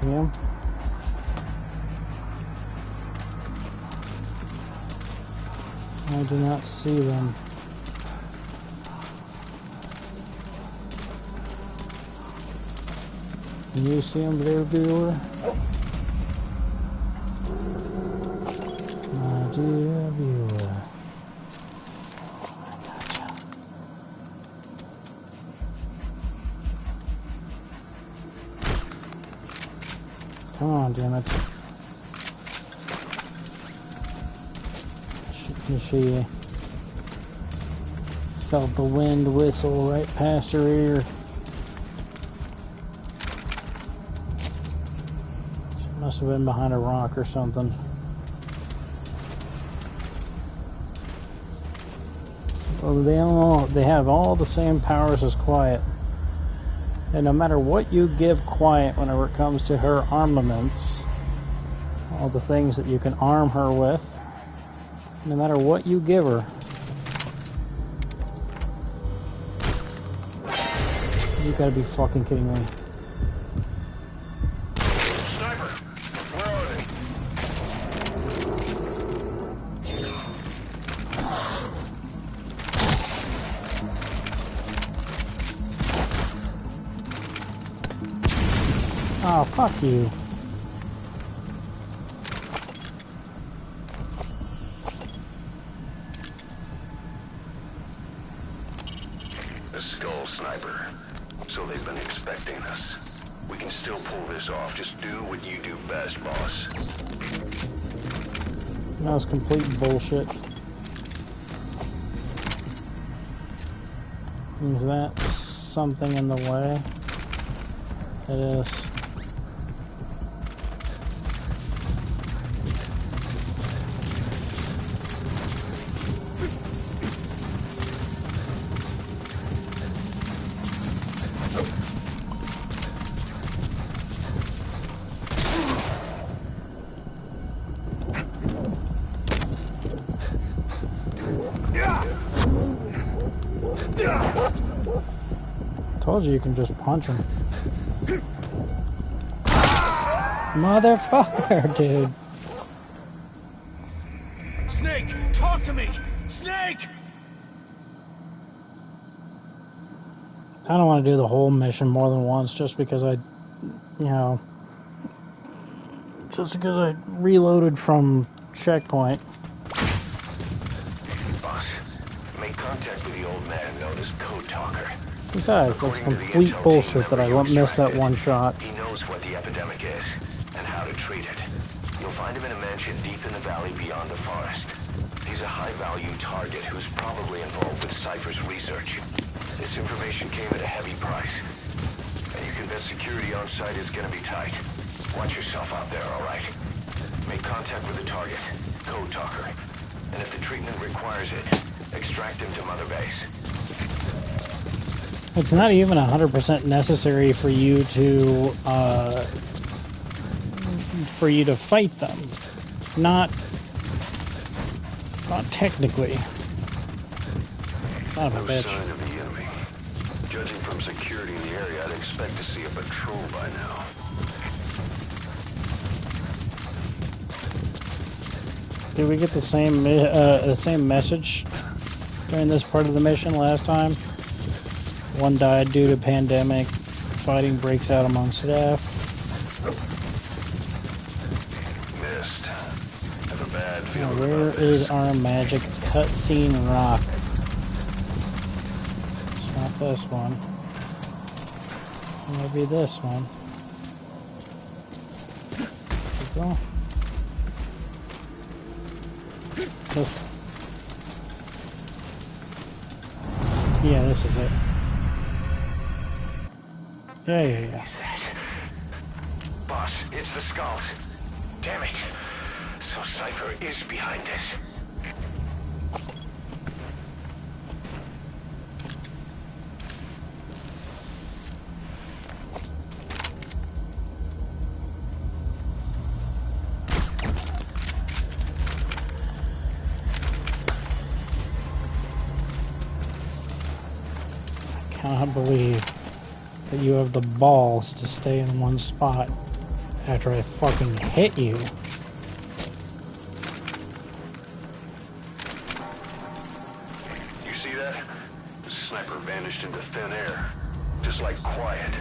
[SPEAKER 1] See him? I do not see them. Can you see them, dear viewer? My dear viewer. Come on, damn it. She felt the wind whistle right past her ear. She must have been behind a rock or something. Well, they have all the same powers as Quiet. And no matter what you give Quiet whenever it comes to her armaments, all the things that you can arm her with, no matter what you give her, you gotta be fucking kidding me.
[SPEAKER 2] Sniper, where are they?
[SPEAKER 1] Oh, fuck you.
[SPEAKER 2] A skull sniper. So they've been expecting us. We can still pull this off. Just do what you do best, boss.
[SPEAKER 1] That was complete bullshit. Is that something in the way? It is. Told you can just punch him. Motherfucker, dude.
[SPEAKER 5] Snake, talk to me! Snake!
[SPEAKER 1] I don't want to do the whole mission more than once just because I, just because I reloaded from checkpoint.
[SPEAKER 2] Boss, make contact with the old man known as Code Talker.
[SPEAKER 1] Besides, that's complete bullshit that I won't miss that one shot.
[SPEAKER 2] He knows what the epidemic is and how to treat it. You'll find him in a mansion deep in the valley beyond the forest. He's a high-value target who's probably involved with Cypher's research. This information came at a heavy price, and you can bet security on site is gonna be tight. Watch yourself out there, all right? Make contact with the target, Code Talker, and if the treatment requires it, extract him to Mother Base.
[SPEAKER 1] It's not even 100% necessary for you to fight them. Not Not technically. Son of a
[SPEAKER 2] No
[SPEAKER 1] bitch.
[SPEAKER 2] sign of the enemy. Judging from security in the area, I'd expect to see a patrol by now.
[SPEAKER 1] Did we get the same message during this part of the mission last time? One died due to pandemic. Fighting breaks out among staff.
[SPEAKER 2] Missed. Have a bad
[SPEAKER 1] Now,
[SPEAKER 2] feeling
[SPEAKER 1] where
[SPEAKER 2] about this.
[SPEAKER 1] is our magic cutscene rock? It's not this one. It might be this one. There we go. This. Yeah, this is it. Yeah.
[SPEAKER 2] Boss, it's the skulls. Damn it. So Cypher is behind this.
[SPEAKER 1] I cannot believe that you have the balls to stay in one spot after I fucking hit you.
[SPEAKER 2] You see that? The sniper vanished into thin air. Just like quiet.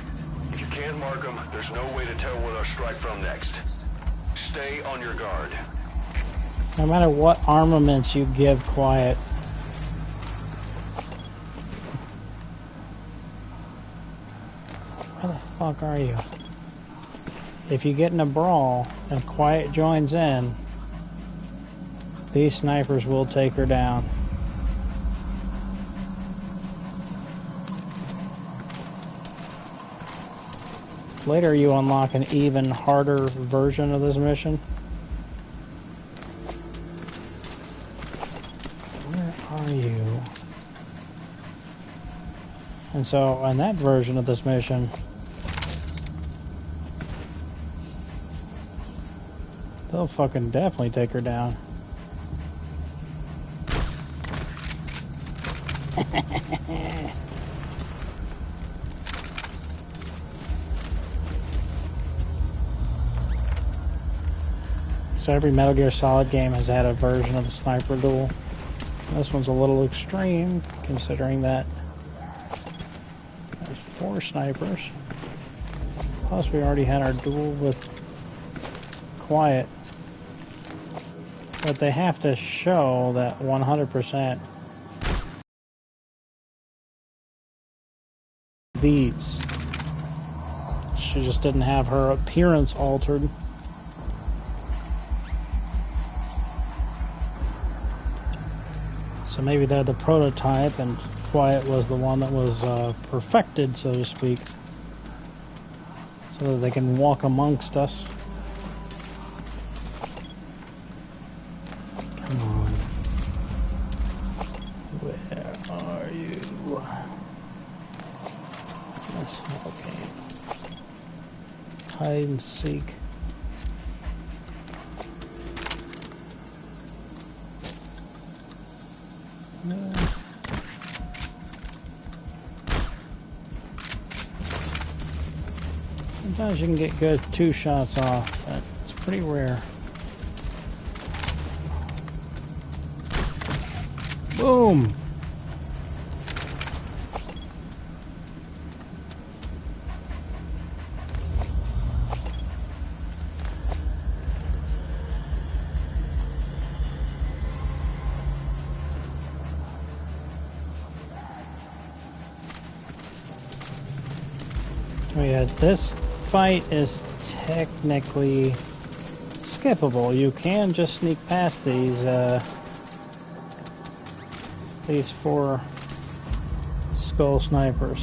[SPEAKER 2] If you can't mark them, there's no way to tell where they'll strike from next. Stay on your guard.
[SPEAKER 1] No matter what armaments you give Quiet. Where the fuck are you? If you get in a brawl and Quiet joins in, these snipers will take her down. Later you unlock an even harder version of this mission. Where are you? And so, in that version of this mission, they'll fucking definitely take her down. So every Metal Gear Solid game has had a version of the sniper duel. This one's a little extreme, considering that there's 4 snipers. Plus we already had our duel with Quiet. But they have to show that 100% these. She just didn't have her appearance altered. So maybe they're the prototype and Quiet was the one that was perfected, so to speak. So that they can walk amongst us. Come on. Where are you? Yes, okay. Hide and seek. No. Sometimes you can get good 2 shots off, but it's pretty rare. Boom! Oh yeah, this fight is technically skippable. You can just sneak past these 4 skull snipers.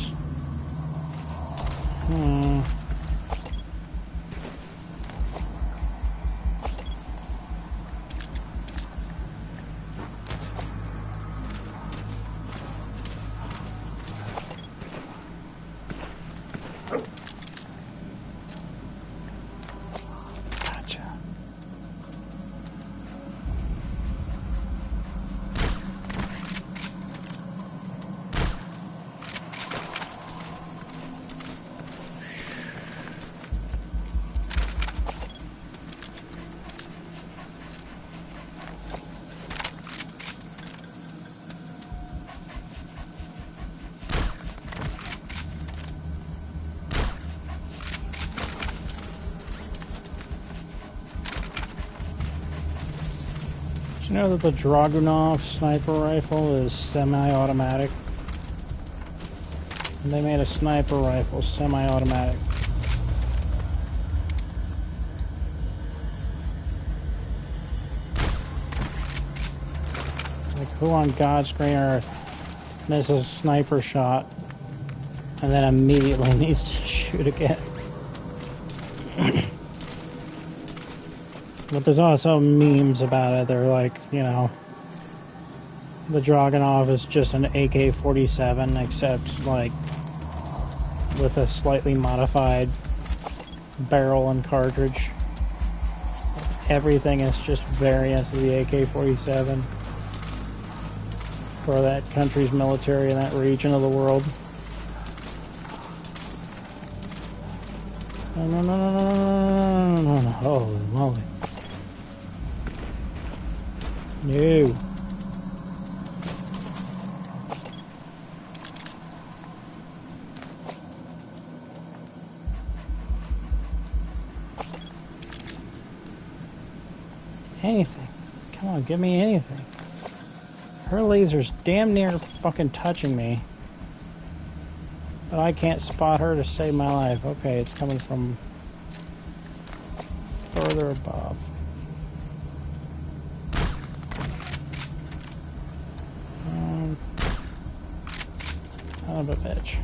[SPEAKER 1] you know that the Dragunov sniper rifle is semi-automatic? And they made a sniper rifle semi-automatic. Like, who on God's green earth misses a sniper shot and then immediately needs to shoot again? But there's also memes about it. They're like, you know, the Dragunov is just an AK-47, except, like, with a slightly modified barrel and cartridge. Everything is just variants of the AK-47 for that country's military in that region of the world. No, no, no, no, no, no, no, no. Holy moly. No. Anything. Come on, give me anything. Her laser's damn near fucking touching me. But I can't spot her to save my life. Okay, it's coming from further above. Son of a bitch.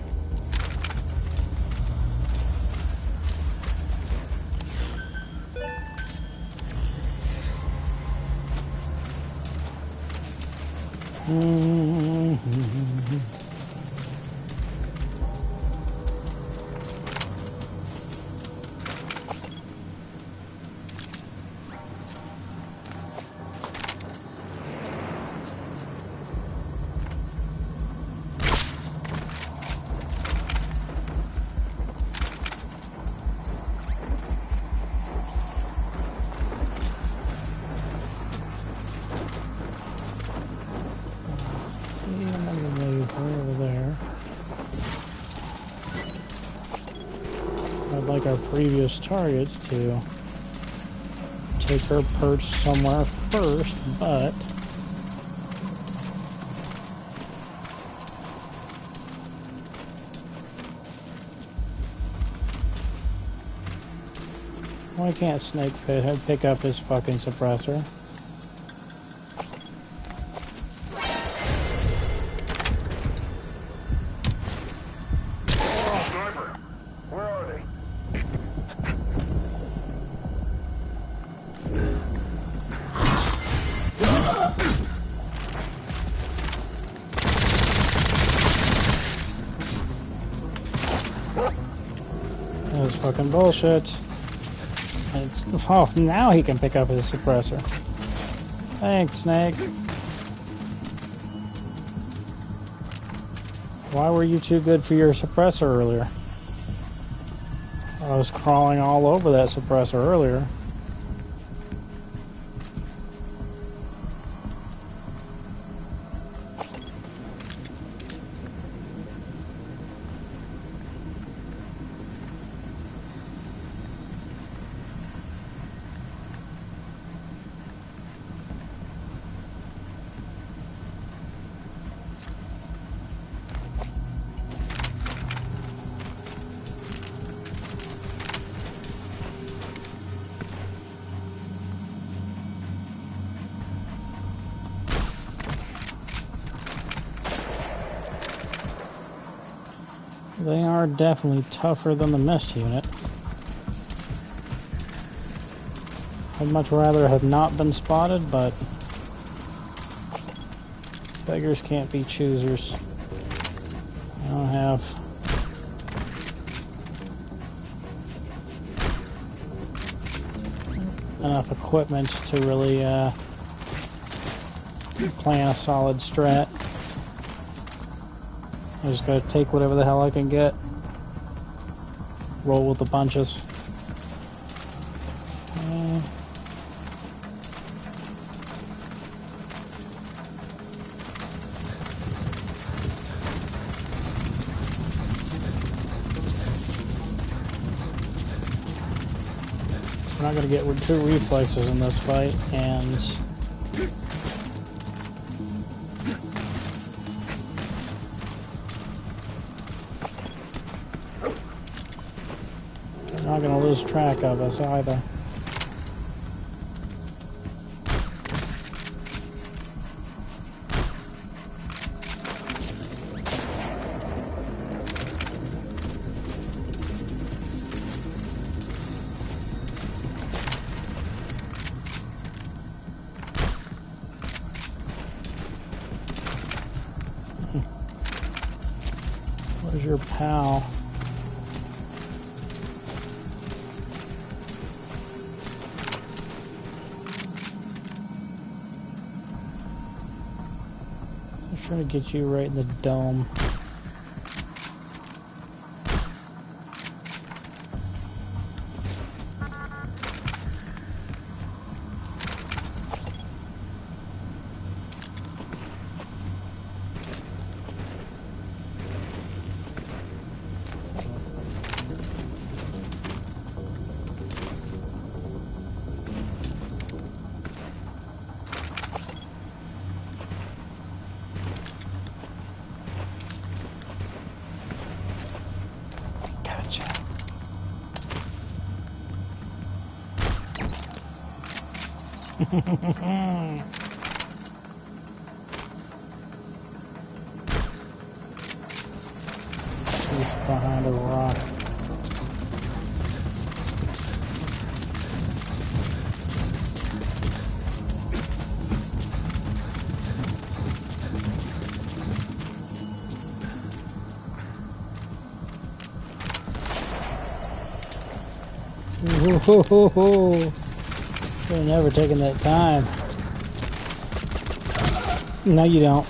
[SPEAKER 1] Our previous targets to take her perch somewhere first, but why can't Snake pick up his fucking suppressor? Fucking bullshit. Oh, now he can pick up his suppressor. Thanks, Snake. Why were you too good for your suppressor earlier? I was crawling all over that suppressor earlier. They are definitely tougher than the mist unit. I'd much rather have not been spotted, but beggars can't be choosers. I don't have enough equipment to really plan a solid strat. I just gotta take whatever the hell I can get. Roll with the bunches. We're not gonna get two reflexes in this fight, and gonna lose track of us either. Where's your pal? I'm trying to get you right in the dome. Gotcha. She's behind a rock. Whoa. You're never taking that time. No, you don't.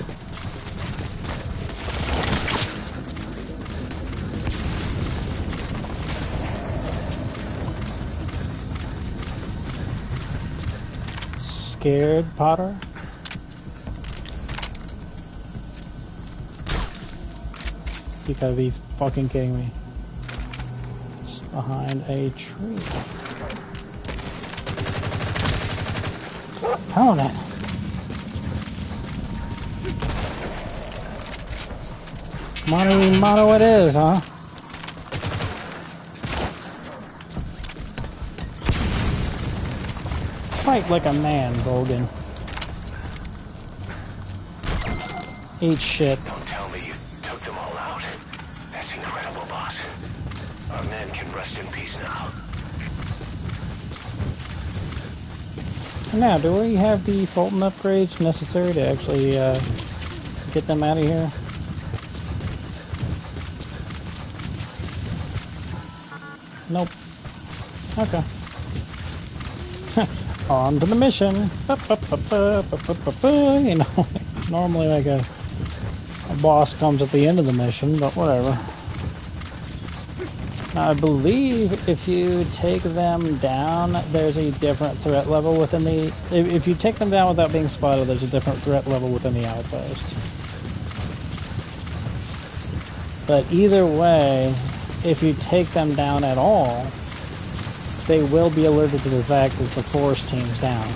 [SPEAKER 1] Scared, Potter? You gotta be fucking kidding me. It's behind a tree. Oh, that. Mono it is, huh? Fight like a man, Bogan. Eat shit.
[SPEAKER 2] Don't tell me you took them all out. That's incredible, boss. Our men can rest in peace now.
[SPEAKER 1] Now, do we have the Fulton upgrades necessary to actually get them out of here? Nope. Okay. On to the mission. You know, normally like a boss comes at the end of the mission, but whatever. Now, I believe if you take them down, there's a different threat level within the... If you take them down without being spotted, there's a different threat level within the outpost. But either way, if you take them down at all, they will be alerted to the fact that the force team's down.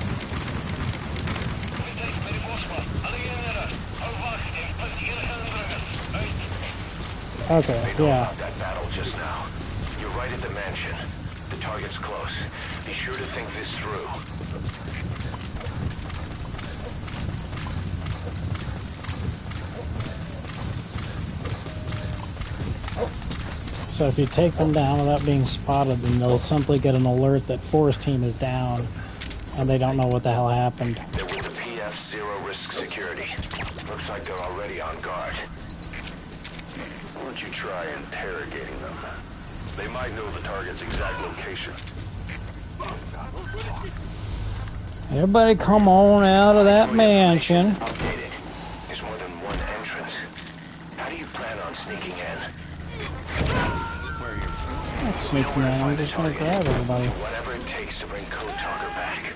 [SPEAKER 1] Okay, yeah.
[SPEAKER 2] That battle just now. You're right at the mansion. The target's close. Be sure to think this through.
[SPEAKER 1] So if you take them down without being spotted, then they'll simply get an alert that force team is down, and they don't know what the hell happened.
[SPEAKER 2] They're with the PF Zero Risk Security. Looks like they're already on guard. Why don't you try interrogating them? They might know the target's exact location.
[SPEAKER 1] Everybody come on out of that mansion.
[SPEAKER 2] Updated. There's more than one entrance. How do you plan on sneaking in?
[SPEAKER 1] Sneaking in, I'm just gonna grab everybody.
[SPEAKER 2] Whatever it takes to bring Code Talker back.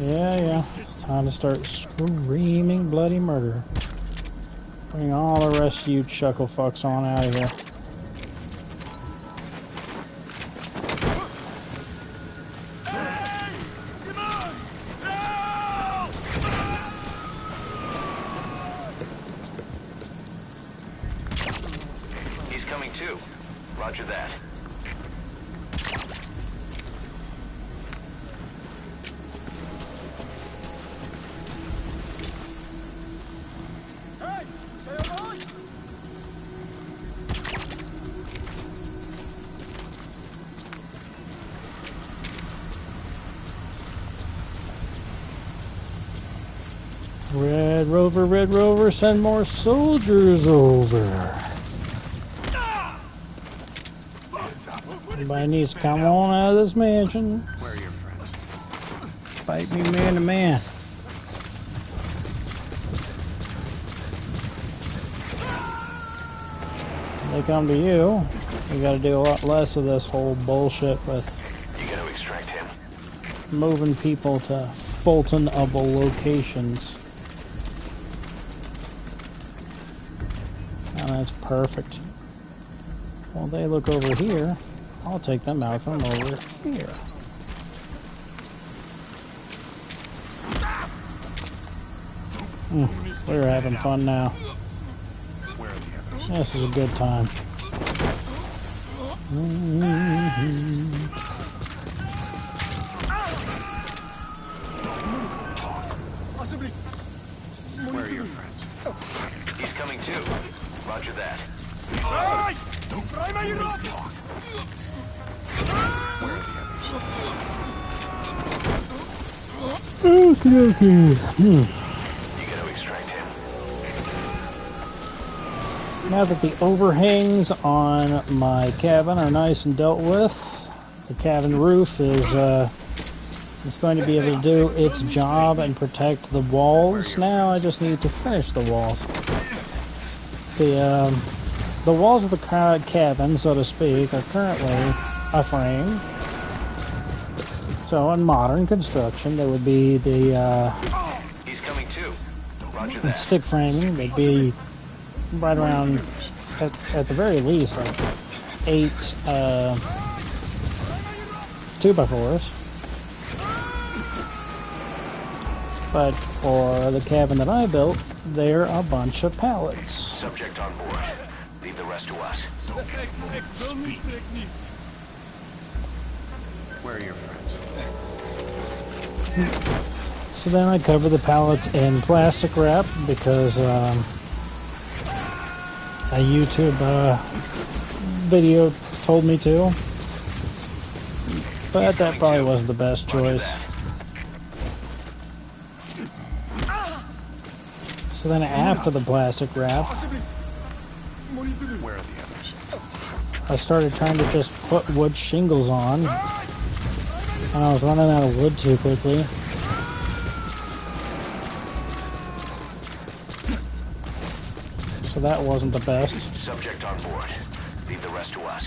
[SPEAKER 1] Yeah. It's time to start screaming bloody murder. Bring all the rest of you chuckle fucks on out of here.
[SPEAKER 2] Roger that.
[SPEAKER 1] Red Rover, send more soldiers over. Everybody needs to come on out of this mansion.
[SPEAKER 6] Where are your friends?
[SPEAKER 1] Fight me man to man. They come to you. You gotta do a lot less of this whole bullshit with
[SPEAKER 2] You gotta extract him.
[SPEAKER 1] moving people to Fulton-able locations. Oh, that's perfect. Well, they look over here. I'll take them out from over here. We're having fun now.
[SPEAKER 6] Where are the others?
[SPEAKER 1] This is a good time.
[SPEAKER 6] Where are your friends?
[SPEAKER 2] He's coming too. Roger that.
[SPEAKER 6] Where are the others?
[SPEAKER 2] You gotta extract him.
[SPEAKER 1] Now that the overhangs on my cabin are nice and dealt with, the cabin roof is it's going to be able to do its job and protect the walls. Now I just need to finish the walls. The walls of the cabin, so to speak, are currently a frame. So in modern construction, there would be the
[SPEAKER 2] He's coming too. Roger that.
[SPEAKER 1] stick framing. They'd be right around, at the very least, like 8 2x4s. But for the cabin that I built, they're a bunch of pallets.
[SPEAKER 2] Subject on board. Leave the rest to us.
[SPEAKER 6] Where are your friends?
[SPEAKER 1] So then I cover the pallets in plastic wrap because a YouTube video told me to. But that probably wasn't the best choice. So then after the plastic wrap,
[SPEAKER 6] Where are the others?
[SPEAKER 1] I started trying to just put wood shingles on. And I was running out of wood too quickly. So that wasn't the best.
[SPEAKER 2] Subject on board. Leave the rest to us.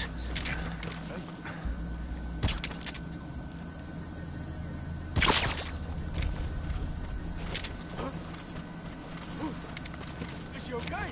[SPEAKER 5] Is she okay?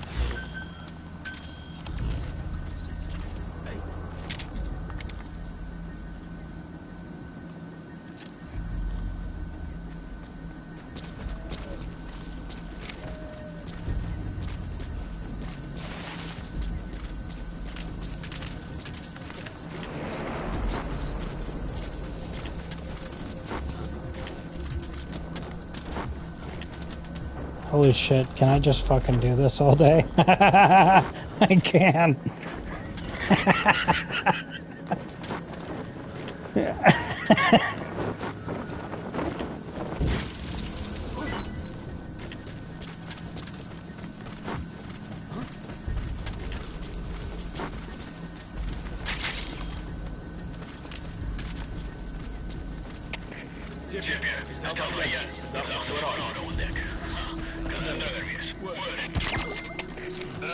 [SPEAKER 1] Holy shit, can I just fucking do this all day? I can.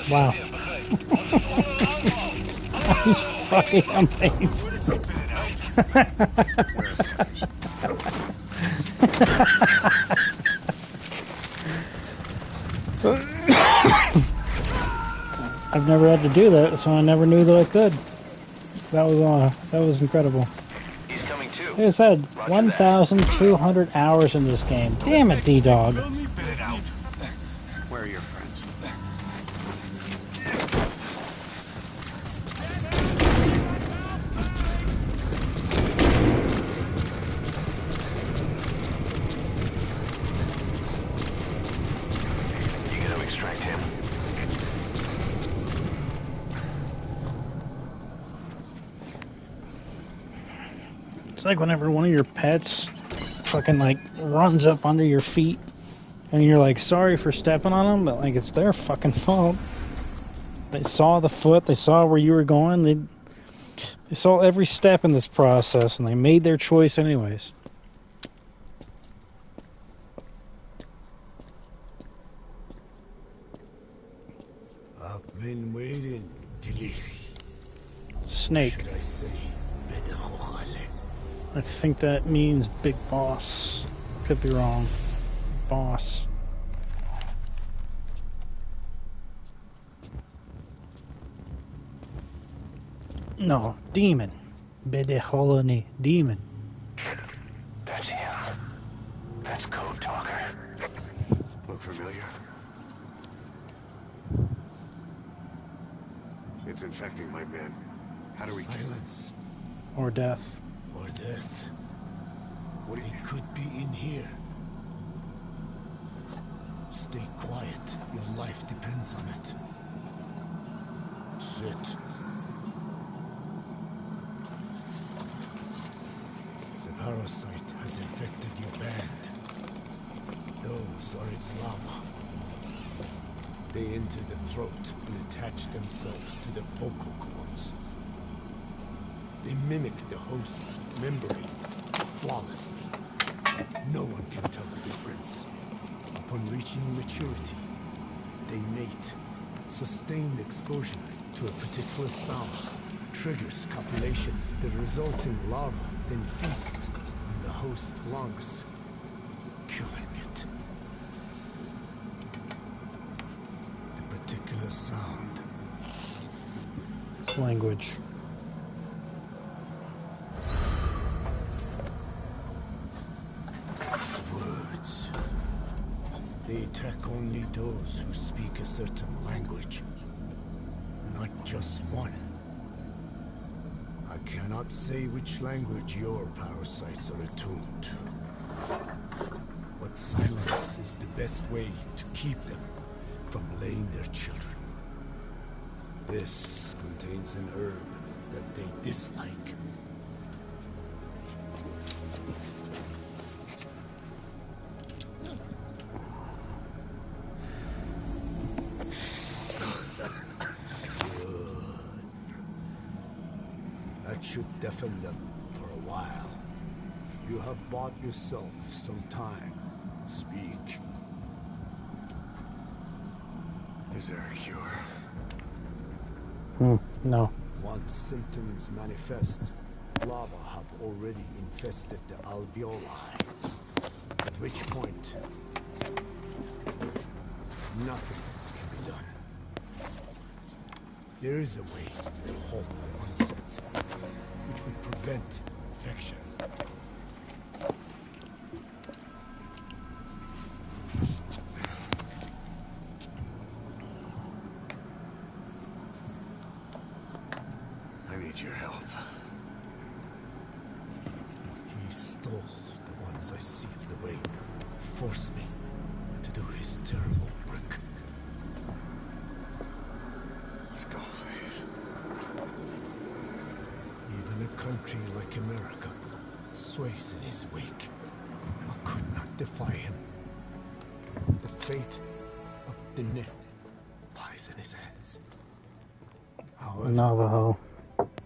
[SPEAKER 1] Wow. That's fucking amazing. I've never had to do that, so I never knew that I could. That was incredible.
[SPEAKER 2] He's coming too.
[SPEAKER 1] Like I said, 1,200 hours in this game. Damn it, D-Dog.
[SPEAKER 6] Where are your friends?
[SPEAKER 1] It's like whenever one of your pets fucking like runs up under your feet and you're like sorry for stepping on them, but like it's their fucking fault. They saw the foot, they saw where you were going, they saw every step in this process and they made their choice anyways.
[SPEAKER 6] I've been waiting, Tilly.
[SPEAKER 1] Snake.
[SPEAKER 6] Should I say,
[SPEAKER 1] I think that means big boss. Could be wrong. Boss. No, demon. Bedecholoni, demon.
[SPEAKER 2] That's him. That's Code Talker.
[SPEAKER 6] Look familiar? It's infecting my men. How do we
[SPEAKER 7] Silence
[SPEAKER 1] Or death.
[SPEAKER 7] or death.
[SPEAKER 6] What do you
[SPEAKER 7] It could be in here. Stay quiet. Your life depends on it. Sit. The parasite has infected your band. Those are its larvae. They enter the throat and attach themselves to the vocal cords. They mimic the host's membranes flawlessly. No one can tell the difference. Upon reaching maturity, they mate. Sustained exposure to a particular sound triggers copulation. The resulting larva then feast on the host lungs, killing it. The particular sound.
[SPEAKER 1] Language.
[SPEAKER 7] Words. They attack only those who speak a certain language. Not just one. I cannot say which language your parasites are attuned to. But silence is the best way to keep them from laying their children. This contains an herb that they dislike. That should deafen them for a while. You have bought yourself some time. Speak.
[SPEAKER 6] Is there a cure?
[SPEAKER 1] No.
[SPEAKER 7] Once symptoms manifest, larvae have already infested the alveoli. At which point, nothing can be done. There is a way to halt the onset, which would prevent infection.
[SPEAKER 6] I need your help.
[SPEAKER 7] He stole the ones I sealed away, forced me to do his terrible work.
[SPEAKER 6] Skullface.
[SPEAKER 7] Even a country like America sways in his wake. I could not defy him. The fate of Dine lies in his hands. However,
[SPEAKER 1] Navajo.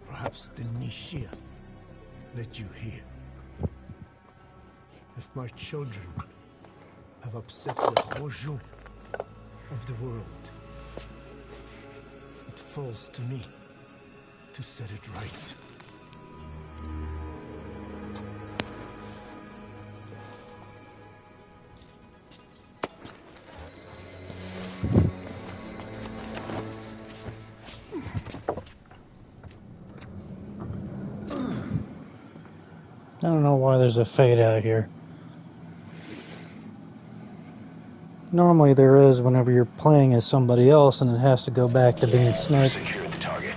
[SPEAKER 7] perhaps the Nishia led you here. If my children have upset the Rojun of the world, it falls to me to set it right.
[SPEAKER 1] I don't know why there's a fade out here. Normally there is whenever you're playing as somebody else and it has to go back to being Snake.
[SPEAKER 2] Secured the target,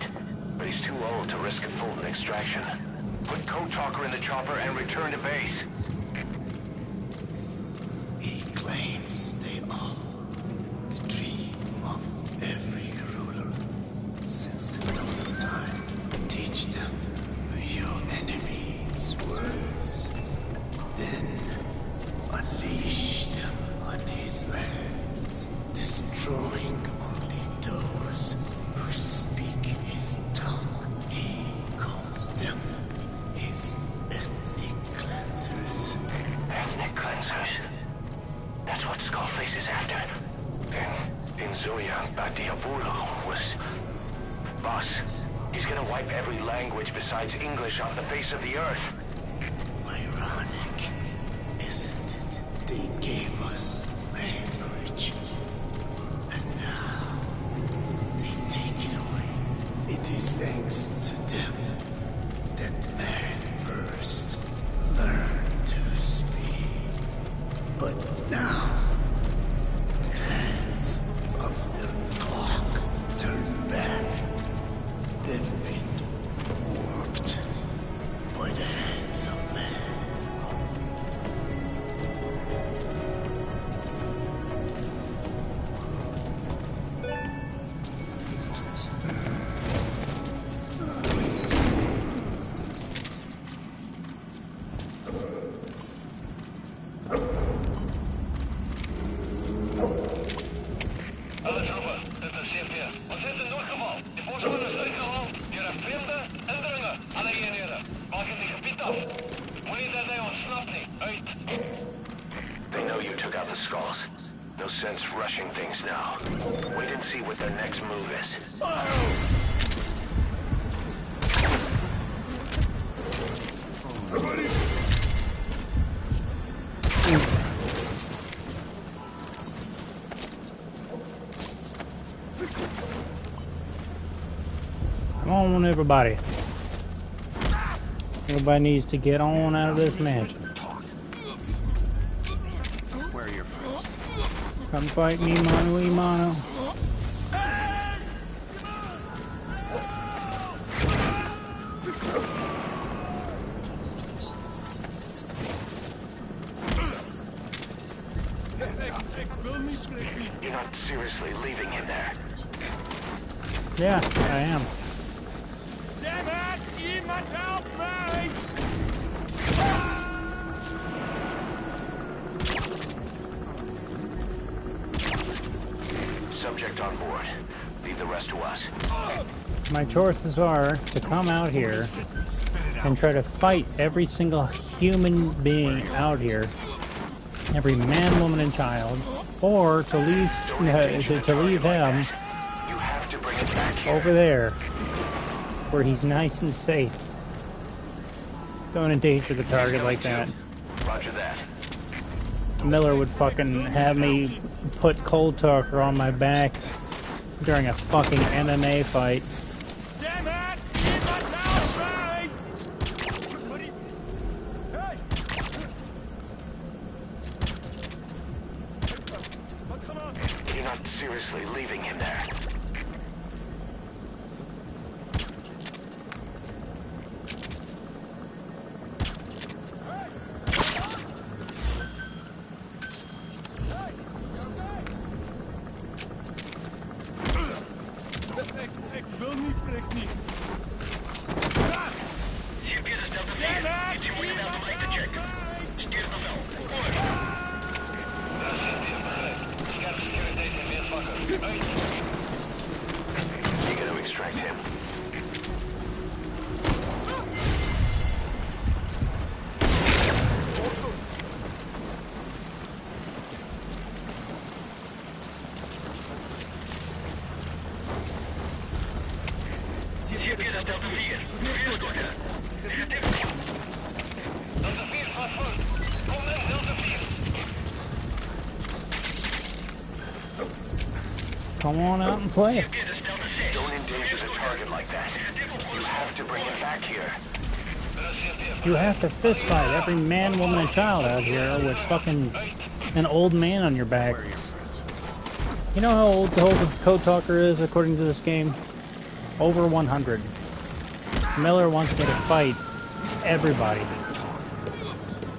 [SPEAKER 2] but he's too old to risk a Fulton extraction. Put Code Talker in the chopper and return to base.
[SPEAKER 7] He claims they are the dream of every ruler since the dawn of time. Teach them your enemy's word.
[SPEAKER 2] what Scarface is after. And Zoya Badiabulu was... Boss, he's gonna wipe every language besides English off the face of the earth.
[SPEAKER 7] Ironic, isn't it? They gave us language. And now, they take it away. It is thanks to them that man first learned to speak. But now, the hands of the clock turn back. They've been warped by the hands of man.
[SPEAKER 5] Alle troepen, dit is CP. Ons heeft een noodgeval. De voorspoed is uitgehaald door een vreemde indringer. Alle eenheden, maak in die gebied af. Moenie dat hij ontsnapt niet. Uit.
[SPEAKER 2] They know you took out the skulls. No sense rushing things now. Wait and see what their next move is.
[SPEAKER 1] Come on, everybody. Everybody needs to get on out of this mansion.
[SPEAKER 6] Where are your friends?
[SPEAKER 1] Come fight me, mano y mano.
[SPEAKER 2] You're not seriously leaving him there.
[SPEAKER 1] Yeah, I am.
[SPEAKER 5] Damn it! Iemand help me!
[SPEAKER 2] Subject on board. Leave the rest to us.
[SPEAKER 1] My choices are to come out here and try to fight every single human being out here, every man, woman, and child, or to leave to leave him
[SPEAKER 2] You have to bring it back here.
[SPEAKER 1] over there where he's nice and safe. Don't endanger the target like that.
[SPEAKER 2] Roger that.
[SPEAKER 1] Miller would fucking have me put Cold Talker on my back during a fucking MMA fight.
[SPEAKER 5] Damn it! Iemand help me! Hey! Come on!
[SPEAKER 2] You're not seriously leaving him there.
[SPEAKER 5] Ik wil niet, prik niet. CP is Delta 4. Iets je moeite wel om uit te checken. Stuur het nog wel. Over. Dat is CP begrijp. Scherp security en meer vakken. Uit.
[SPEAKER 2] You gotta extract him.
[SPEAKER 5] CP is Delta 4. Vuurstorten. Negatief. Delta 4 gaat voor. Kom in, Delta 4.
[SPEAKER 1] Come on out and play.
[SPEAKER 5] CP is Delta 6.
[SPEAKER 2] Don't endanger the target like that. You have to bring him back here.
[SPEAKER 1] You have to fist fight every man, woman, and child out here with fucking an old man on your back.
[SPEAKER 6] Where are your friends?
[SPEAKER 1] You know how old the whole Code Talker is according to this game? Over 100. Miller wants me to fight everybody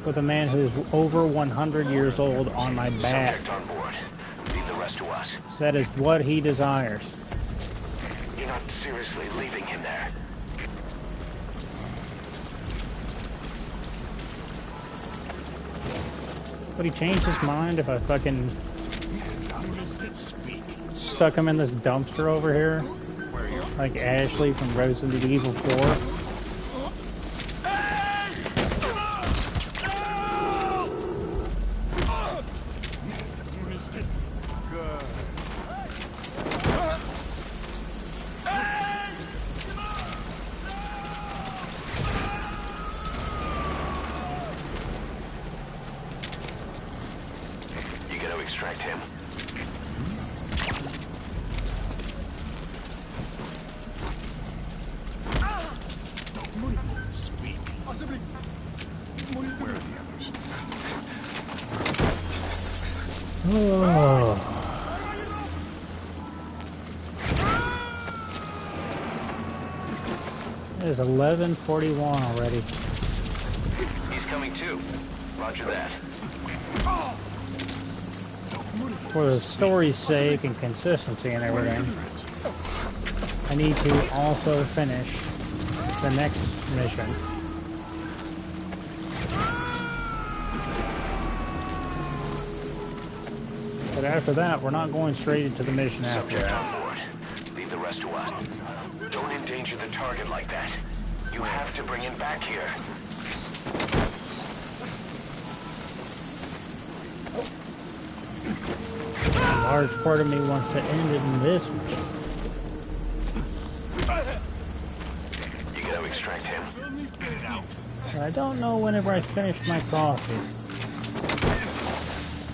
[SPEAKER 1] with a man who's over 100 years old on my back.
[SPEAKER 2] Subject on board. Leave the rest to us.
[SPEAKER 1] That is what he desires.
[SPEAKER 2] You're not seriously leaving him there.
[SPEAKER 1] Would he change his mind if I fucking stuck him in this dumpster over here?
[SPEAKER 6] Where are your friends?
[SPEAKER 1] Like Ashley from Resident Evil 4?
[SPEAKER 2] extract him.
[SPEAKER 6] Where are the others?
[SPEAKER 1] Oh. It is 11:41 already.
[SPEAKER 2] He's coming too. Roger that.
[SPEAKER 1] For the story's sake and consistency and everything, I need to also finish the next mission. But after that, we're not going straight into the mission after
[SPEAKER 2] Subject
[SPEAKER 1] that.
[SPEAKER 2] on board. Leave the rest to us. Don't endanger the target like that. You have to bring him back here.
[SPEAKER 1] A large part of me wants to end it in this mission.
[SPEAKER 2] You gotta extract him.
[SPEAKER 1] But I don't know whenever I finish my coffee.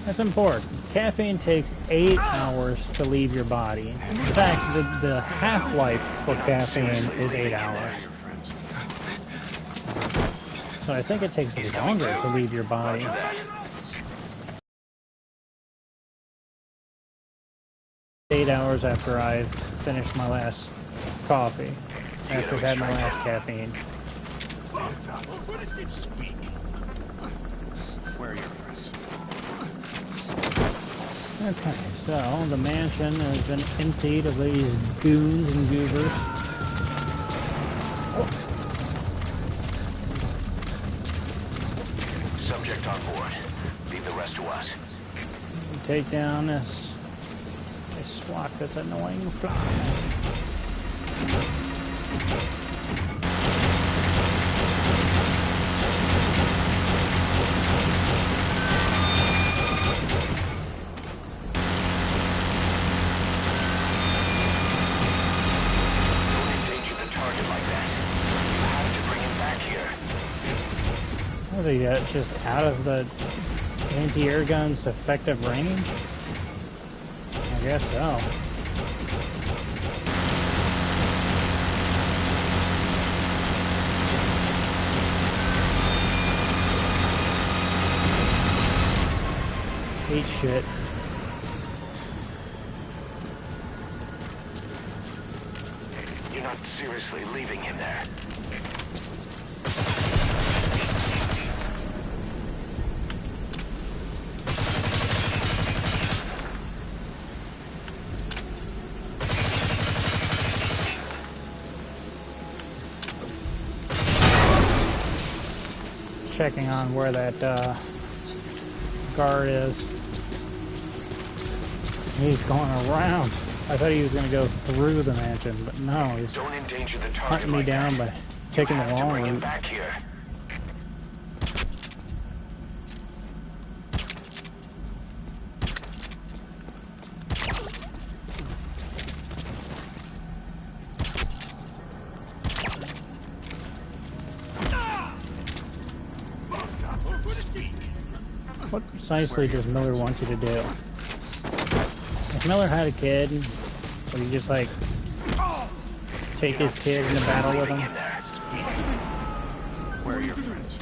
[SPEAKER 1] That's important. Caffeine takes 8 hours to leave your body. In fact, the half-life for caffeine is 8 hours. So I think it takes longer to leave your body.
[SPEAKER 2] Roger that.
[SPEAKER 1] 8 hours after I've finished my last coffee. After I've had my last caffeine.
[SPEAKER 6] Where are your friends?
[SPEAKER 1] Okay, so the mansion has been emptied of these goons and goobers.
[SPEAKER 2] Subject on board. Leave the rest to us.
[SPEAKER 1] Take down this SWAT that's annoying. What is he just out of the anti-air gun's effective range? I guess so. Eat shit.
[SPEAKER 2] You're not seriously leaving him there.
[SPEAKER 1] Checking on where that guard is. He's going around. I thought he was going to go through the mansion, but no, he's
[SPEAKER 2] Don't endanger the target
[SPEAKER 1] hunting me
[SPEAKER 2] like
[SPEAKER 1] down
[SPEAKER 2] that.
[SPEAKER 1] by taking the
[SPEAKER 2] You have to
[SPEAKER 1] long
[SPEAKER 2] bring him
[SPEAKER 1] route.
[SPEAKER 2] back here.
[SPEAKER 1] What precisely does Miller want you to do? If Miller had a kid, would he just like take his kid into battle with him?
[SPEAKER 6] Where are your friends?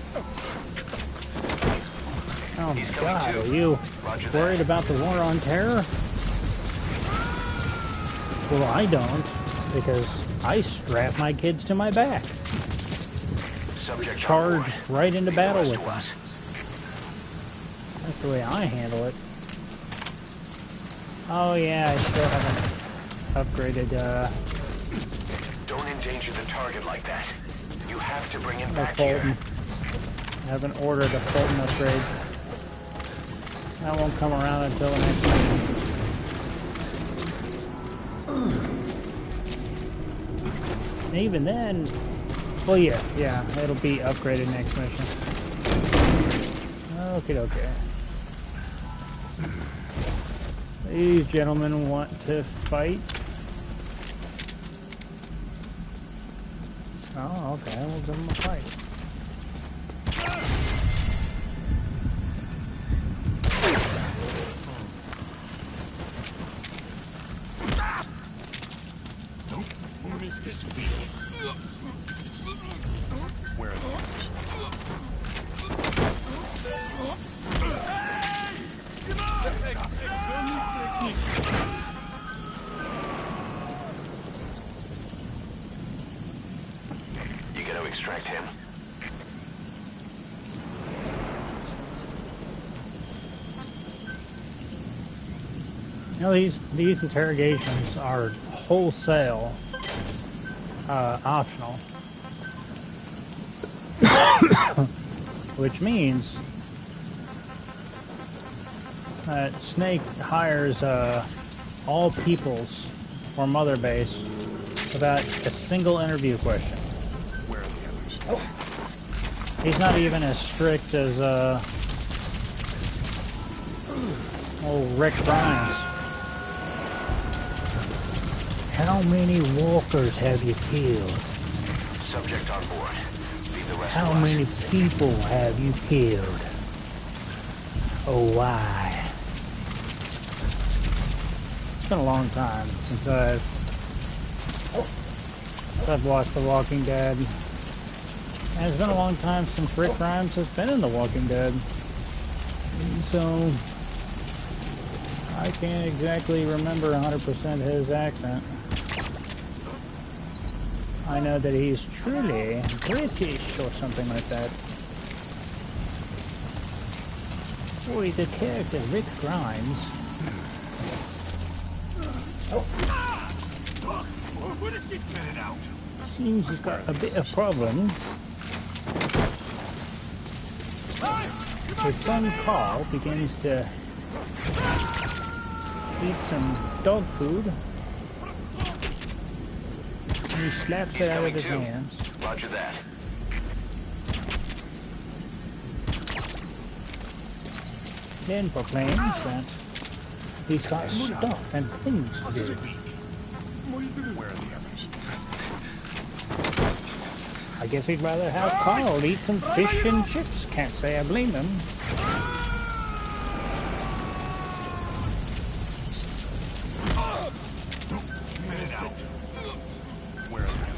[SPEAKER 1] Oh my god, are you worried about the war on terror? Well, I don't, because I strap my kids to my back.
[SPEAKER 2] Subject
[SPEAKER 1] Charge
[SPEAKER 2] on board.
[SPEAKER 1] right into
[SPEAKER 2] Leave the
[SPEAKER 1] battle
[SPEAKER 2] rest
[SPEAKER 1] with
[SPEAKER 2] to
[SPEAKER 1] them.
[SPEAKER 2] us.
[SPEAKER 1] That's the way I handle it. Oh yeah, I still haven't upgraded,
[SPEAKER 2] Don't endanger the target like that. You have to bring him
[SPEAKER 1] the
[SPEAKER 2] back
[SPEAKER 1] Fulton.
[SPEAKER 2] here.
[SPEAKER 1] I haven't ordered a Fulton upgrade. That won't come around until the next mission. And even then, well yeah, it'll be upgraded next mission. Okay. These gentlemen want to fight. Oh, okay, we'll give them a fight.
[SPEAKER 2] You gotta extract him.
[SPEAKER 1] You know, these interrogations are wholesale optional, which means that Snake hires all peoples for Mother Base without a single interview question.
[SPEAKER 6] Where are the others?
[SPEAKER 1] He's not even as strict as old Rick Grimes. How many walkers have you killed?
[SPEAKER 2] Subject on board. Leave the rest
[SPEAKER 1] How
[SPEAKER 2] to us.
[SPEAKER 1] many people have you killed? Oh, why? It's been a long time since I've watched The Walking Dead. And it's been a long time since Rick Grimes has been in The Walking Dead. And so I can't exactly remember 100% his accent. I know that he's truly British or something like that. Boy, the character Rick Grimes. Seems he's got a bit of problem. His son Carl begins to eat some dog food. And he slaps it out of his hands.
[SPEAKER 2] Roger that.
[SPEAKER 1] Then proclaims that he's got stuff and things to do.
[SPEAKER 6] Where are the others?
[SPEAKER 1] I guess he'd rather have Carl eat some fish and chips. Can't say I blame him.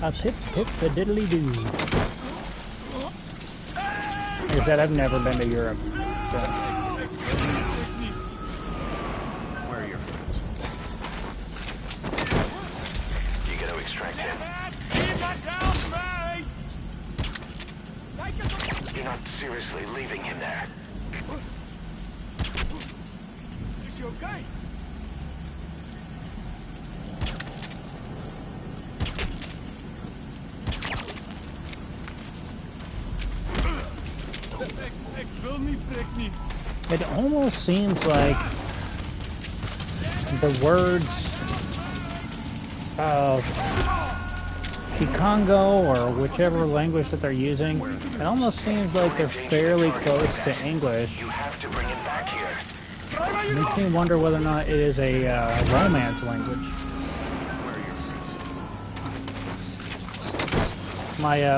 [SPEAKER 1] A pip pip a diddly doo. Like I said, I've never been to Europe. So.
[SPEAKER 6] Where are your friends?
[SPEAKER 2] You gotta extract him. You're not seriously leaving him there.
[SPEAKER 7] Is he okay?
[SPEAKER 1] It almost seems like the words of Kikongo or whichever language that they're using, it almost seems like they're fairly close to English.
[SPEAKER 2] You have to bring him back here.
[SPEAKER 1] It makes me wonder whether or not it is a Romance language.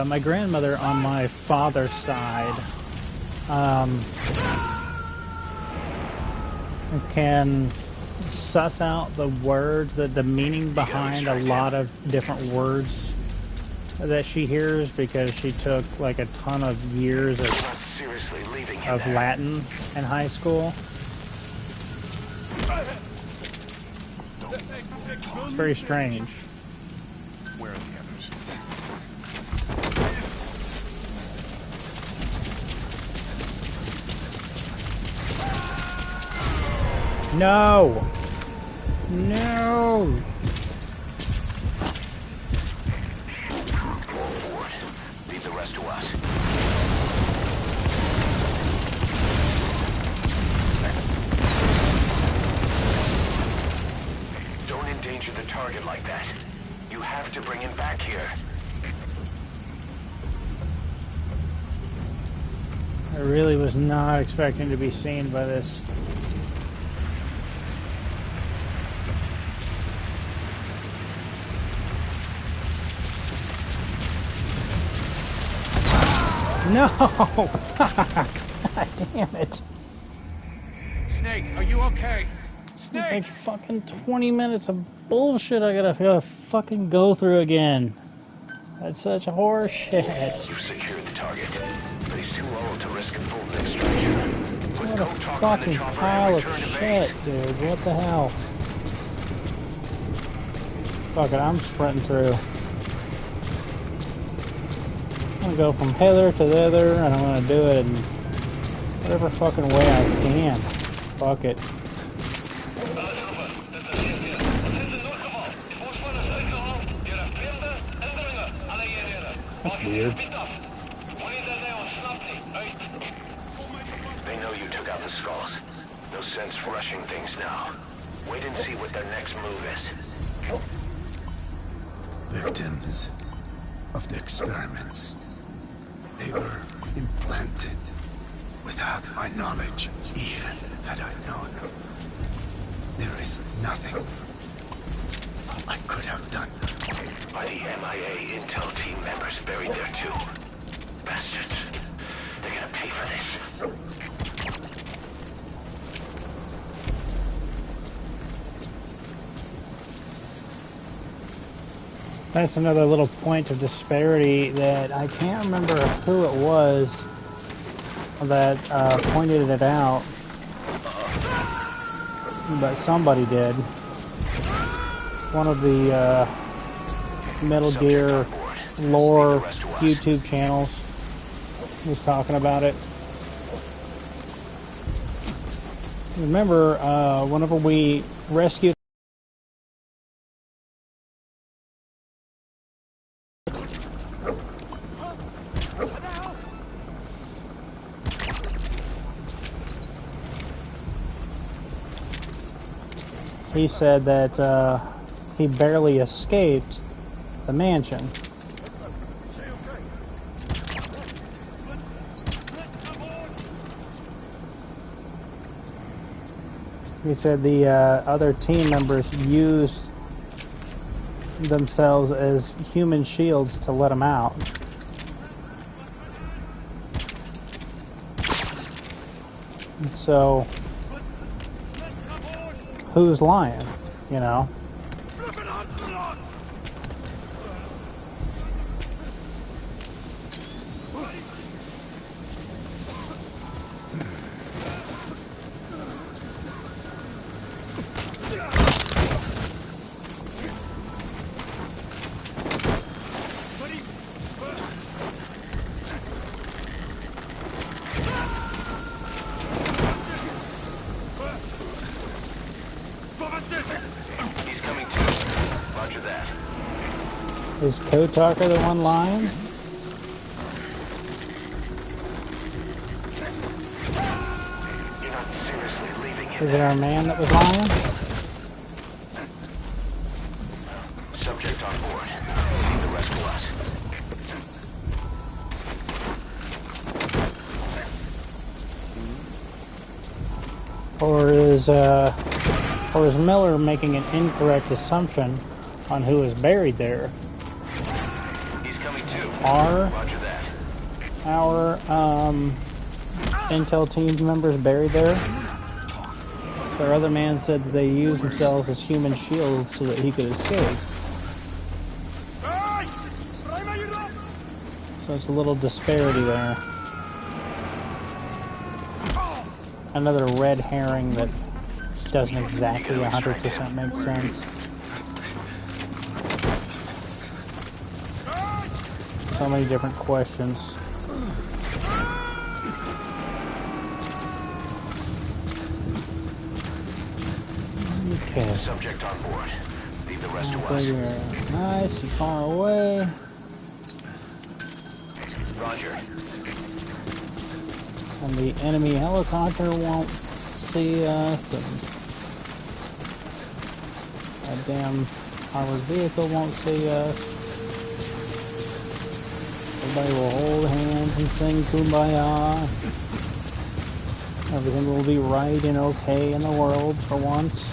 [SPEAKER 1] My grandmother on my father's side can suss out the words, the meaning behind a lot of different words that she hears because she took like a ton of years
[SPEAKER 2] You're not seriously leaving him
[SPEAKER 1] of
[SPEAKER 2] there.
[SPEAKER 1] Latin in high school. It's very strange.
[SPEAKER 6] Where are the others?
[SPEAKER 1] No! No!
[SPEAKER 2] Fall forward. Leave the rest to us. Don't endanger the target like that. You have to bring him back here.
[SPEAKER 1] I really was not expecting to be seen by this. No! God damn it.
[SPEAKER 7] Snake, are you okay?
[SPEAKER 1] It's
[SPEAKER 7] Snake!
[SPEAKER 1] like fucking 20 minutes of bullshit I gotta fucking go through again. That's such horse shit.
[SPEAKER 2] You've secured the target, but he's too low to risk a full extraction. Put
[SPEAKER 1] What a
[SPEAKER 2] code talk on the
[SPEAKER 1] fucking
[SPEAKER 2] chopper
[SPEAKER 1] pile
[SPEAKER 2] and
[SPEAKER 1] of
[SPEAKER 2] return to
[SPEAKER 1] shit,
[SPEAKER 2] base.
[SPEAKER 1] dude. What the hell? Fuck it, I'm sprinting through. I'm gonna go from hither to thither, and I'm gonna do it in whatever fucking way I can. Fuck it. That's weird.
[SPEAKER 2] They know you took out the skulls. No sense rushing things now. Wait and see what their next move is.
[SPEAKER 6] Victims of the experiments. They were implanted without my knowledge, even had I known. There is nothing I could have done.
[SPEAKER 2] Are the MIA intel team members buried there too? Bastards. They're gonna pay for this.
[SPEAKER 1] That's another little point of disparity that I can't remember who it was that pointed it out, but somebody did. One of the Metal Gear lore YouTube channels was talking about it. Remember, whenever we rescued he said that he barely escaped the mansion. He said the other team members used themselves as human shields to let him out. So, who's lying, you know?
[SPEAKER 2] He's coming too. Roger that.
[SPEAKER 1] Is Code Talker the one lying?
[SPEAKER 2] You're not seriously leaving him.
[SPEAKER 1] Is it our man that was lying?
[SPEAKER 2] Subject on board. Leave the rest to us.
[SPEAKER 1] Or is Miller making an incorrect assumption on who is buried there?
[SPEAKER 2] He's coming too.
[SPEAKER 1] Are
[SPEAKER 2] Roger that.
[SPEAKER 1] our intel team members buried there? Their other man said that they used themselves as human shields so that he could escape. So it's a little disparity there. Another red herring that doesn't exactly 100% make sense. So many different questions. Okay.
[SPEAKER 2] Subject on board. Leave the rest to
[SPEAKER 1] Okay,
[SPEAKER 2] us.
[SPEAKER 1] you're nice and far away.
[SPEAKER 2] Roger.
[SPEAKER 1] And the enemy helicopter won't see us. And that damn armored vehicle won't see us. Everybody will hold hands and sing Kumbaya. Everything will be right and okay in the world for once.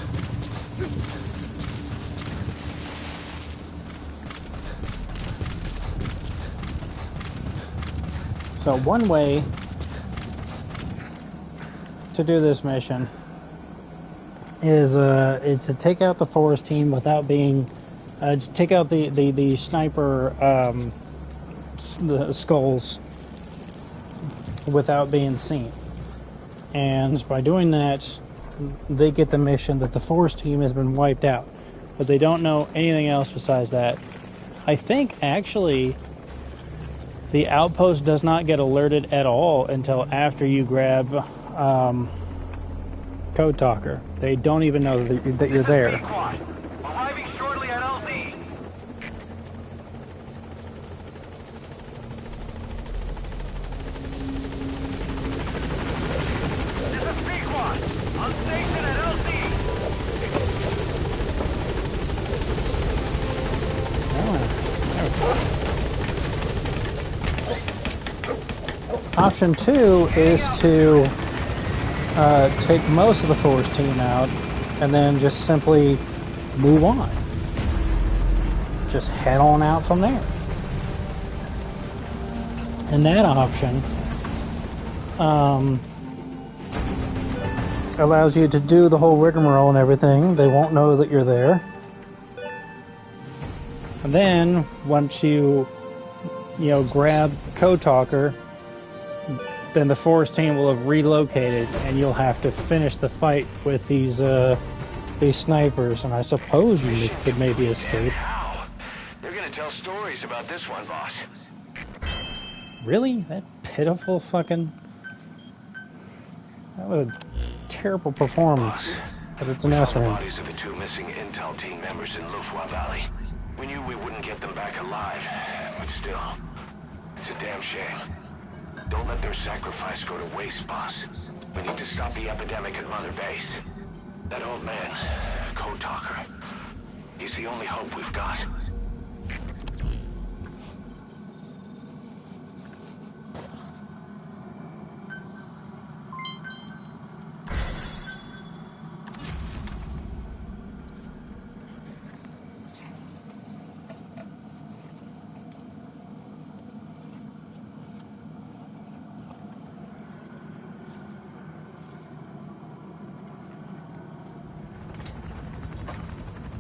[SPEAKER 1] So one way to do this mission is to take out the forest team without being to take out the sniper the skulls without being seen, and by doing that they get the mission that the forest team has been wiped out. but they don't know anything else besides that. I think, actually, the outpost does not get alerted at all until after you grab Code Talker. They don't even know that you're there.
[SPEAKER 5] Arriving shortly at LZ. This is Pequod. On station at LZ.
[SPEAKER 1] Option 2 is to take most of the Force team out and then just simply move on. Just head on out from there. And that option allows you to do the whole rigmarole and everything. They won't know that you're there. And then once you grab Code Talker, then the Force team will have relocated, and you'll have to finish the fight with these snipers. And I suppose you could maybe escape.
[SPEAKER 2] How? They're gonna tell stories about this one, boss.
[SPEAKER 1] Really? That pitiful fucking... That was a terrible performance. But it's an
[SPEAKER 2] We
[SPEAKER 1] S
[SPEAKER 2] found the
[SPEAKER 1] rank.
[SPEAKER 2] bodies of the 2 missing Intel team members in Lufwa Valley. We knew we wouldn't get them back alive, but still, it's a damn shame. Don't let their sacrifice go to waste, boss. We need to stop the epidemic at Mother Base. That old man, Code Talker, he's the only hope we've got.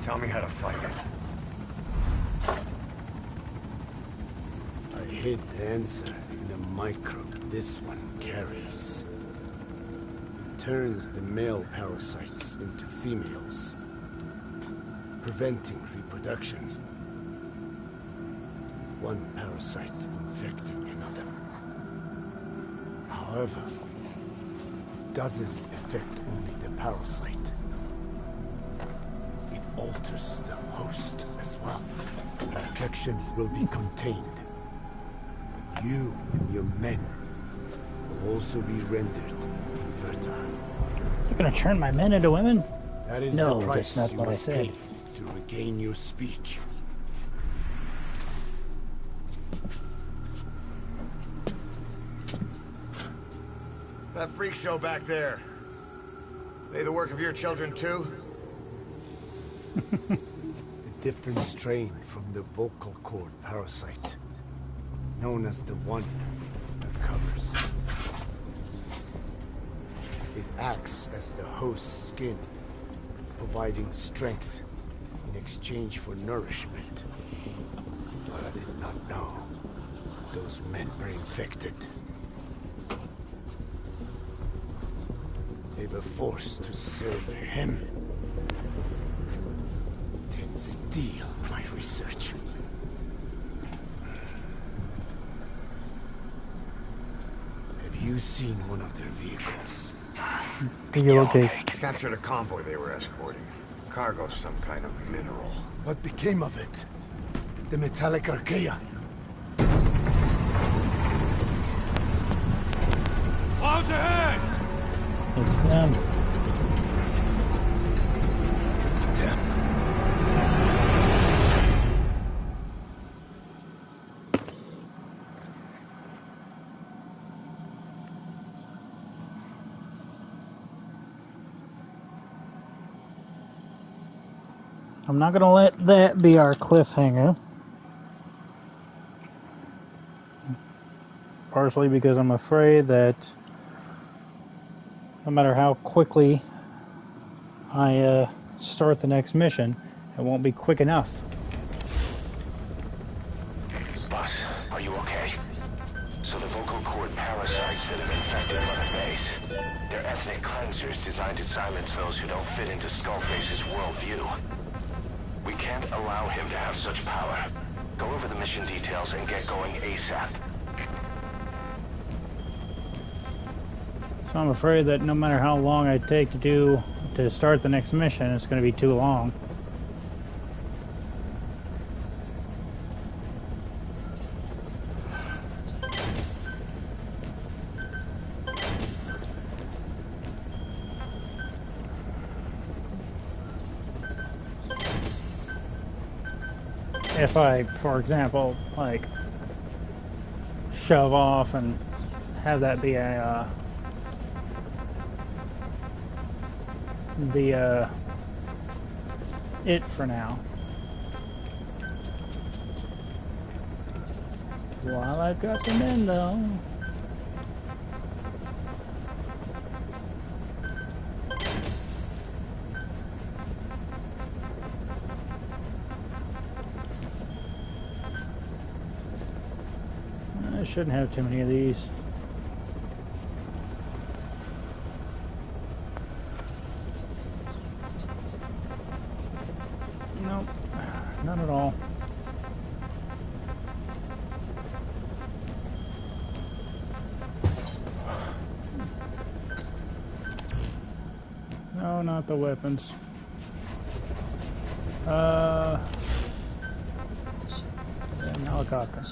[SPEAKER 6] Tell me how to fight it. I hid the answer in a microbe this one carries. It turns the male parasites into females, preventing reproduction. One parasite infecting another. However, it doesn't affect only the parasite. It alters the host as well. The infection will be contained. But you and your men will also be rendered infertile.
[SPEAKER 1] You're gonna turn my men into women?
[SPEAKER 6] That is
[SPEAKER 1] No,
[SPEAKER 6] the price
[SPEAKER 1] that's not
[SPEAKER 6] you
[SPEAKER 1] what I
[SPEAKER 6] must
[SPEAKER 1] said.
[SPEAKER 6] pay to regain your speech. That freak show back there. They the work of your children too? A different strain from the vocal cord parasite, known as the one that covers. It acts as the host's skin, providing strength in exchange for nourishment. But I did not know those men were infected. They were forced to serve him. Then steal my research. Have you seen one of their vehicles?
[SPEAKER 1] Are you okay?
[SPEAKER 6] Captured a convoy they were escorting. Cargo, some kind of mineral. What became of it? The metallic archaea.
[SPEAKER 5] Clouds ahead!
[SPEAKER 1] It's them.
[SPEAKER 6] It's them.
[SPEAKER 1] I'm not gonna let that be our cliffhanger. Partially because I'm afraid that no matter how quickly I start the next mission, it won't be quick enough.
[SPEAKER 2] Boss, are you okay? So the vocal cord parasites that have infected Mother Base, they're ethnic cleansers designed to silence those who don't fit into Skullface's worldview. We can't allow him to have such power. Go over the mission details and get going ASAP.
[SPEAKER 1] So I'm afraid that no matter how long I take to start the next mission, it's going to be too long. If I, for example, like, shove off and have that be a, it for now. While I've got them in, though. I shouldn't have too many of these. Nope, not at all. No, not the weapons. An helicopter.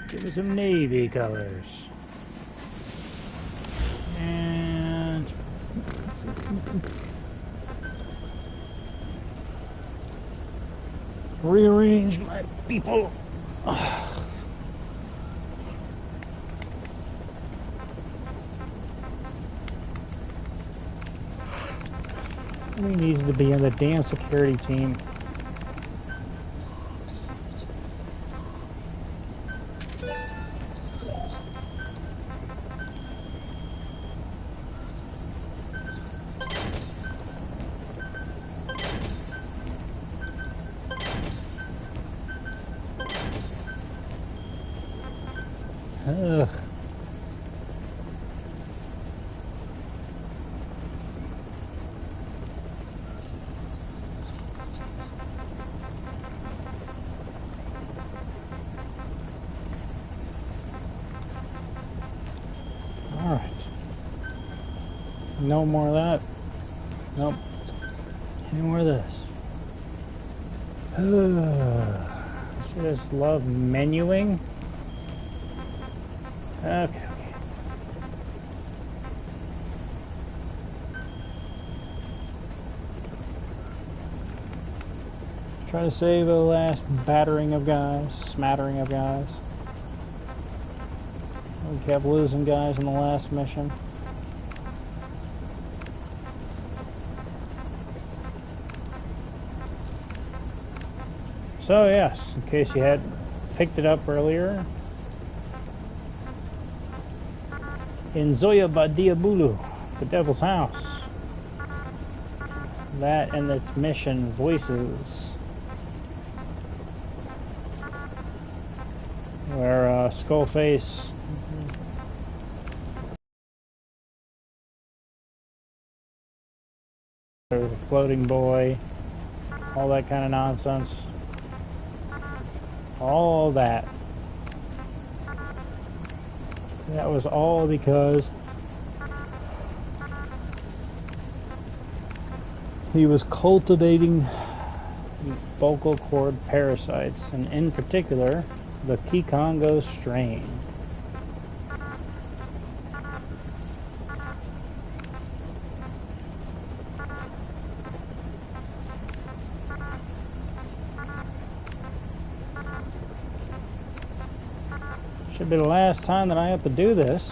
[SPEAKER 1] Give me some navy colors. And rearrange my people. He needs to be in the damn security team. Ugh. All right. No more of that. Nope. Any more of this. I just love menuing. Okay. Try to save the last battering of guys, smattering of guys. We kept losing guys in the last mission. So yes, in case you had picked it up earlier, in Zoya Badiabulu, the Devil's House. That and its mission voices, where Skullface the floating boy, all that kind of nonsense, all that. That was all because he was cultivating vocal cord parasites, and in particular, the Kikongo strain. Should be the last time that I have to do this.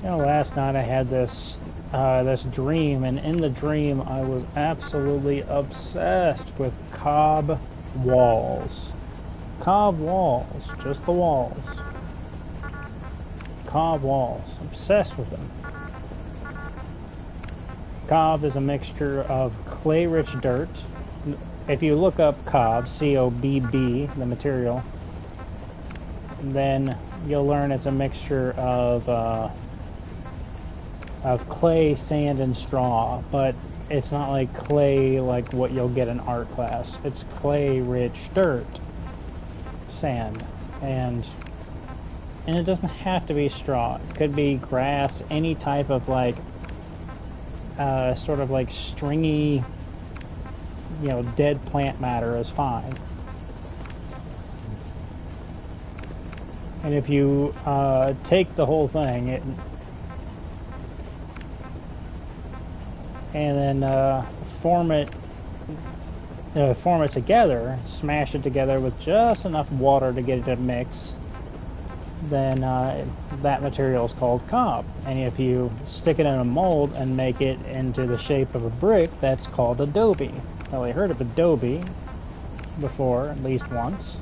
[SPEAKER 1] You know, last night I had this this dream, and in the dream I was absolutely obsessed with cob walls. Cob walls, just the walls. Cob walls, obsessed with them. Cob is a mixture of clay-rich dirt. If you look up cob, C-O-B-B, the material, then you'll learn it's a mixture of clay, sand, and straw. But it's not like clay like what you'll get in art class. It's clay-rich dirt, sand, and it doesn't have to be straw. It could be grass, any type of like sort of like stringy, you know, dead plant matter is fine. And if you take the whole thing and then form it together, smash it together with just enough water to get it to mix, then that material is called cob. And if you stick it in a mold and make it into the shape of a brick, that's called adobe. Well, I heard of adobe before, at least once.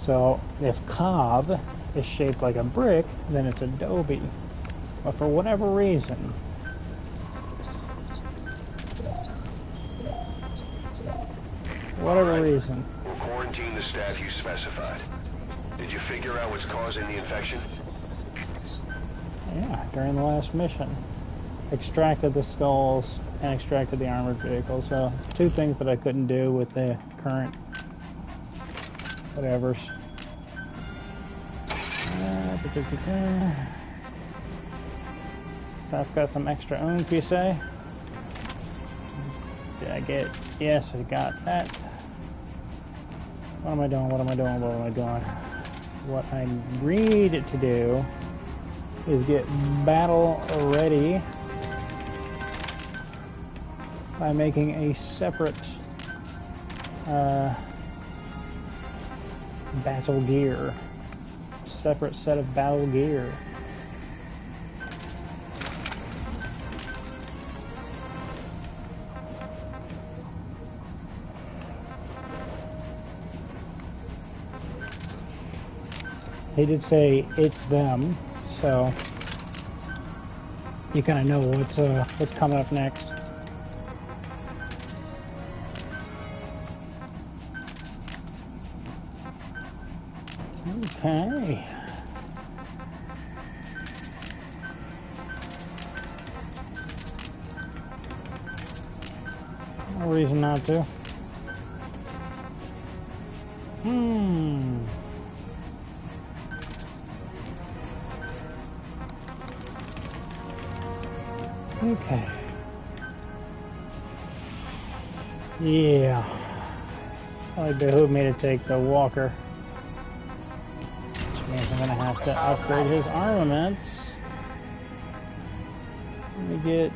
[SPEAKER 1] So if cob is shaped like a brick, then it's adobe. But for whatever reason,
[SPEAKER 2] We'll quarantine the staff you specified. Did you figure out what's causing the infection?
[SPEAKER 1] Yeah, during the last mission. Extracted the skulls and extracted the armored vehicle. So, two things that I couldn't do with the current whatevers. That's got some extra oomph, you say? Did I get... Yes, I got that. What am I doing? What am I doing? What am I doing? What I need to do is get battle ready by making a separate battle gear. Separate set of battle gear. He did say it's them, so you kind of know what's coming up next. Okay. No reason not to. Okay. Yeah. Probably behoove me to take the walker. Which means I'm gonna have to upgrade his armaments. Let me get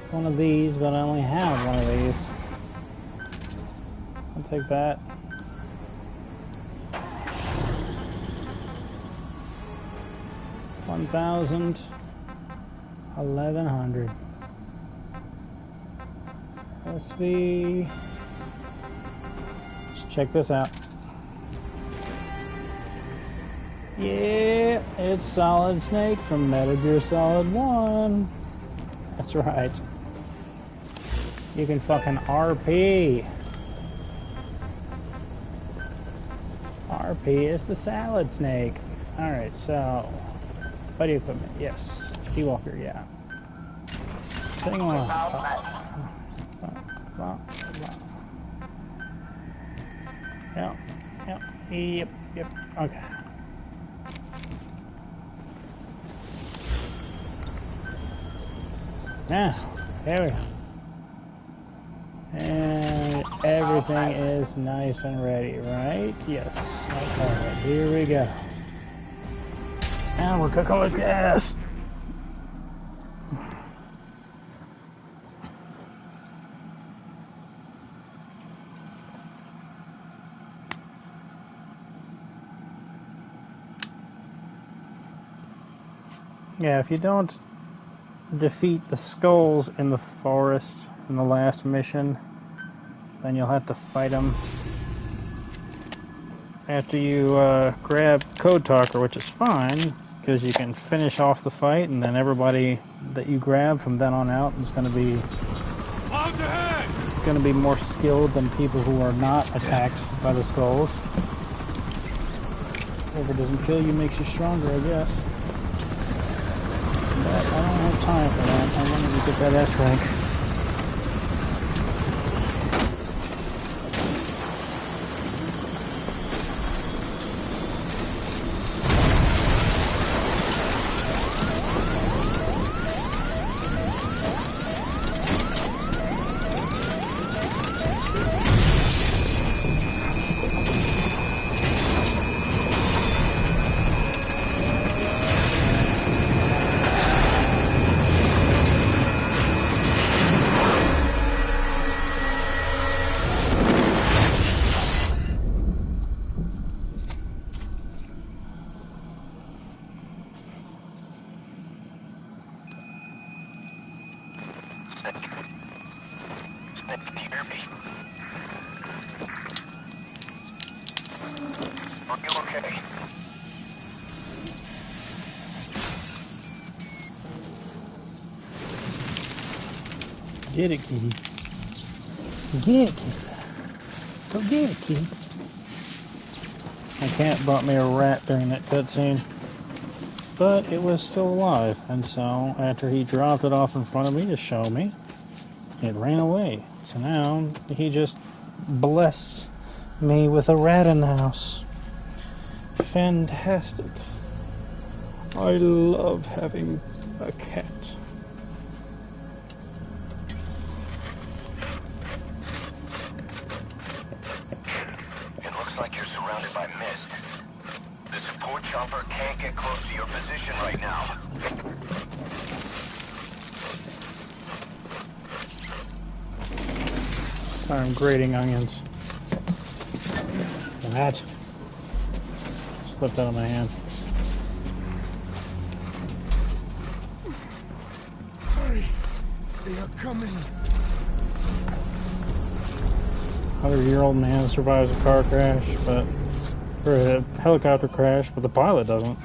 [SPEAKER 1] one of these, but I only have one of these. I'll take that. $1,000, $1,100. Let's see. Let's check this out. Yeah, it's Solid Snake from Metal Gear Solid 1. That's right. You can fucking RP. RP is the Solid Snake. Alright, so... Buddy equipment, yes. Seawalker, yeah. Thing on. Yep. Okay. Now, there we go. And everything is nice and ready, right? Yes. Okay, here we go. And we're cooking with gas. Yeah, if you don't defeat the skulls in the forest in the last mission, then you'll have to fight them after you grab Code Talker, which is fine, because you can finish off the fight, and then everybody that you grab from then on out is going to be Going to be more skilled than people who are not attacked by the skulls. Whatever doesn't kill you makes you stronger, I guess. But I don't have time for that. I wanted to get that S rank.
[SPEAKER 5] Can you hear me? Are you okay?
[SPEAKER 1] Get it, kitty. Get it, kitty. Go get it, kitty. My cat brought me a rat during that cutscene, but it was still alive, and so after he dropped it off in front of me to show me, it ran away. So now he just blessed me with a rat in the house. Fantastic. I love having a cat.
[SPEAKER 5] It looks like you're surrounded by mist. The support chopper can't get close to your position right now.
[SPEAKER 1] Sorry, I'm grating onions. And that slipped out of my hand.
[SPEAKER 7] Hurry! They are coming!
[SPEAKER 1] 100-year-old man survives a car crash, or a helicopter crash, but the pilot doesn't.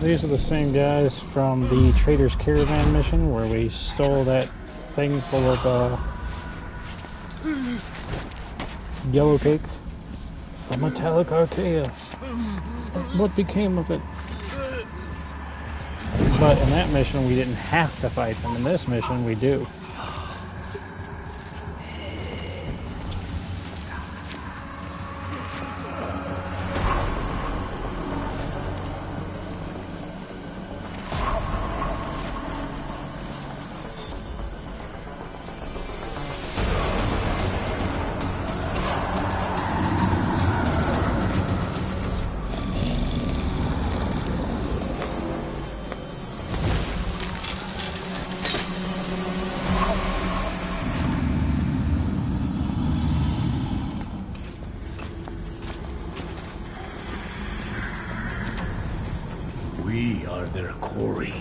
[SPEAKER 1] These are the same guys from the Trader's Caravan mission where we stole that thing full of yellow cake. A metallic archaea. What became of it? But in that mission we didn't have to fight them. In this mission we do.
[SPEAKER 7] We are their quarry.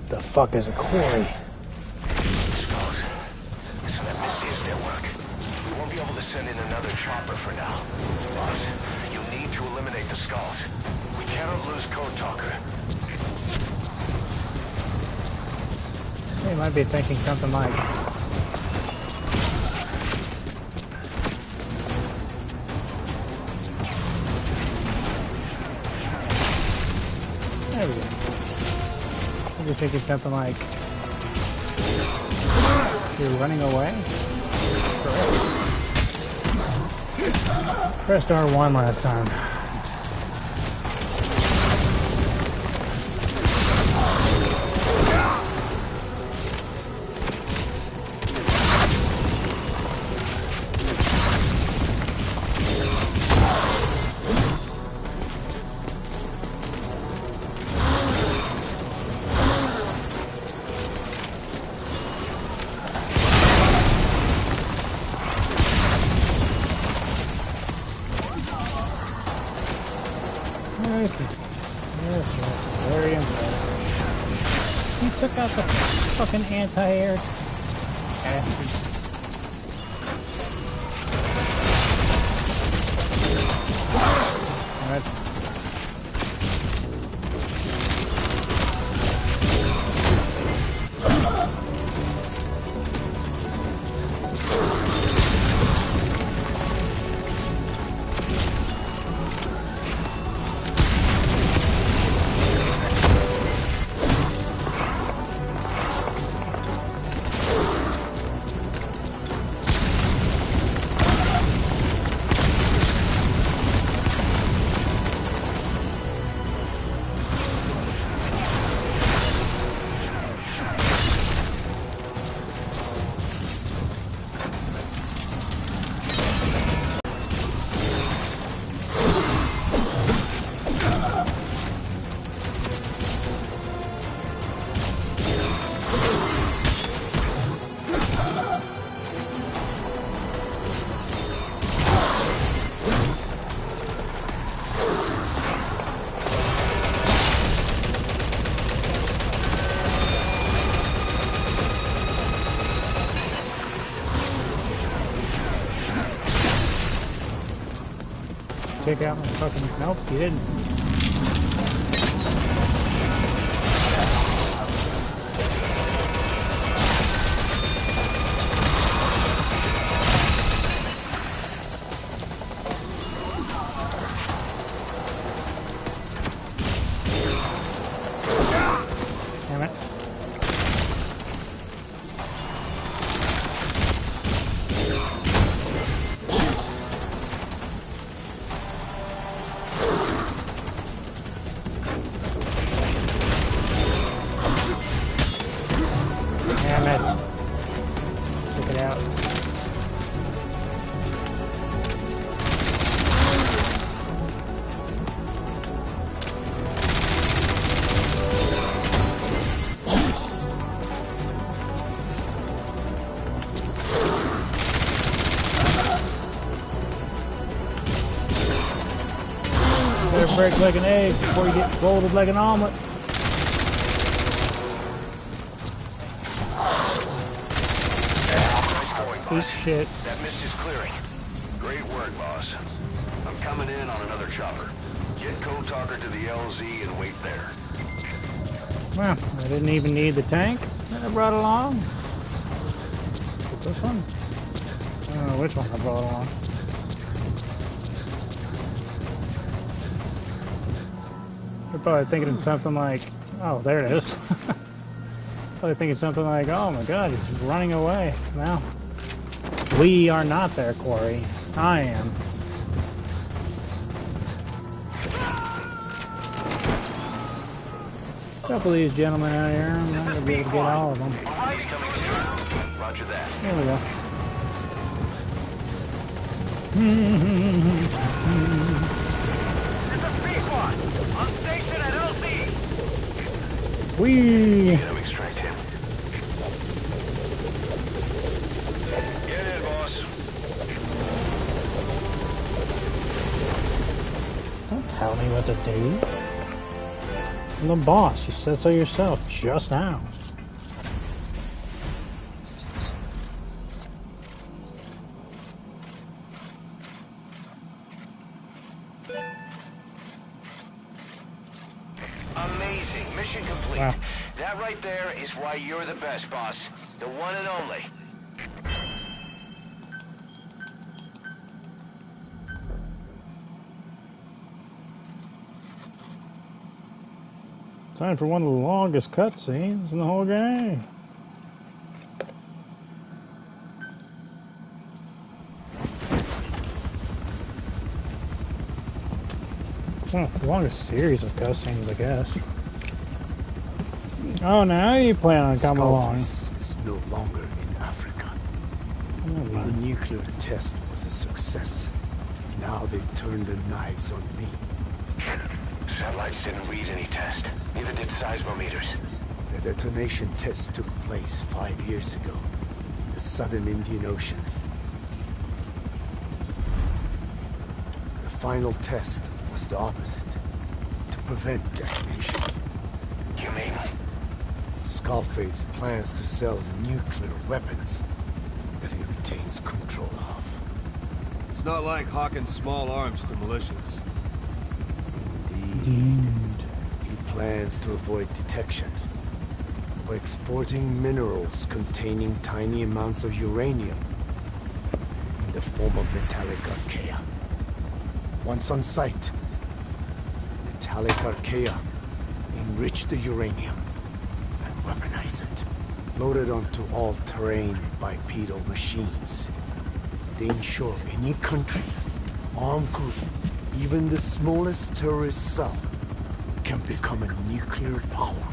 [SPEAKER 1] The fuck is a quarry?
[SPEAKER 5] Skulls. Listen, that mist is their work. We won't be able to send in another chopper for now. Boss, you need to eliminate the skulls. We cannot lose Code Talker.
[SPEAKER 1] They might be thinking something like, there we go. Maybe thinking something like, you're running away? Pressed R1 last time. Okay. Yes, yes, very impressive. He took out the fucking anti-air bastard. Alright. Take out my fucking... Nope, you didn't. Damn it. Check it out. Better break like an egg before you get folded like an omelet. Piece of shit.
[SPEAKER 2] That mist is clearing. Great work, boss. I'm coming in on another chopper. Get Code Talker to the LZ and wait there.
[SPEAKER 1] Well, I didn't even need the tank that I brought along. This one? I don't know which one I brought along. You're probably thinking of something like, oh, there it is. Probably thinking something like, oh my god, he's running away. Now, we are not there, Quarry. I am. A couple of these gentlemen out here, I'm not going to be able to get all of them.
[SPEAKER 2] He's coming too. Roger that.
[SPEAKER 1] Here we go.
[SPEAKER 5] This is P1. On station at LZ.
[SPEAKER 1] Whee!
[SPEAKER 2] Gotta extract him. Get in, boss.
[SPEAKER 1] Don't tell me what to do. I'm the boss. You said so yourself just now.
[SPEAKER 2] Amazing. Mission complete.
[SPEAKER 1] Wow.
[SPEAKER 2] That right there is why you're the best, boss. The one and only.
[SPEAKER 1] Time for one of the longest cutscenes in the whole game. Well, the longest series of cutscenes, I guess. Oh, now you plan on coming along.
[SPEAKER 6] Skullface is no longer in Africa. The nuclear test was a success. Now they've turned their knives on me.
[SPEAKER 2] Satellites didn't read any test. Neither did seismometers.
[SPEAKER 6] The detonation test took place 5 years ago in the southern Indian Ocean. The final test was the opposite. prevent detonation.
[SPEAKER 2] You mean?
[SPEAKER 6] Skullface plans to sell nuclear weapons that he retains control of.
[SPEAKER 8] It's not like hawking small arms to militias.
[SPEAKER 6] Indeed. He plans to avoid detection by exporting minerals containing tiny amounts of uranium in the form of metallic archaea. Once on site, the metallic archaea enrich the uranium and weaponize it. Loaded onto all-terrain bipedal machines, they ensure any country, armed group, even the smallest terrorist cell, can become a nuclear power.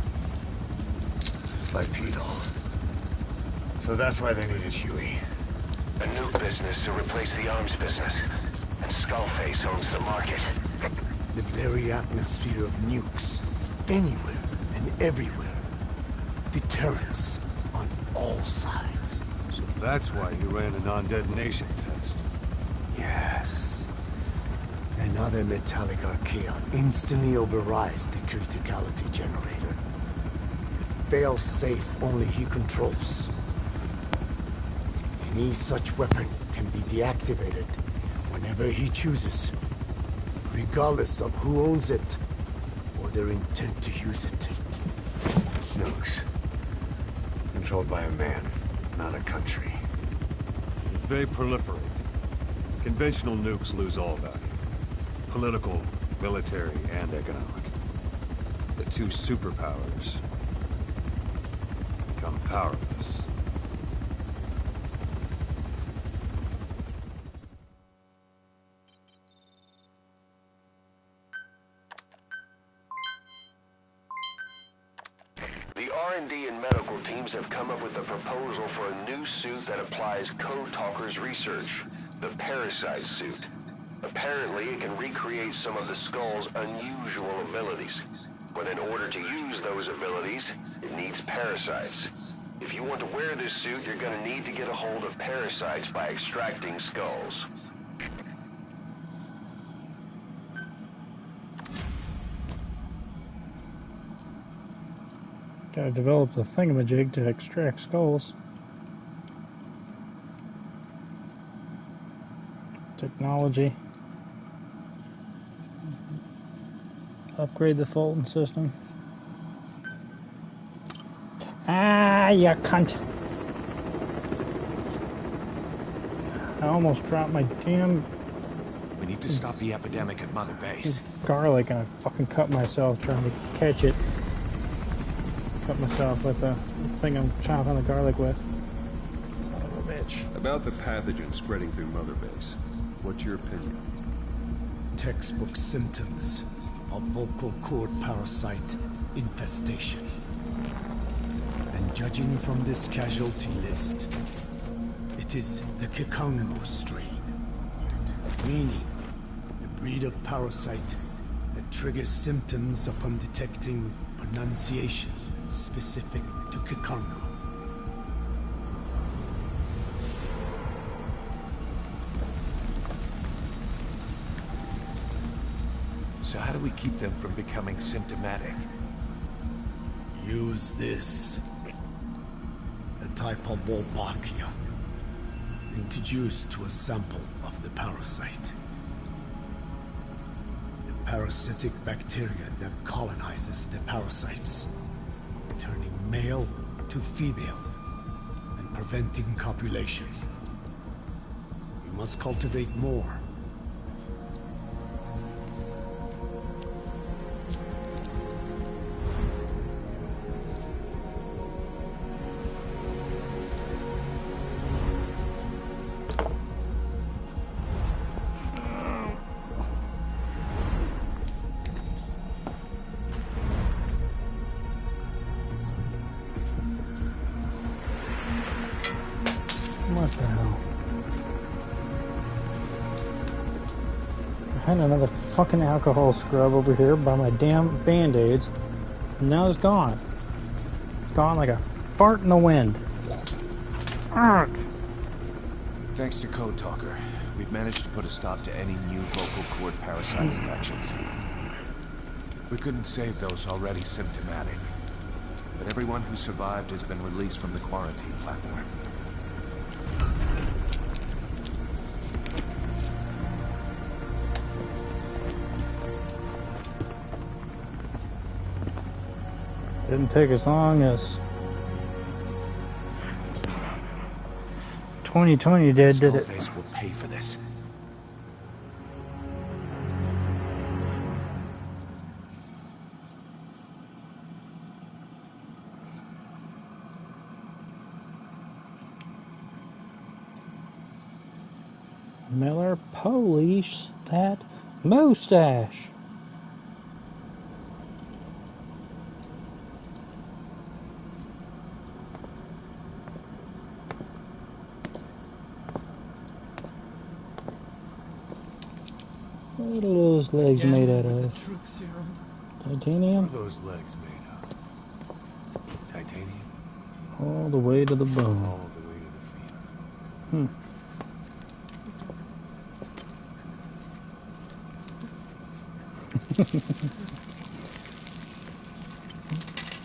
[SPEAKER 2] Bipedal. So that's why they needed Huey. A nuke business to replace the arms business. And Skullface owns the market.
[SPEAKER 6] The very atmosphere of nukes, anywhere and everywhere. Deterrence on all sides.
[SPEAKER 8] So that's why you ran a non-detonation test.
[SPEAKER 6] Yes. Another metallic archaea instantly overrides the criticality generator. Fail-safe only he controls. Any such weapon can be deactivated whenever he chooses, regardless of who owns it or their intent to use it.
[SPEAKER 2] Nukes. Controlled by a man, not a country.
[SPEAKER 8] If they proliferate, conventional nukes lose all value. Political, military, and economic. The two superpowers become powerless.
[SPEAKER 2] The R&D and medical teams have come up with a proposal for a new suit that applies Code Talker's research, the Parasite suit. Apparently, it can recreate some of the Skull's unusual abilities. But in order to use those abilities, it needs parasites. If you want to wear this suit, you're gonna need to get a hold of parasites by extracting skulls.
[SPEAKER 1] Gotta develop the thingamajig to extract skulls. Technology. Upgrade the Fulton system. Ah, you cunt. I almost dropped my damn
[SPEAKER 9] We need to stop the epidemic at Mother Base.
[SPEAKER 1] garlic and I fucking cut myself trying to catch it. Cut myself with the thing I'm chopping the garlic with. Son of a bitch.
[SPEAKER 10] About the pathogen spreading through Mother Base, what's your opinion?
[SPEAKER 6] Textbook symptoms of vocal cord parasite infestation. And judging from this casualty list, it is the Kikongo strain, meaning a breed of parasite that triggers symptoms upon detecting pronunciation specific to Kikongo.
[SPEAKER 9] So how do we keep them from becoming symptomatic?
[SPEAKER 6] Use this. A type of Wolbachia, introduced to a sample of the parasite. The parasitic bacteria that colonizes the parasites, turning male to female and preventing copulation. We must cultivate more.
[SPEAKER 1] What the hell? I had another fucking alcohol scrub over here by my damn band-aids, and now it's gone. It's gone like a fart in the wind. Arrgh.
[SPEAKER 9] Thanks to Code Talker, we've managed to put a stop to any new vocal cord parasite infections. We couldn't save those already symptomatic. But everyone who survived has been released from the quarantine platform.
[SPEAKER 1] Didn't take as long as 2020 did it?
[SPEAKER 9] Skullface will pay for this.
[SPEAKER 1] Miller, police that mustache. What are those legs made out of?
[SPEAKER 3] Truth serum.
[SPEAKER 1] Titanium?
[SPEAKER 8] What are those legs made of? Titanium?
[SPEAKER 1] All the way to the bone.
[SPEAKER 8] All the way to the femur.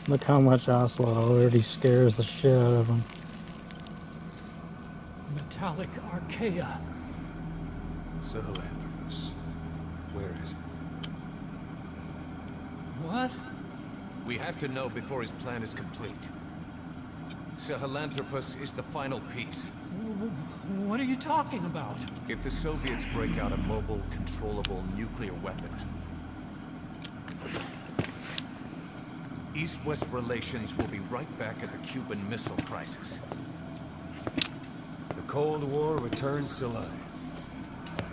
[SPEAKER 1] Look how much Ocelot already scares the shit out of him.
[SPEAKER 3] Metallic archaea.
[SPEAKER 8] Sahelanthropus. Where is it?
[SPEAKER 3] What?
[SPEAKER 11] We have to know before his plan is complete. Sahelanthropus is the final piece.
[SPEAKER 3] What are you talking about?
[SPEAKER 11] If the Soviets break out a mobile, controllable nuclear weapon, East-West relations will be right back at the Cuban Missile Crisis.
[SPEAKER 8] The Cold War returns to life.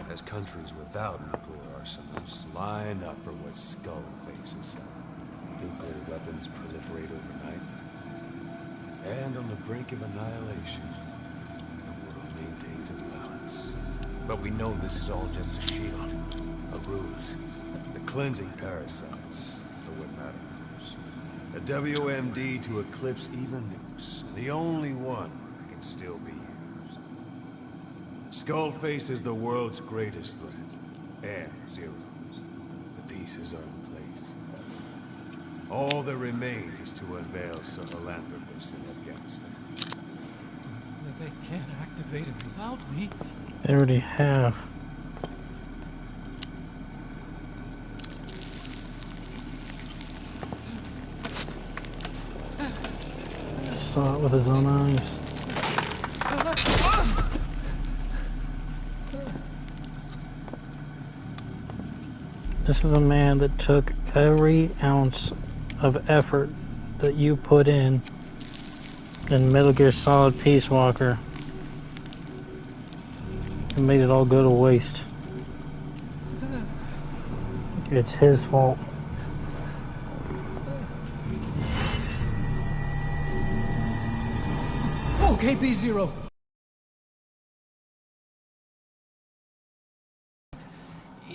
[SPEAKER 8] As countries without nuclear arsenals line up for what Skullface is. Nuclear weapons proliferate overnight. And on the brink of annihilation, the world maintains its balance.
[SPEAKER 11] But we know this is all just a shield.
[SPEAKER 8] A ruse. The cleansing parasites are what matter most. A WMD to eclipse even nukes. The only one that can still be used. Skullface is the world's greatest threat. And Zero's. The pieces are in place. All that remains is to unveil Sahelanthropus in Afghanistan.
[SPEAKER 3] They can't activate it without me.
[SPEAKER 1] They already have. Saw it with his own eyes. This is a man that took every ounce of effort that you put in Metal Gear Solid Peace Walker and made it all go to waste. It's his fault.
[SPEAKER 3] Okay, B0.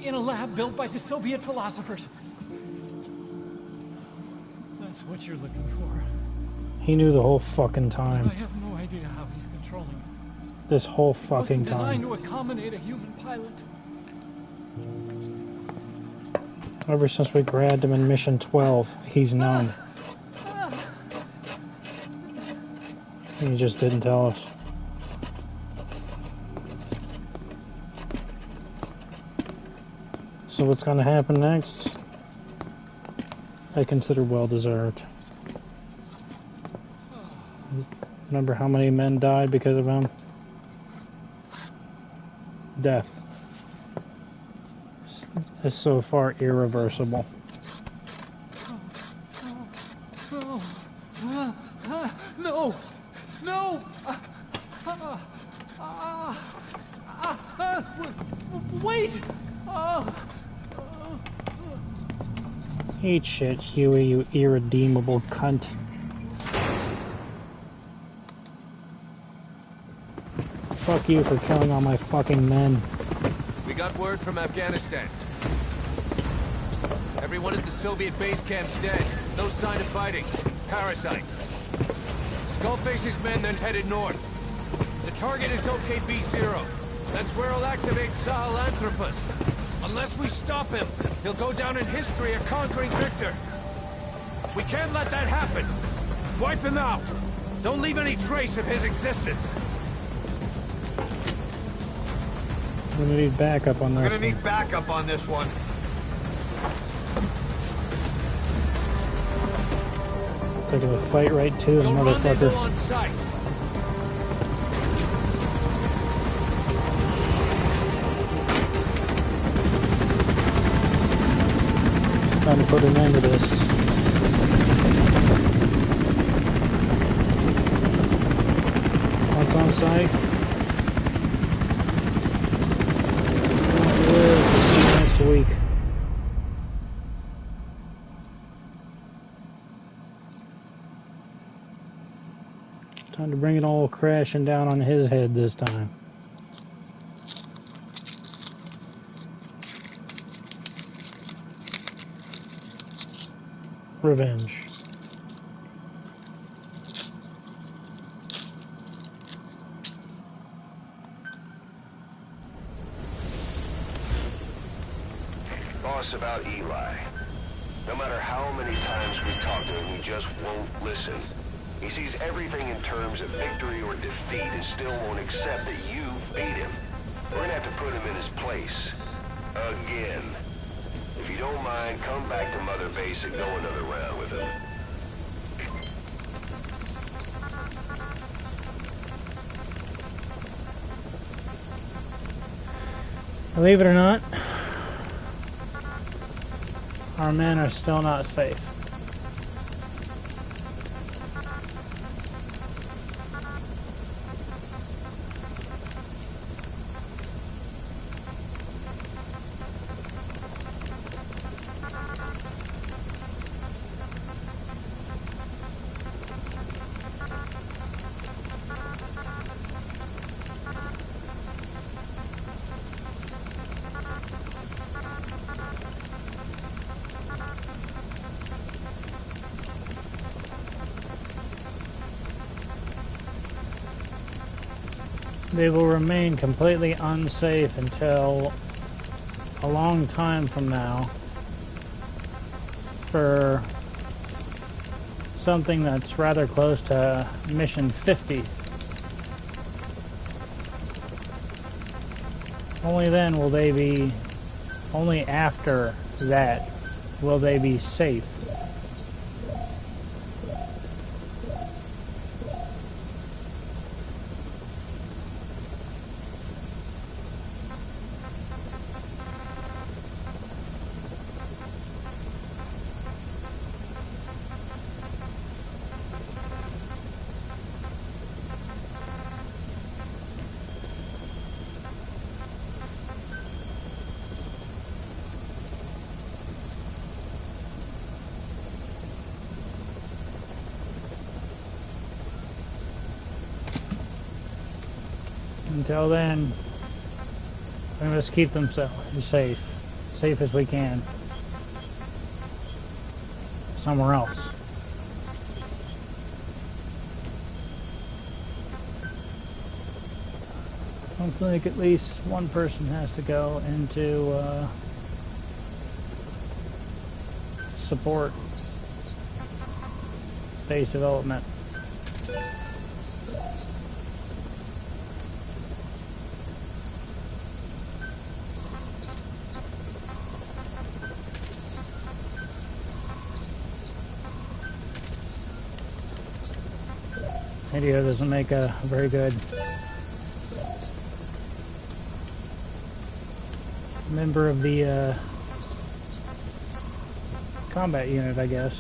[SPEAKER 3] In a lab built by the Soviet philosophers. That's what you're looking for.
[SPEAKER 1] He knew the whole fucking time.
[SPEAKER 3] I have no idea how he's controlling it.
[SPEAKER 1] This whole fucking
[SPEAKER 3] It wasn't designed
[SPEAKER 1] time.
[SPEAKER 3] to accommodate a human pilot.
[SPEAKER 1] Ever since we grabbed him in Mission 12, he's known. He just didn't tell us. So what's going to happen next? I consider well deserved. Remember how many men died because of him? Death is so far irreversible.
[SPEAKER 3] No! No! Wait!
[SPEAKER 1] Eat shit, Huey, you irredeemable cunt. Fuck you for killing all my fucking men.
[SPEAKER 11] We got word from Afghanistan. Everyone at the Soviet base camp's dead. No sign of fighting. Parasites. Skullface's men then headed north. The target is OKB-0. That's where he'll activate Sahelanthropus. Unless we stop him, he'll go down in history a conquering victor. We can't let that happen. Wipe him out. Don't leave any trace of his existence.
[SPEAKER 1] We're gonna need backup on this.
[SPEAKER 11] We're gonna need backup on this one.
[SPEAKER 1] They're gonna fight right to the motherfucker.
[SPEAKER 11] On sight.
[SPEAKER 1] Time to put an end to this. What's on site? Next week. Time to bring it all crashing down on his head this time. Revenge.
[SPEAKER 2] Boss, about Eli. No matter how many times we talk to him, he just won't listen. He sees everything in terms of victory or defeat and still won't accept that you beat him. We're gonna have to put him in his place. Again. If you don't mind, come back to Mother Base and go another round with him.
[SPEAKER 1] Believe it or not, our men are still not safe. They will remain completely unsafe until a long time from now for something that's rather close to Mission 50. Only then will they be, only after that will they be safe. Until then, we must keep them safe as we can, somewhere else. Looks like at least one person has to go into support base development. Video doesn't make a very good member of the combat unit, I guess.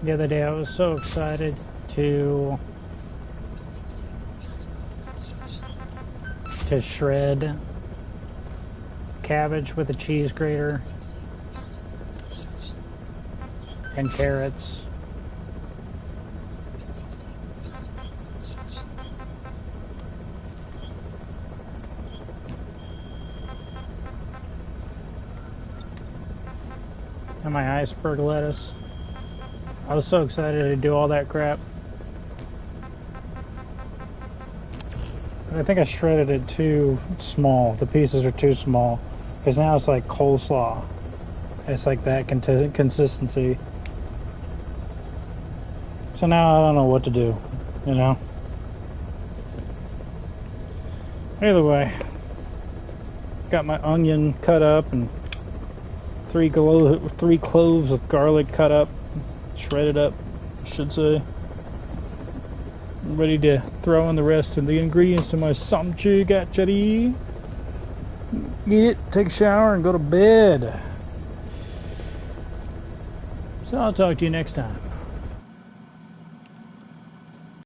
[SPEAKER 1] The other day I was so excited to shred cabbage with a cheese grater and carrots. And my iceberg lettuce. I was so excited to do all that crap. But I think I shredded it too small. The pieces are too small. Because now it's like coleslaw. It's like that consistency. So now I don't know what to do, you know? Either way, got my onion cut up and three cloves of garlic cut up, shredded up, I should say. I'm ready to throw in the rest of the ingredients to my samchi gachari. Eat it, take a shower, and go to bed. So I'll talk to you next time.